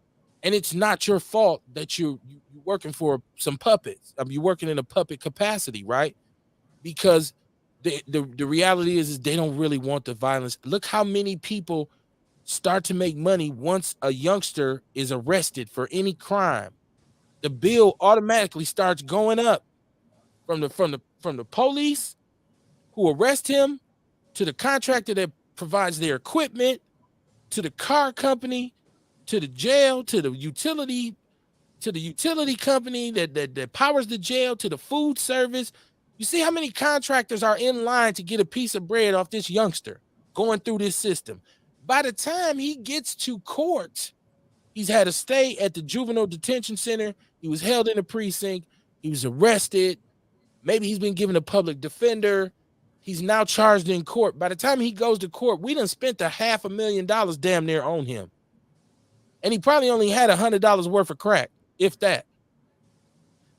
And it's not your fault that you're working for some puppets. You're working in a puppet capacity, right? Because the reality is they don't really want the violence. Look how many people start to make money once a youngster is arrested for any crime. The bill automatically starts going up from the police who arrest him to the contractor that provides their equipment to the car company to the jail to the utility company that powers the jail to the food service. You see how many contractors are in line to get a piece of bread off this youngster going through this system. By the time he gets to court, he's had a stay at the juvenile detention center. He was held in a precinct. He was arrested. Maybe he's been given a public defender. He's now charged in court. By the time he goes to court, we done spent $500,000 damn near on him. And he probably only had $100 worth of crack, if that.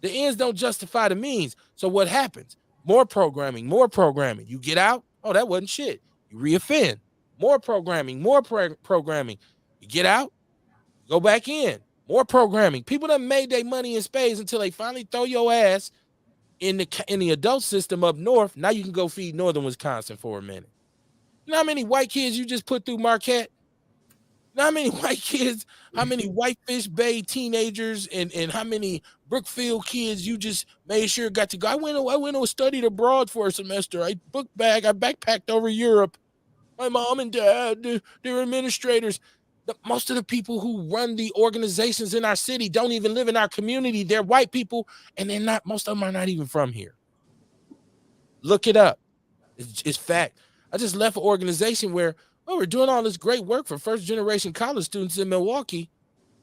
The ends don't justify the means. So what happens? More programming. You get out. Oh, that wasn't shit. You reoffend. More programming. You get out. Go back in. More programming. People done made their money in spades until they finally throw your ass in the adult system up north. Now you can go feed northern Wisconsin for a minute. You know how many white kids you just put through Marquette? You know how many white kids, how many Whitefish Bay teenagers and how many Brookfield kids you just made sure got to go? I went and studied abroad for a semester. I backpacked over Europe. My mom and dad, they're administrators. Most of the people who run the organizations in our city don't even live in our community. They're white people, and most of them are not even from here. Look it up. It's fact. I just left an organization where we're doing all this great work for first-generation college students in Milwaukee.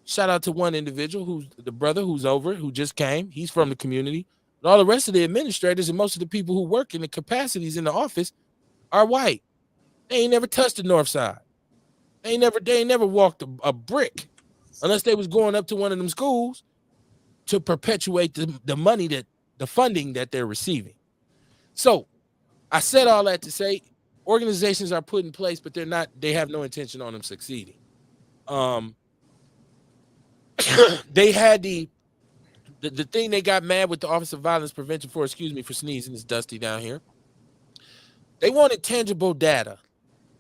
Shout out to one individual who's the brother who just came. He's from the community. But all the rest of the administrators and most of the people who work in the capacities in the office are white. They ain't never touched the north side. They ain't never walked a brick unless they was going up to one of them schools to perpetuate the funding that they're receiving. So I said all that to say organizations are put in place, but they have no intention on them succeeding. They had the thing they got mad with the Office of Violence Prevention for, excuse me for sneezing, it's dusty down here. They wanted tangible data,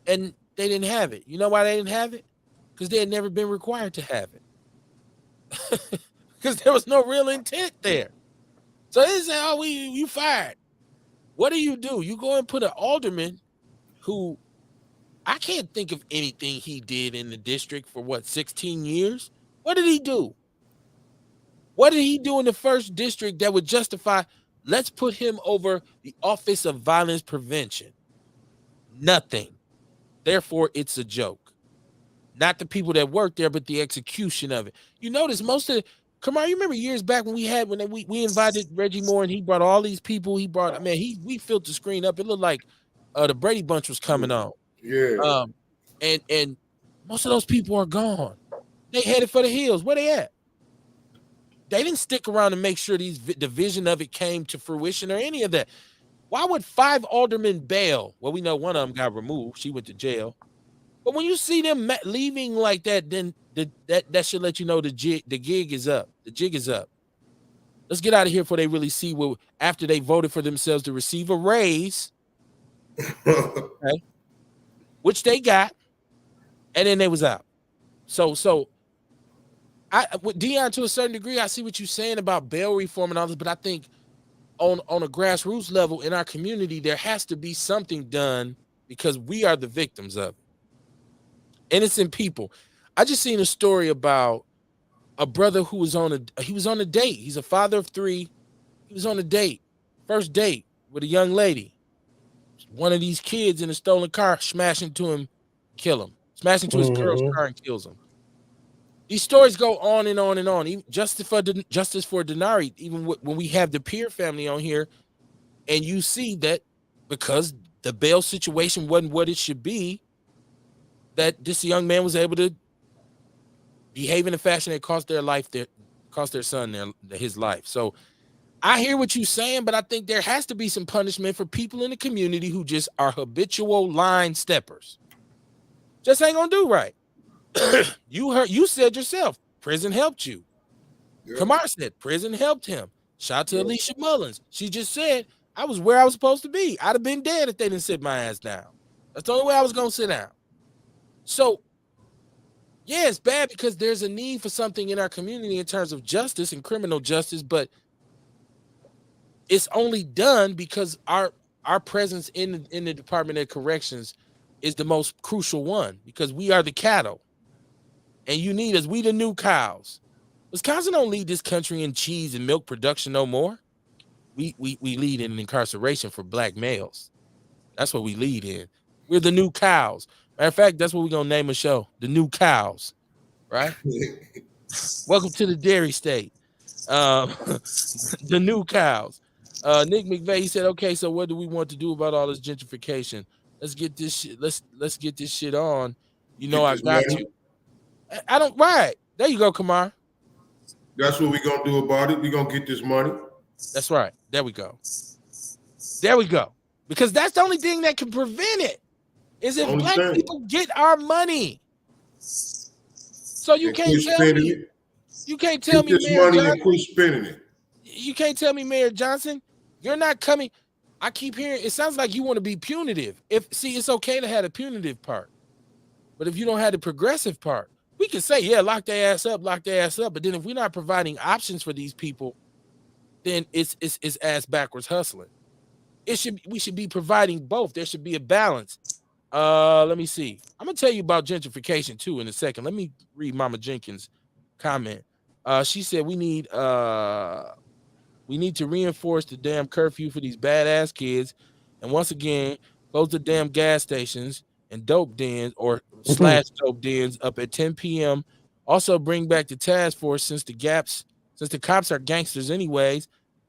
and they didn't have it. You know why they didn't have it? Because they had never been required to have it. Because there was no real intent there. So they say, oh, you fired. What do? You go and put an alderman who I can't think of anything he did in the district for 16 years? What did he do? What did he do in the first district that would justify, let's put him over the Office of Violence Prevention? Nothing. Therefore, it's a joke. Not the people that work there, but the execution of it. You notice most of Kamar, you remember years back when we invited Reggie Moore and he brought all these people. We filled the screen up. It looked like the Brady Bunch was coming on. Yeah. And most of those people are gone. They headed for the hills. Where they at? They didn't stick around to make sure the vision of it came to fruition or any of that. Why would 5 aldermen bail? Well, we know one of them got removed. She went to jail. But when you see them leaving like that, then that should let you know the gig is up. The jig is up. Let's get out of here before they really see what after they voted for themselves to receive a raise, okay, which they got, and then they was out. So I with Dion to a certain degree, I see what you're saying about bail reform and all this, but I think on a grassroots level in our community, there has to be something done because we are the victims of it. Innocent people. I just seen a story about a brother who was on a date. He's a father of 3. He was on a date, first date with a young lady. One of these kids in a stolen car smash into him, kill him. Smash into his girl's car and kills him. These stories go on and on and on. Even justice for Denari, even when we have the Peer family on here, and you see that because the bail situation wasn't what it should be, that this young man was able to behave in a fashion that cost their son his life. So I hear what you're saying, but I think there has to be some punishment for people in the community who just are habitual line steppers. Just ain't gonna do right. You said yourself, Prison helped you. Yeah. Kamar said prison helped him. Shout out to Yeah. Alicia Mullins. She just said I was where I was supposed to be. I'd have been dead if they didn't sit my ass down. That's the only way I was gonna sit down. So yeah, it's bad because there's a need for something in our community in terms of justice and criminal justice, but it's only done because our presence in the Department of Corrections is the most crucial one, because we are the cattle and you need us. We the new cows. Wisconsin don't lead this country in cheese and milk production no more. We lead in incarceration for black males. That's what we lead in. We're the new cows. Matter of fact, that's what we're gonna name a show, the new cows. Right? Welcome to the dairy state. The new cows. Nick McVeigh, he said, okay, so what do we want to do about all this gentrification? Let's get this shit. Let's get this shit on. You know, Get I this got money. you. I don't. Right there, you go, Kamar. That's what we're gonna do about it. We're gonna get this money. That's right. There we go. There we go. Because that's the only thing that can prevent it. Is if Only black thing. people get our money. So you And can't quit tell spending me. it. You can't tell Get me, this Mayor money Johnson. and quit spending it. You can't tell me, Mayor Johnson, you're not coming. I keep hearing it sounds like you want to be punitive. It's okay to have the punitive part, but if you don't have the progressive part, we can say, yeah, lock their ass up. But then if we're not providing options for these people, then it's ass backwards hustling. We should be providing both. There should be a balance. Let me see. I'm gonna tell you about gentrification too in a second. Let me read Mama Jenkins' comment. She said we need to reinforce the damn curfew for these badass kids, and once again close the damn gas stations and dope dens or slash dope dens up at 10 p.m. Also bring back the task force since the cops are gangsters anyways.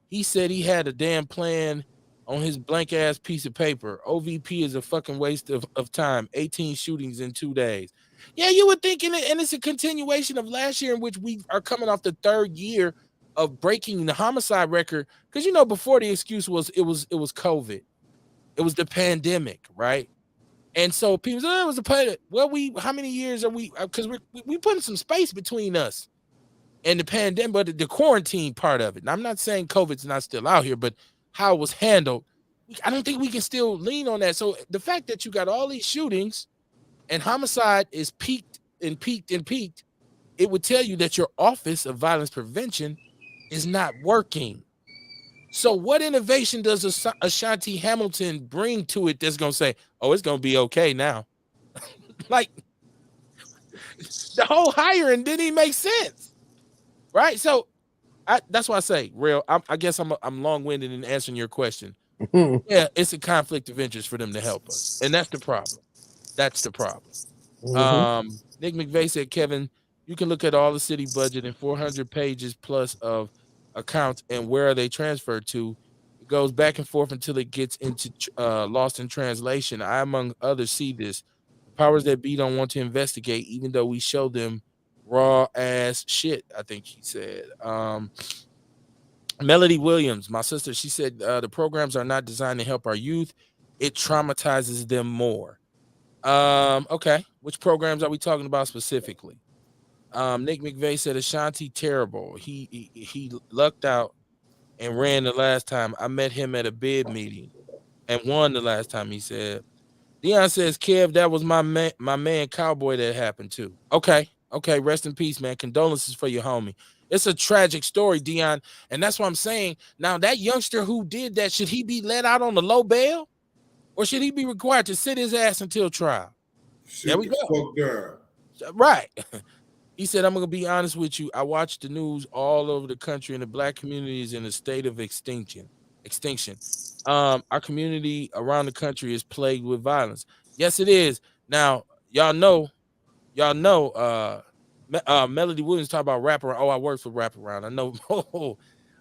He said he had a damn plan on his blank ass piece of paper. OVP is a fucking waste of time. 18 shootings in 2 days. Yeah, you would think, and it's a continuation of last year in which we are coming off the third year of breaking the homicide record. Because before the excuse was it was COVID. It was the pandemic, right? And so people say, it was a pandemic. Well, how many years are we? Because we putting some space between us and the pandemic, but the quarantine part of it. And I'm not saying COVID's not still out here, but how it was handled, I don't think we can still lean on that. So the fact that you got all these shootings and homicide is peaked, it would tell you that your Office of Violence Prevention is not working. So what innovation does Ashanti Hamilton bring to it that's going to say, oh, it's going to be okay now? Like, the whole hiring didn't even make sense, right? So that's why I say, real. I guess I'm long-winded in answering your question. Yeah, it's a conflict of interest for them to help us, and that's the problem. Nick McVeigh said, Kevin, you can look at all the city budget and 400 pages plus of accounts and where are they transferred to. It goes back and forth until it gets into lost in translation. I, among others, see this. The powers that be don't want to investigate, even though we show them raw ass shit, I think he said. Melody Williams, my sister, she said the programs are not designed to help our youth. It traumatizes them more. Okay. Which programs are we talking about specifically? Nick McVeigh said Ashanti terrible. He lucked out and ran the last time. I met him at a bid meeting and won the last time, he said. Dion says, Kev, that was my man Cowboy that happened to. Okay. Rest in peace, man. Condolences for your homie. It's a tragic story, Dion. And that's what I'm saying. Now, that youngster who did that, should he be let out on the low bail? Or should he be required to sit his ass until trial? There we go. Fuck down. Right. He said, I'm going to be honest with you. I watch the news all over the country, and the black community is in a state of extinction. Our community around the country is plagued with violence. Yes, it is. Now, y'all know, Melody Williams talk about wraparound. Oh, I work for wraparound. I know.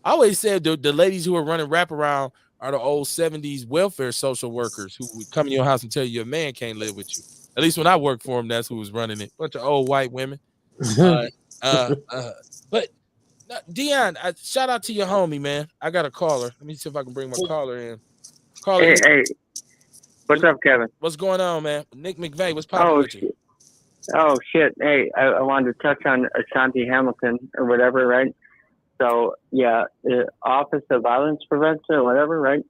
I always said the ladies who are running wraparound are the old 70s welfare social workers who would come in your house and tell you your man can't live with you. At least when I worked for him, that's who was running it. Bunch of old white women. But Dion, shout out to your homie, man. I got a caller. Let me see if I can bring my caller in. Hey, what's up, Kevin? What's going on, man? Nick McVeigh, what's popping with you? Oh shit! Hey, I wanted to touch on Ashanti Hamilton or whatever, right? So yeah, the Office of Violence Prevention or whatever, right?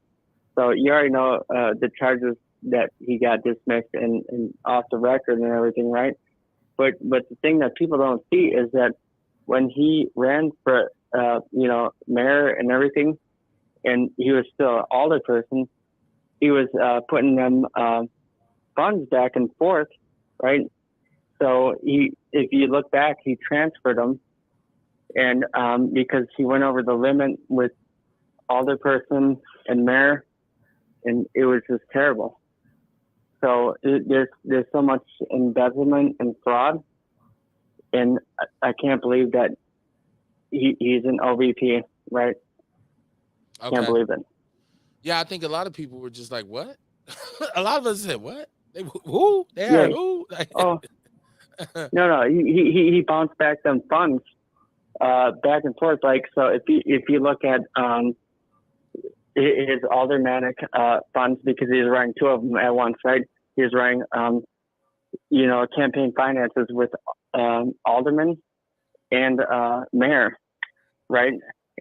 So you already know the charges that he got dismissed and off the record and everything, right? But the thing that people don't see is that when he ran for mayor and everything, and he was still an alderperson, he was putting them funds back and forth, right? So if you look back, he transferred them, and because he went over the limit with alderperson and mayor, and it was just terrible. So there's so much embezzlement and fraud, and I can't believe that he's an OVP, right? Okay. Can't believe it. Yeah, I think a lot of people were just like, "What?" A lot of us said, "What? They who? They hired who?" Oh no, he bounced back them funds back and forth. Like, so if you look at his aldermanic funds, because he's running two of them at once, right? He's running campaign finances with alderman and mayor, right?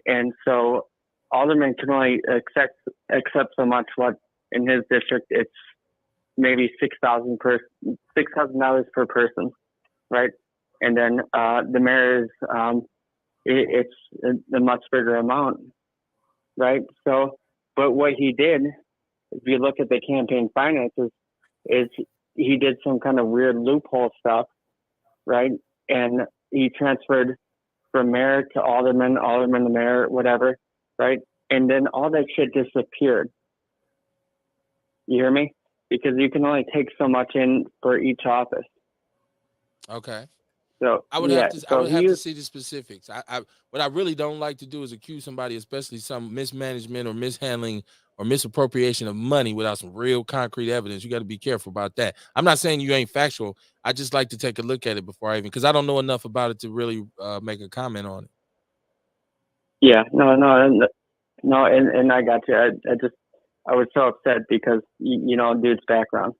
And so alderman can only accept so much. What in his district it's maybe $6,000 per person, right? And then the mayor is it's a much bigger amount, right? So, but what he did, if you look at the campaign finances, is he did some kind of weird loophole stuff, right? And he transferred from mayor to alderman to mayor, whatever, right? And then all that shit disappeared. You hear me? Because you can only take so much in for each office. Okay. So I would have to see the specifics. What I really don't like to do is accuse somebody, especially some mismanagement or mishandling or misappropriation of money without some real concrete evidence. You got to be careful about that. I'm not saying you ain't factual. I just like to take a look at it before I because I don't know enough about it to really make a comment on it. Yeah, no, and I got you. I was so upset because dude's background.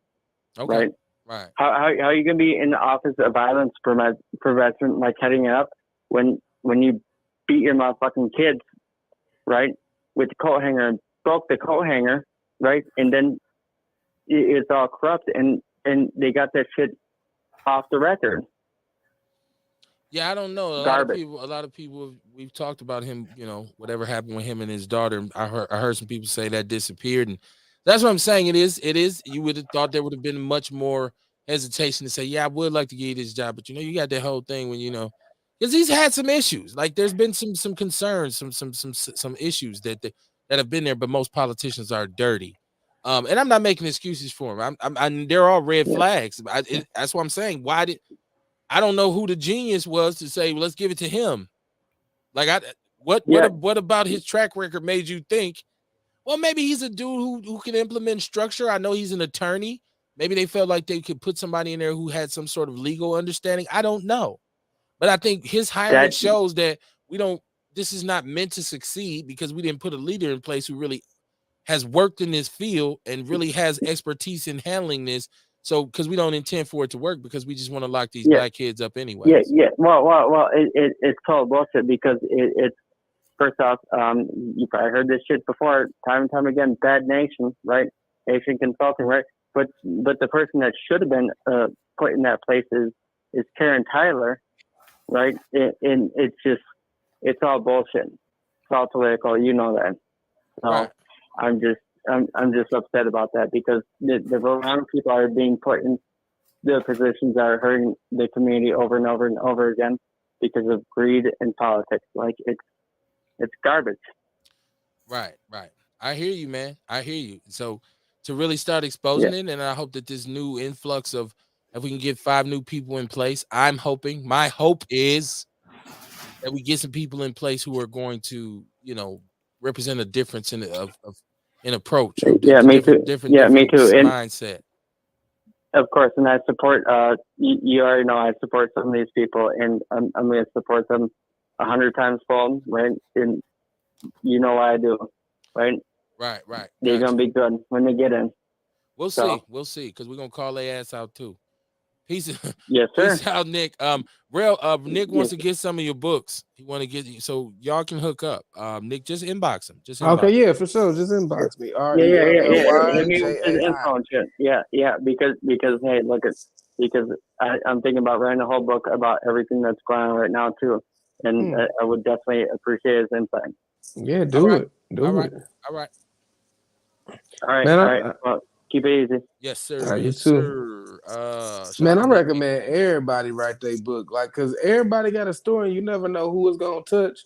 Okay. Right. How are you gonna be in the Office of Violence Prevention, like heading it up when you beat your motherfucking kids, right, with the coat hanger, broke the coat hanger, right, and then it's all corrupt and they got that shit off the record. Yeah, I don't know. A lot of people. We've talked about him. Whatever happened with him and his daughter. I heard some people say that disappeared, and that's what I'm saying. It is. You would have thought there would have been much more hesitation to say, "Yeah, I would like to give you this job," but you got that whole thing when because he's had some issues. Like there's been some concerns, some issues that have been there. But most politicians are dirty, and I'm not making excuses for him. They're all red flags. That's what I'm saying. I don't know who the genius was to say, well, let's give it to him. Like, what about his track record made you think, well, maybe he's a dude who can implement structure. I know he's an attorney. Maybe they felt like they could put somebody in there who had some sort of legal understanding. I don't know. But I think his hiring shows that this is not meant to succeed because we didn't put a leader in place who really has worked in this field and really has expertise in handling this. So, because we don't intend for it to work, because we just want to lock these black kids up anyway. Yeah. Well, it's total bullshit because it's first off, you probably heard this shit before, time and time again. Bad Nation, right? Nation Consulting, right? But the person that should have been put in that place is Karen Tyler, right? And it's all bullshit. It's all political. You know that. So right. I'm just upset about that because the wrong people are being put in the positions that are hurting the community over and over and over again because of greed and politics. Like it's garbage. Right. I hear you, man. I hear you. So to really start exposing it, and I hope that this new influx of, if we can get 5 new people in place, I'm hoping, my hope is that we get some people in place who are going to, represent a difference in approach, or Me too. mindset. Of course, and I support. You already know I support some of these people, and I'm going to support them 100 times fold, right? And you know why I do, right? Right. They're going to be good when they get in. We'll see, because we're going to call their ass out too. Peace. Yes, sir. Peace out, Nick. Nick wants to get some of your books. He want to get so y'all can hook up. Nick, just inbox him. Just inbox. Okay, yeah, for sure. Just inbox me. Yeah. Hit me with his RELLYJAI. info and shit. Yeah. Because hey, look at because I'm thinking about writing a whole book about everything that's going on right now too, and I would definitely appreciate his insight. Yeah, do it. All right. All right. Man, All right. Well, keep it easy. Yes, sir. You Yes, too. sir. Man, I recommend everybody write their book, like, cause everybody got a story. You never know who it's gonna touch.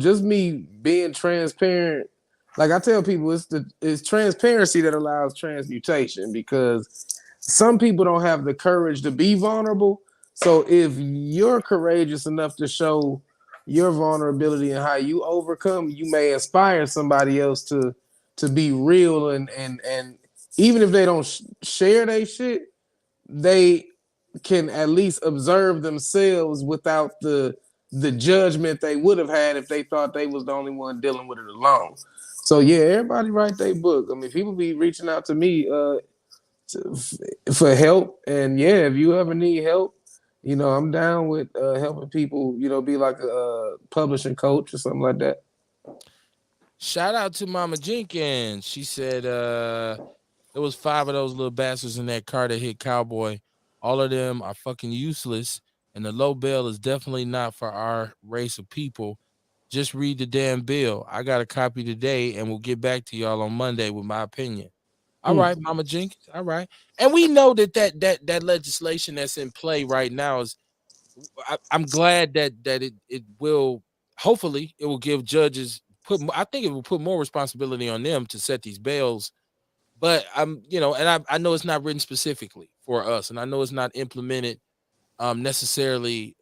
Just me being transparent. Like I tell people, it's transparency that allows transmutation, because some people don't have the courage to be vulnerable. So if you're courageous enough to show your vulnerability and how you overcome, you may inspire somebody else to be real, and even if they don't share their shit, they can at least observe themselves without the judgment they would have had if they thought they was the only one dealing with it alone. So yeah, everybody write their book. I mean, people be reaching out to me for help, and yeah, if you ever need help, I'm down with helping people. Be like a publishing coach or something like that. Shout out to Mama Jenkins. She said there was 5 of those little bastards in that car that hit Cowboy. All of them are fucking useless, and the low bail is definitely not for our race of people. Just read the damn bill. I got a copy today, and we'll get back to y'all on Monday with my opinion. All right, Mama Jenkins. All right, and we know that legislation that's in play right now is. I'm glad that it will. Hopefully, it will give judges I think it will put more responsibility on them to set these bails. But and I know it's not written specifically for us, and I know it's not implemented necessarily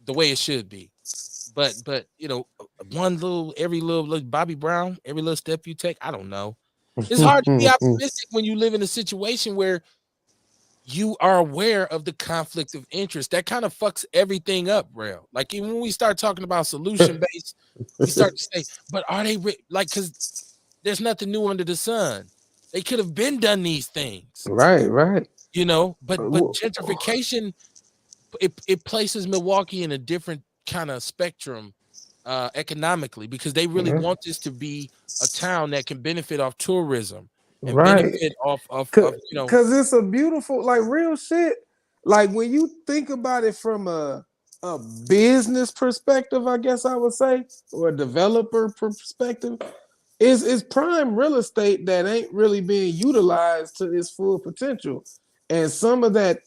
the way it should be. But every little Bobby Brown, every little step you take, I don't know. It's hard to be optimistic when you live in a situation where you are aware of the conflict of interest. That kind of fucks everything up, real. Like even when we start talking about solution based, we start to say, but are they because there's nothing new under the sun. They could have been done these things. Right. But gentrification, it places Milwaukee in a different kind of spectrum economically, because they really want this to be a town that can benefit off tourism and benefit off because it's a beautiful, like, real shit. Like when you think about it from a business perspective, I guess I would say, or a developer perspective, is prime real estate that ain't really being utilized to its full potential. And some of that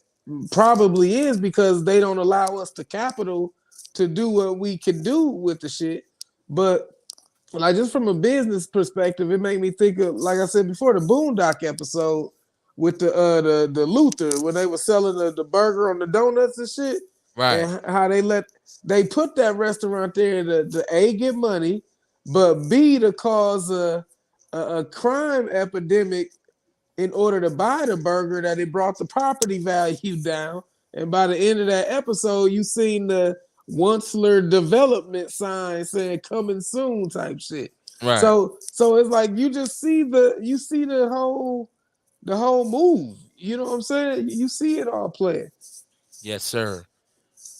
probably is because they don't allow us the capital to do what we can do with the shit. But like, just from a business perspective, it made me think of, like I said before, the Boondock episode with the Luther, when they were selling the burger on the donuts and shit, right? And how they put that restaurant there to A, get money, but B, to cause a crime epidemic in order to buy the burger, that it brought the property value down. And by the end of that episode, you seen the Onceler development sign saying "coming soon" type shit. Right. So it's like you just see the whole move. You know what I'm saying? You see it all play. Yes, sir.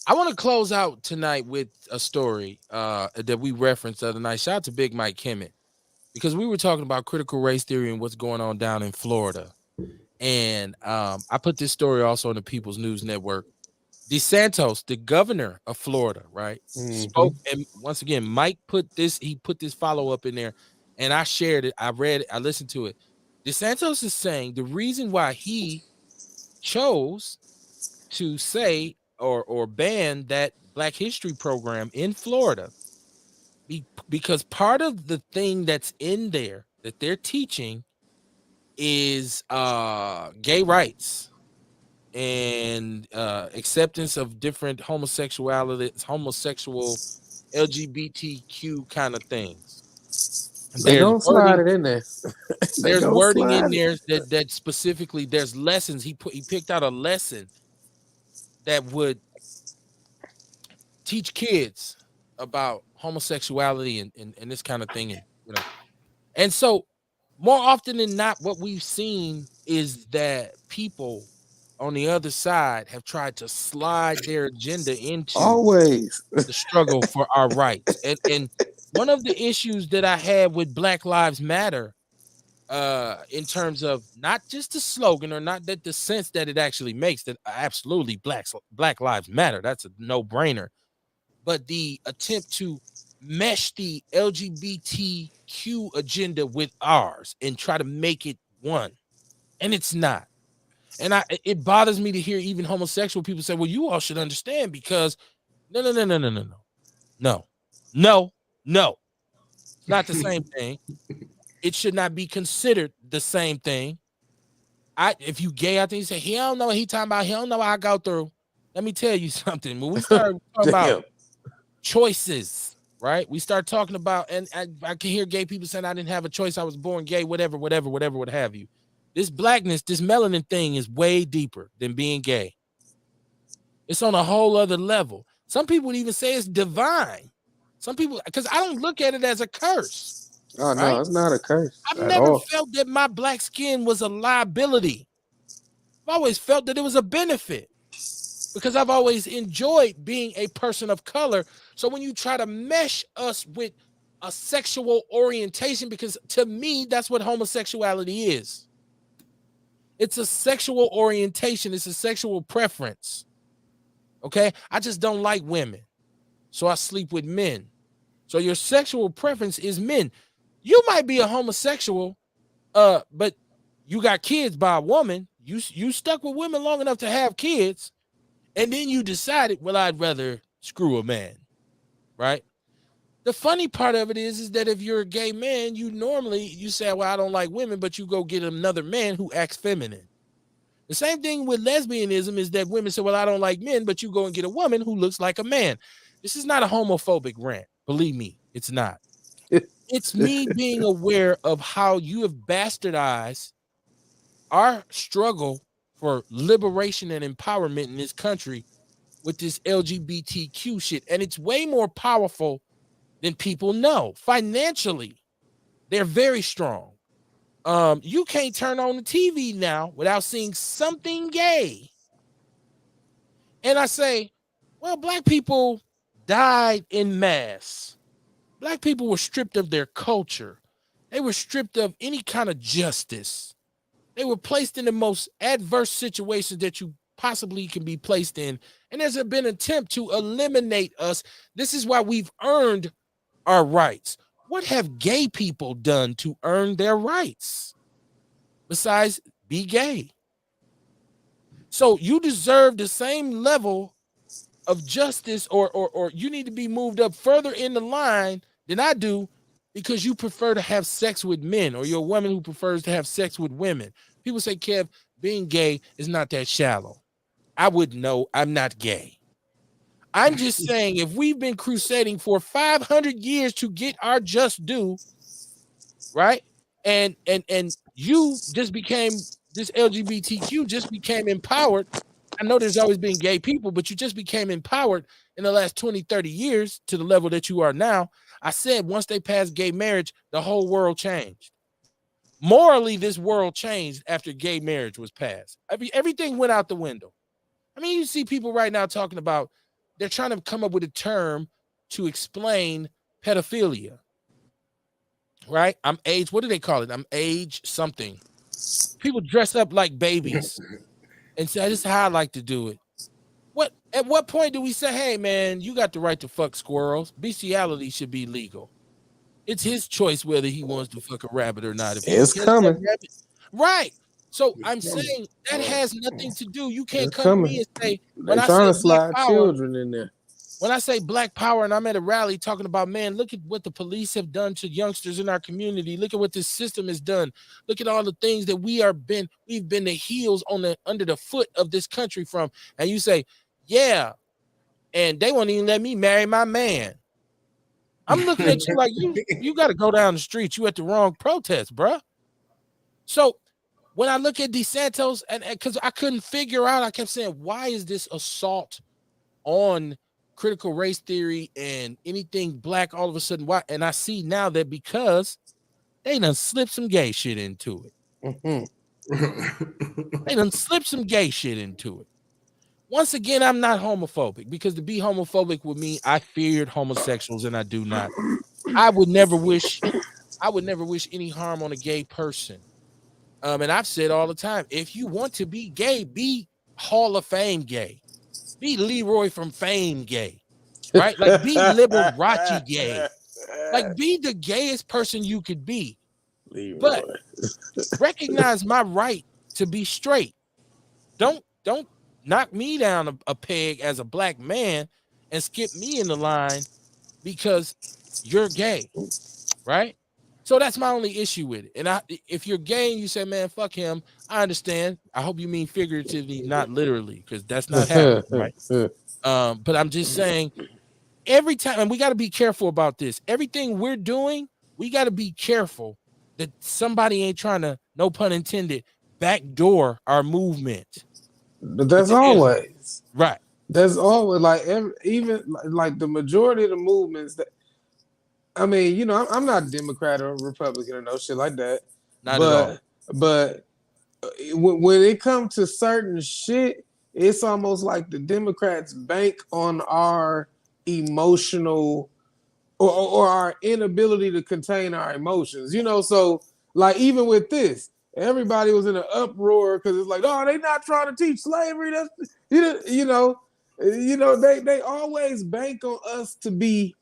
I want to close out tonight with a story that we referenced the other night. Shout out to Big Mike Kimmett, because we were talking about critical race theory and what's going on down in Florida. And I put this story also on the People's News Network. DeSantis, the governor of Florida, right, spoke. And once again, Mike put this follow up in there, and I shared it. I read it. I listened to it. DeSantis is saying the reason why he chose to say or ban that Black History program in Florida, because part of the thing that's in there that they're teaching is gay rights and acceptance of different homosexual LGBTQ kind of things. They don't slide it in there. There's wording in there that specifically, there's lessons. He picked out a lesson that would teach kids about homosexuality and this kind of thing. And so more often than not, what we've seen is that people on the other side have tried to slide their agenda into Always. the struggle for our rights. And one of the issues that I had with Black Lives Matter, in terms of not just the slogan or not that the sense that it actually makes, that absolutely Black Lives Matter, that's a no-brainer, but the attempt to mesh the LGBTQ agenda with ours and try to make it one, and it's not. And it bothers me to hear even homosexual people say, well, you all should understand because no. It's not the same thing. It should not be considered the same thing. If you gay, I think you say, he don't know what he talking about. He don't know what I go through. Let me tell you something. When we start talking about choices, right? We start talking about, and I can hear gay people saying I didn't have a choice. I was born gay, whatever, what have you. This blackness, this melanin thing is way deeper than being gay. It's on a whole other level. Some people would even say it's divine. Some people, because I don't look at it as a curse. Oh, no, right? it's not a curse. I've at never all. felt that my black skin was a liability. I've always felt that it was a benefit because I've always enjoyed being a person of color. So when you try to mesh us with a sexual orientation, because to me, that's what homosexuality is. It's a sexual orientation. It's a sexual preference. Okay? I just don't like women. So I sleep with men. So your sexual preference is men. You might be a homosexual, but you got kids by a woman. You stuck with women long enough to have kids, and then you decided, well, I'd rather screw a man, right? The funny part of it is that if you're a gay man, you say, well, I don't like women, but you go get another man who acts feminine. The same thing with lesbianism is that women say, well, I don't like men, but you go and get a woman who looks like a man. This is not a homophobic rant. Believe me, it's not. It's me being aware of how you have bastardized our struggle for liberation and empowerment in this country with this LGBTQ shit. And it's way more powerful than people know. Financially, they're very strong. You can't turn on the TV now without seeing something gay. And I say, well, black people died in mass. Black people were stripped of their culture. They were stripped of any kind of justice. They were placed in the most adverse situations that you possibly can be placed in. And there's been an attempt to eliminate us. This is why we've earned our rights. What have gay people done to earn their rights besides be gay? So you deserve the same level of justice, or you need to be moved up further in the line than I do because you prefer to have sex with men, or you're a woman who prefers to have sex with women. People say, Kev, being gay is not that shallow. I wouldn't know. I'm not gay. I'm just saying, if we've been crusading for 500 years to get our just due, right? And you just became, this LGBTQ just became empowered. I know there's always been gay people, but you just became empowered in the last 20, 30 years to the level that you are now. I said once they passed gay marriage, the whole world changed. Morally, this world changed after gay marriage was passed. Everything went out the window. I mean, you see people right now talking about, they're trying to come up with a term to explain pedophilia, right? I'm age, what do they call it? I'm age something. People dress up like babies and say, this is how I like to do it. At what point do we say, hey, man, you got the right to fuck squirrels? Bestiality should be legal. It's his choice whether he wants to fuck a rabbit or not. If It's coming. Rabbit, right. So I'm saying that has nothing to do. You can't It's come coming. to me and say, They're when I trying say to slide black power, children in there. when I say black power and I'm at a rally talking about, man, look at what the police have done to youngsters in our community. Look at what this system has done. Look at all the things that we've been the heels under the foot of this country from. And you say, yeah, and they won't even let me marry my man. I'm looking at you like you got to go down the street. You at the wrong protest, bruh. So when I look at DeSantos, and because I couldn't figure out, I kept saying, why is this assault on critical race theory and anything black all of a sudden? Why? And I see now that because they done slipped some gay shit into it. Mm-hmm. They done slipped some gay shit into it. Once again, I'm not homophobic, because to be homophobic would mean I feared homosexuals, and I do not. I would never wish any harm on a gay person. And I've said all the time, if you want to be gay, be Hall of Fame gay. Be Leroy from Fame gay. Right? Like, be Liberace gay. Like, be the gayest person you could be. Leroy. But recognize my right to be straight. Don't knock me down a peg as a black man and skip me in the line because you're gay, right? So that's my only issue with it. And if you're gay and you say, man, fuck him, I understand. I hope you mean figuratively, not literally, because that's not happening, right? But I'm just saying, every time, and we got to be careful about this. Everything we're doing, we got to be careful that somebody ain't trying to, no pun intended, backdoor our movement. But that's always right. That's always like even like the majority of the movements that, I mean, you know, I'm not Democrat or Republican or no shit like that. Not at all. But when it comes to certain shit, it's almost like the Democrats bank on our emotional or our inability to contain our emotions. You know, so like even with this, everybody was in an uproar because it's like, oh, they not trying to teach slavery. That's you know, they always bank on us to be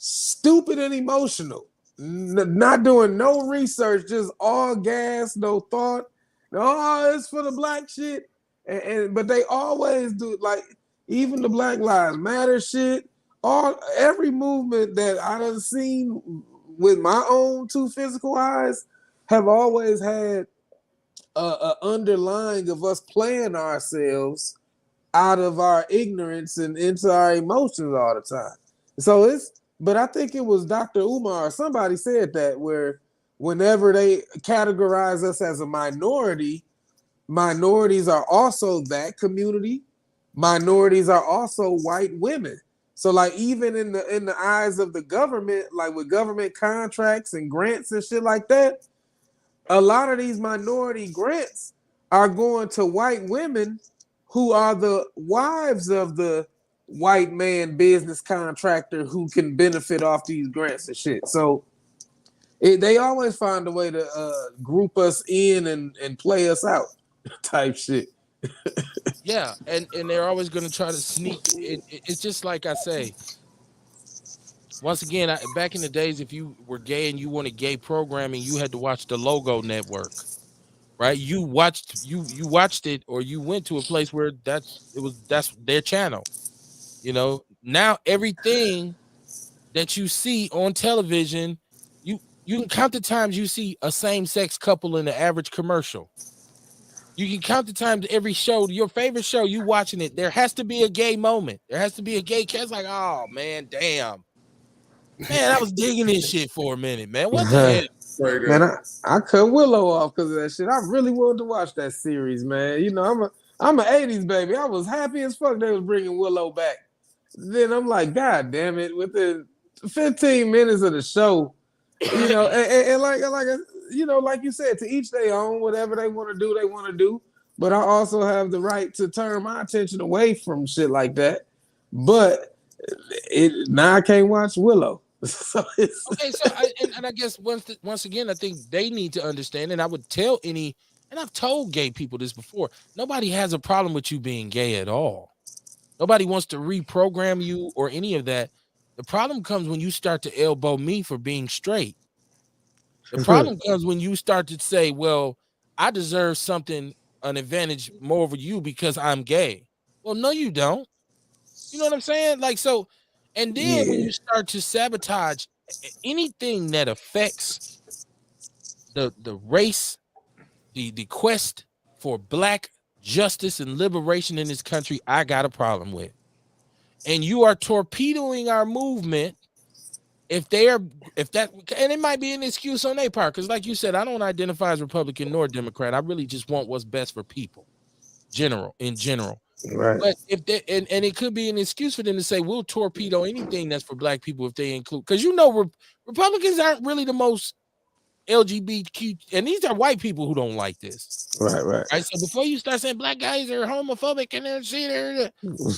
stupid and emotional, not doing no research, just all gas, no thought. No, it's for the black shit, but they always do, like even the Black Lives Matter shit. Every movement that I done seen with my own two physical eyes have always had a underlying of us playing ourselves out of our ignorance and into our emotions all the time. So but I think it was Dr. Umar or somebody said that, where whenever they categorize us as a minority, minorities are also that community. Minorities are also white women. So like even in the eyes of the government, like with government contracts and grants and shit like that, a lot of these minority grants are going to white women who are the wives of the white man business contractor who can benefit off these grants and shit. So they always find a way to group us in and play us out type shit. Yeah, and they're always going to try to sneak. It's just like I say. Once again, back in the days, if you were gay and you wanted gay programming, you had to watch the Logo Network, right? You watched it, or you went to a place where that's their channel. You know, now everything that you see on television, you can count the times you see a same-sex couple in the average commercial. You can count the times every show, your favorite show, you watching it, there has to be a gay moment. There has to be a gay cast. Like, oh man, damn. Man, I was digging this shit for a minute, man. What the hell? Man, I cut Willow off because of that shit. I really wanted to watch that series, man. You know, I'm an 80s baby. I was happy as fuck they was bringing Willow back. Then I'm like, God damn it, within 15 minutes of the show, you know, and like you know, like you said, to each their own, whatever they want to do, they want to do. But I also have the right to turn my attention away from shit like that. But now I can't watch Willow. Okay, so I guess once again, I think they need to understand, and I would tell and I've told gay people this before, nobody has a problem with you being gay at all. Nobody wants to reprogram you or any of that. The problem comes when you start to elbow me for being straight. The problem comes when you start to say, well, I deserve an advantage more over you because I'm gay. Well, no, you don't. You know what I'm saying? Like, so, and then when you start to sabotage anything that affects the race, the quest for black justice and liberation in this country, I got a problem with. And you are torpedoing our movement. And it might be an excuse on their part, because like you said, I don't identify as Republican nor Democrat. I really just want what's best for people, in general. Right. But if and it could be an excuse for them to say we'll torpedo anything that's for black people if they include, because you know Republicans aren't really the most LGBTQ, and these are white people who don't like this. Right. Right. So before you start saying black guys are homophobic and they're shit,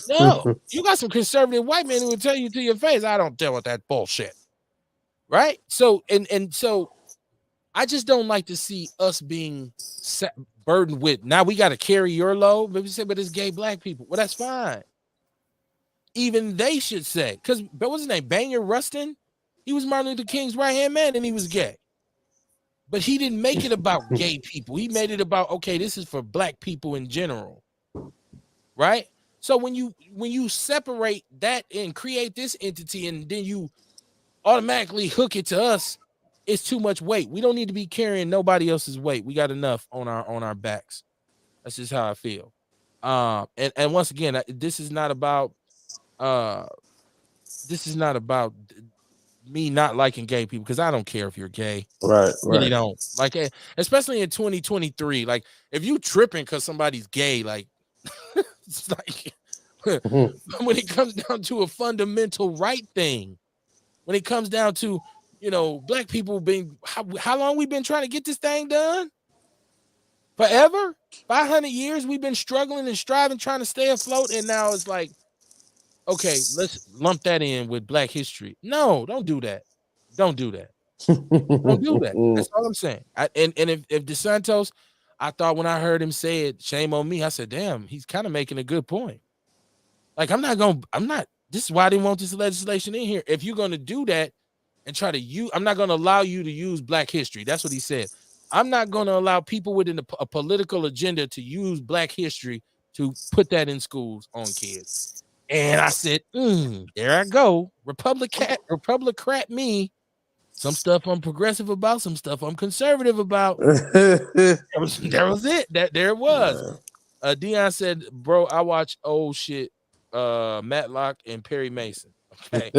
no, you got some conservative white men who will tell you to your face, I don't deal with that bullshit. Right. So and so I just don't like to see us being burdened with, now we got to carry your load. But we say, but it's gay black people. Well, that's fine. Even they should say, because what's his name? Banya Rustin? He was Martin Luther King's right-hand man and he was gay. But he didn't make it about gay people. He made it about, okay, this is for black people in general. Right? So when you separate that and create this entity and then you automatically hook it to us, it's too much weight. We don't need to be carrying nobody else's weight. We got enough on our backs. That's just how I feel. And once again, this is not about me not liking gay people, because I don't care if you're gay. Right. Really don't. Like, especially in 2023. Like, if you tripping because somebody's gay, like, it's like when it comes down to a fundamental right thing, when it comes down to, black people being, how long we been trying to get this thing done? Forever? 500 years we've been struggling and striving, trying to stay afloat, and now it's like, okay, let's lump that in with Black history. No, don't do that. Don't do that. Don't do that. That's all I'm saying. And if DeSantos, I thought when I heard him say it, shame on me, I said, damn, he's kind of making a good point. Like, this is why I didn't want this legislation in here. If you're going to do that and try to use, I'm not going to allow you to use Black history. That's what he said. I'm not going to allow people within a political agenda to use Black history to put that in schools on kids. And I said, there I go. Republicrat me. Some stuff I'm progressive about, some stuff I'm conservative about. There was it. There it was. Dion said, bro, I watch old shit, Matlock and Perry Mason. Okay.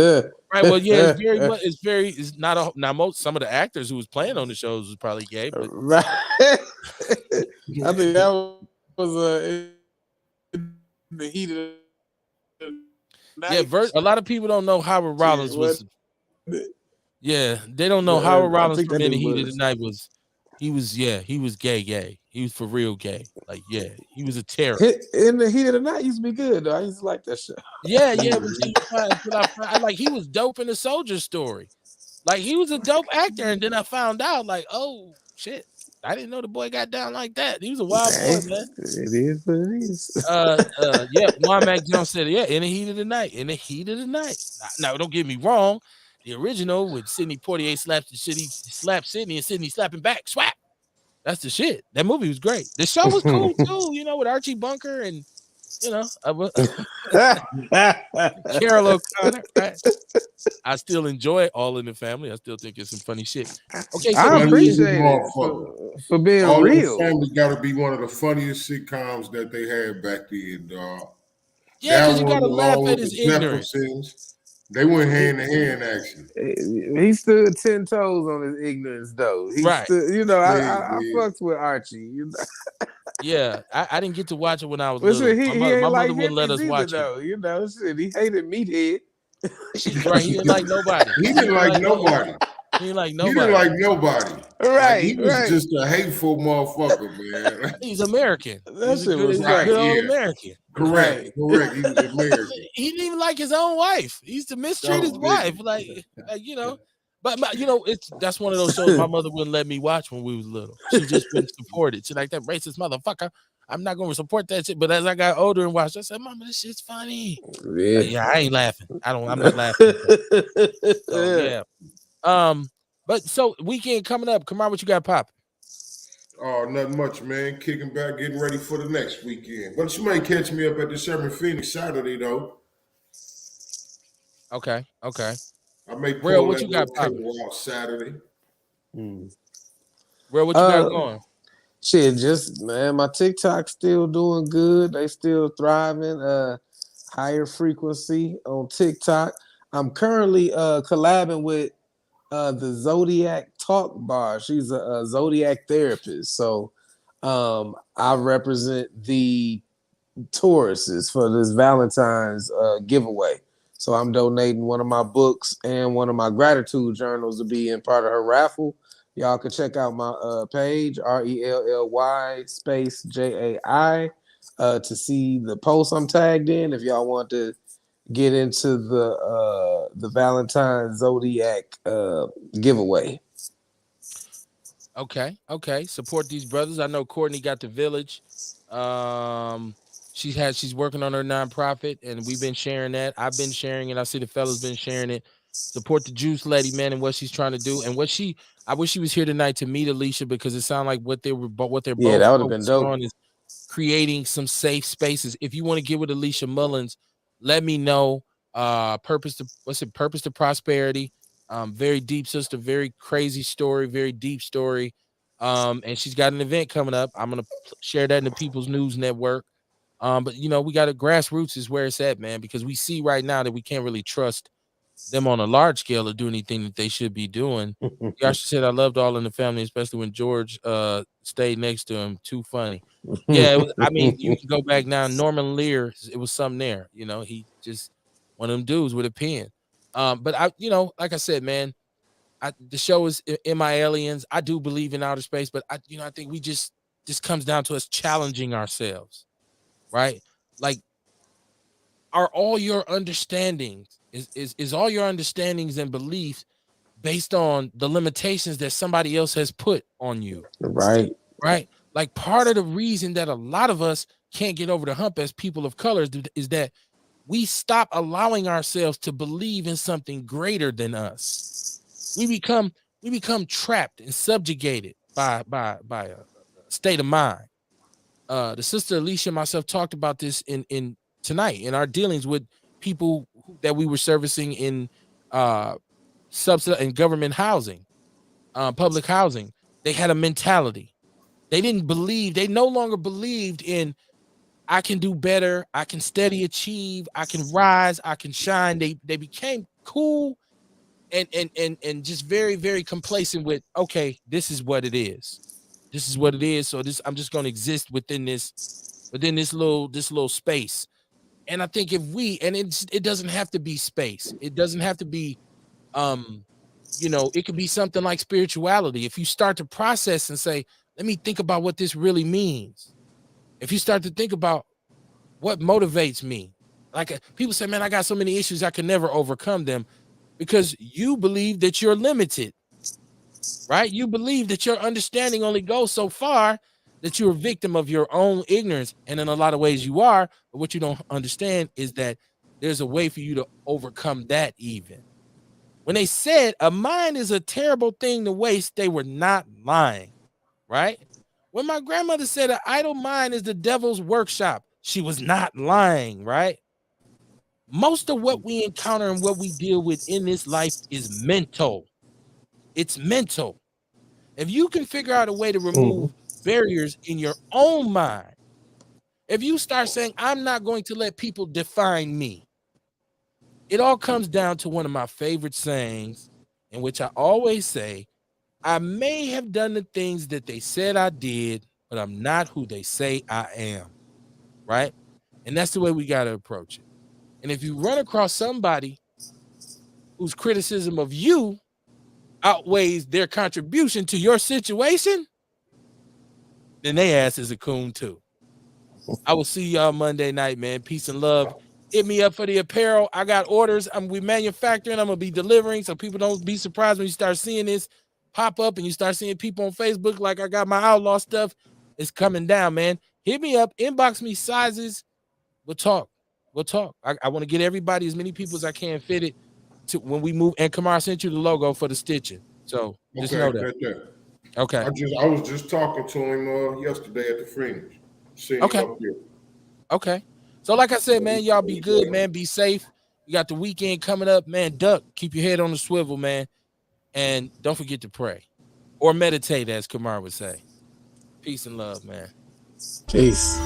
Right. Well, yeah, it's not most, some of the actors who was playing on the shows was probably gay. But right. I think that was the heat of the night. Yeah, a lot of people don't know Howard Rollins was. Yeah, they don't know Howard Rollins from In the Heat of the Night was. He was gay. He was for real gay. Like, yeah, he was a terror. In the Heat of the Night used to be good though. I used to like that show. Yeah. But like, he was dope in the Soldier Story. Like, he was a dope actor, and then I found out, like, oh shit, I didn't know the boy got down like that. He was a wild boy, man. It is what it is. Yeah. Juan Mac Jones said, yeah, In the Heat of the Night. In the Heat of the Night. Now, don't get me wrong. The original with Sidney Poitier slapped the shit, he slapped Sidney and Sidney slapping back, swap. That's the shit. That movie was great. The show was cool too, with Archie Bunker and Carol O'Connor. Right? I still enjoy it, All in the Family. I still think it's some funny shit. Okay, so I appreciate it for being All real. in the Family got to be one of the funniest sitcoms that they had back then, dog. Yeah, because you got to laugh at his ignorance. They went hand in hand, actually. He stood 10 toes on his ignorance, though. Right. I fucked with Archie. Yeah, I didn't get to watch it when I was little. My mother wouldn't let us watch it. He hated Meathead. Right, he didn't like nobody. He didn't like nobody. He didn't like nobody. Right. He was just a hateful motherfucker, man. He's American. That shit was good old American. Correct. He was American. He didn't even like his own wife. He used to mistreat his wife, like But that's one of those shows my mother wouldn't let me watch when we was little. She just wouldn't support it. She like, that racist motherfucker. I'm not going to support that shit. But as I got older and watched, I said, Mama, this shit's funny. Yeah, I ain't laughing. I'm not laughing. So, yeah. But so weekend coming up. Come on, what you got popping? Oh, nothing much, man. Kicking back, getting ready for the next weekend. But you might catch me up at the Sherman Phoenix Saturday, though. Okay. I may pull Real, what you got popping out Saturday. Real, what you got going? Shit, just man, my TikTok's still doing good. They still thriving. Higher frequency on TikTok. I'm currently collabing with the Zodiac Talk Bar. She's a Zodiac therapist. So I represent the Tauruses for this Valentine's giveaway. So I'm donating one of my books and one of my gratitude journals to be in part of her raffle. Y'all can check out my page, RELLY space JAI, to see the post I'm tagged in. If y'all want to get into the Valentine Zodiac giveaway. Okay. Support these brothers. I know Courtney got the village. She's working on her nonprofit, and we've been sharing that. I've been sharing it. I see the fellas been sharing it. Support the Juice Lady, man, and what she's trying to do. And I wish she was here tonight to meet Alicia, because it sounds like what they're Yeah, both that would have been focused dope. on is creating some safe spaces. If you want to get with Alicia Mullins, let me know. Purpose to prosperity. Very deep sister, very crazy story, very deep story. And she's got an event coming up. I'm gonna share that in the People's News Network. But we got a grassroots is where it's at, man, because we see right now that we can't really trust them on a large scale to do anything that they should be doing. Yasha said, I loved All in the Family, especially when George stayed next to him. Too funny. Yeah, I mean, you can go back now. Norman Lear, it was something there. He just one of them dudes with a pen. But like I said, man, the show is in my aliens. I do believe in outer space, but I think we just comes down to us challenging ourselves, right? Like, are all your understandings is all your understandings and beliefs based on the limitations that somebody else has put on you? Right. Like, part of the reason that a lot of us can't get over the hump as people of color is that we stop allowing ourselves to believe in something greater than us. We become trapped and subjugated by a state of mind. The sister Alicia and myself talked about this in tonight in our dealings with people that we were servicing in subsidy and government housing, public housing. They had a mentality. They no longer believed in, I can do better, I can steady achieve, I can rise, I can shine. They became cool and just very, very complacent with, okay, this is what it is. This is what it is. So I'm just going to exist within this little space. And I think it doesn't have to be space. It doesn't have to be, it could be something like spirituality. If you start to process and say, let me think about what this really means. If you start to think about what motivates me, like people say, man, I got so many issues, I can never overcome them, because you believe that you're limited, right? You believe that your understanding only goes so far, that you're a victim of your own ignorance. And in a lot of ways you are, but what you don't understand is that there's a way for you to overcome that. Even when they said a mind is a terrible thing to waste, they were not lying, right? When my grandmother said an idle mind is the devil's workshop, she was not lying, right? Most of what we encounter and what we deal with in this life is mental. It's mental. If you can figure out a way to remove barriers in your own mind, if you start saying, I'm not going to let people define me, it all comes down to one of my favorite sayings, in which I always say, I may have done the things that they said I did, but I'm not who they say I am, right? And that's the way we got to approach it. And if you run across somebody whose criticism of you outweighs their contribution to your situation, then they ass is a coon too. I will see y'all Monday night, man. Peace and love. Hit me up for the apparel. I got orders. We manufacturing. I'm gonna be delivering, so people don't be surprised when you start seeing this pop up and you start seeing people on Facebook like I got my Outlaw stuff. It's coming down, man. Hit me up, inbox me sizes. We'll talk. I want to get everybody, as many people as I can, fit it to when we move. And Kamar sent you the logo for the stitching, so just know that. Okay. I was just talking to him yesterday at the Fringe. Seeing Okay. him up here. Okay. So like I said, man, y'all be good, man. Be safe. You got the weekend coming up, man. Duck. Keep your head on the swivel, man. And don't forget to pray or meditate, as Kamar would say. Peace and love, man. Peace.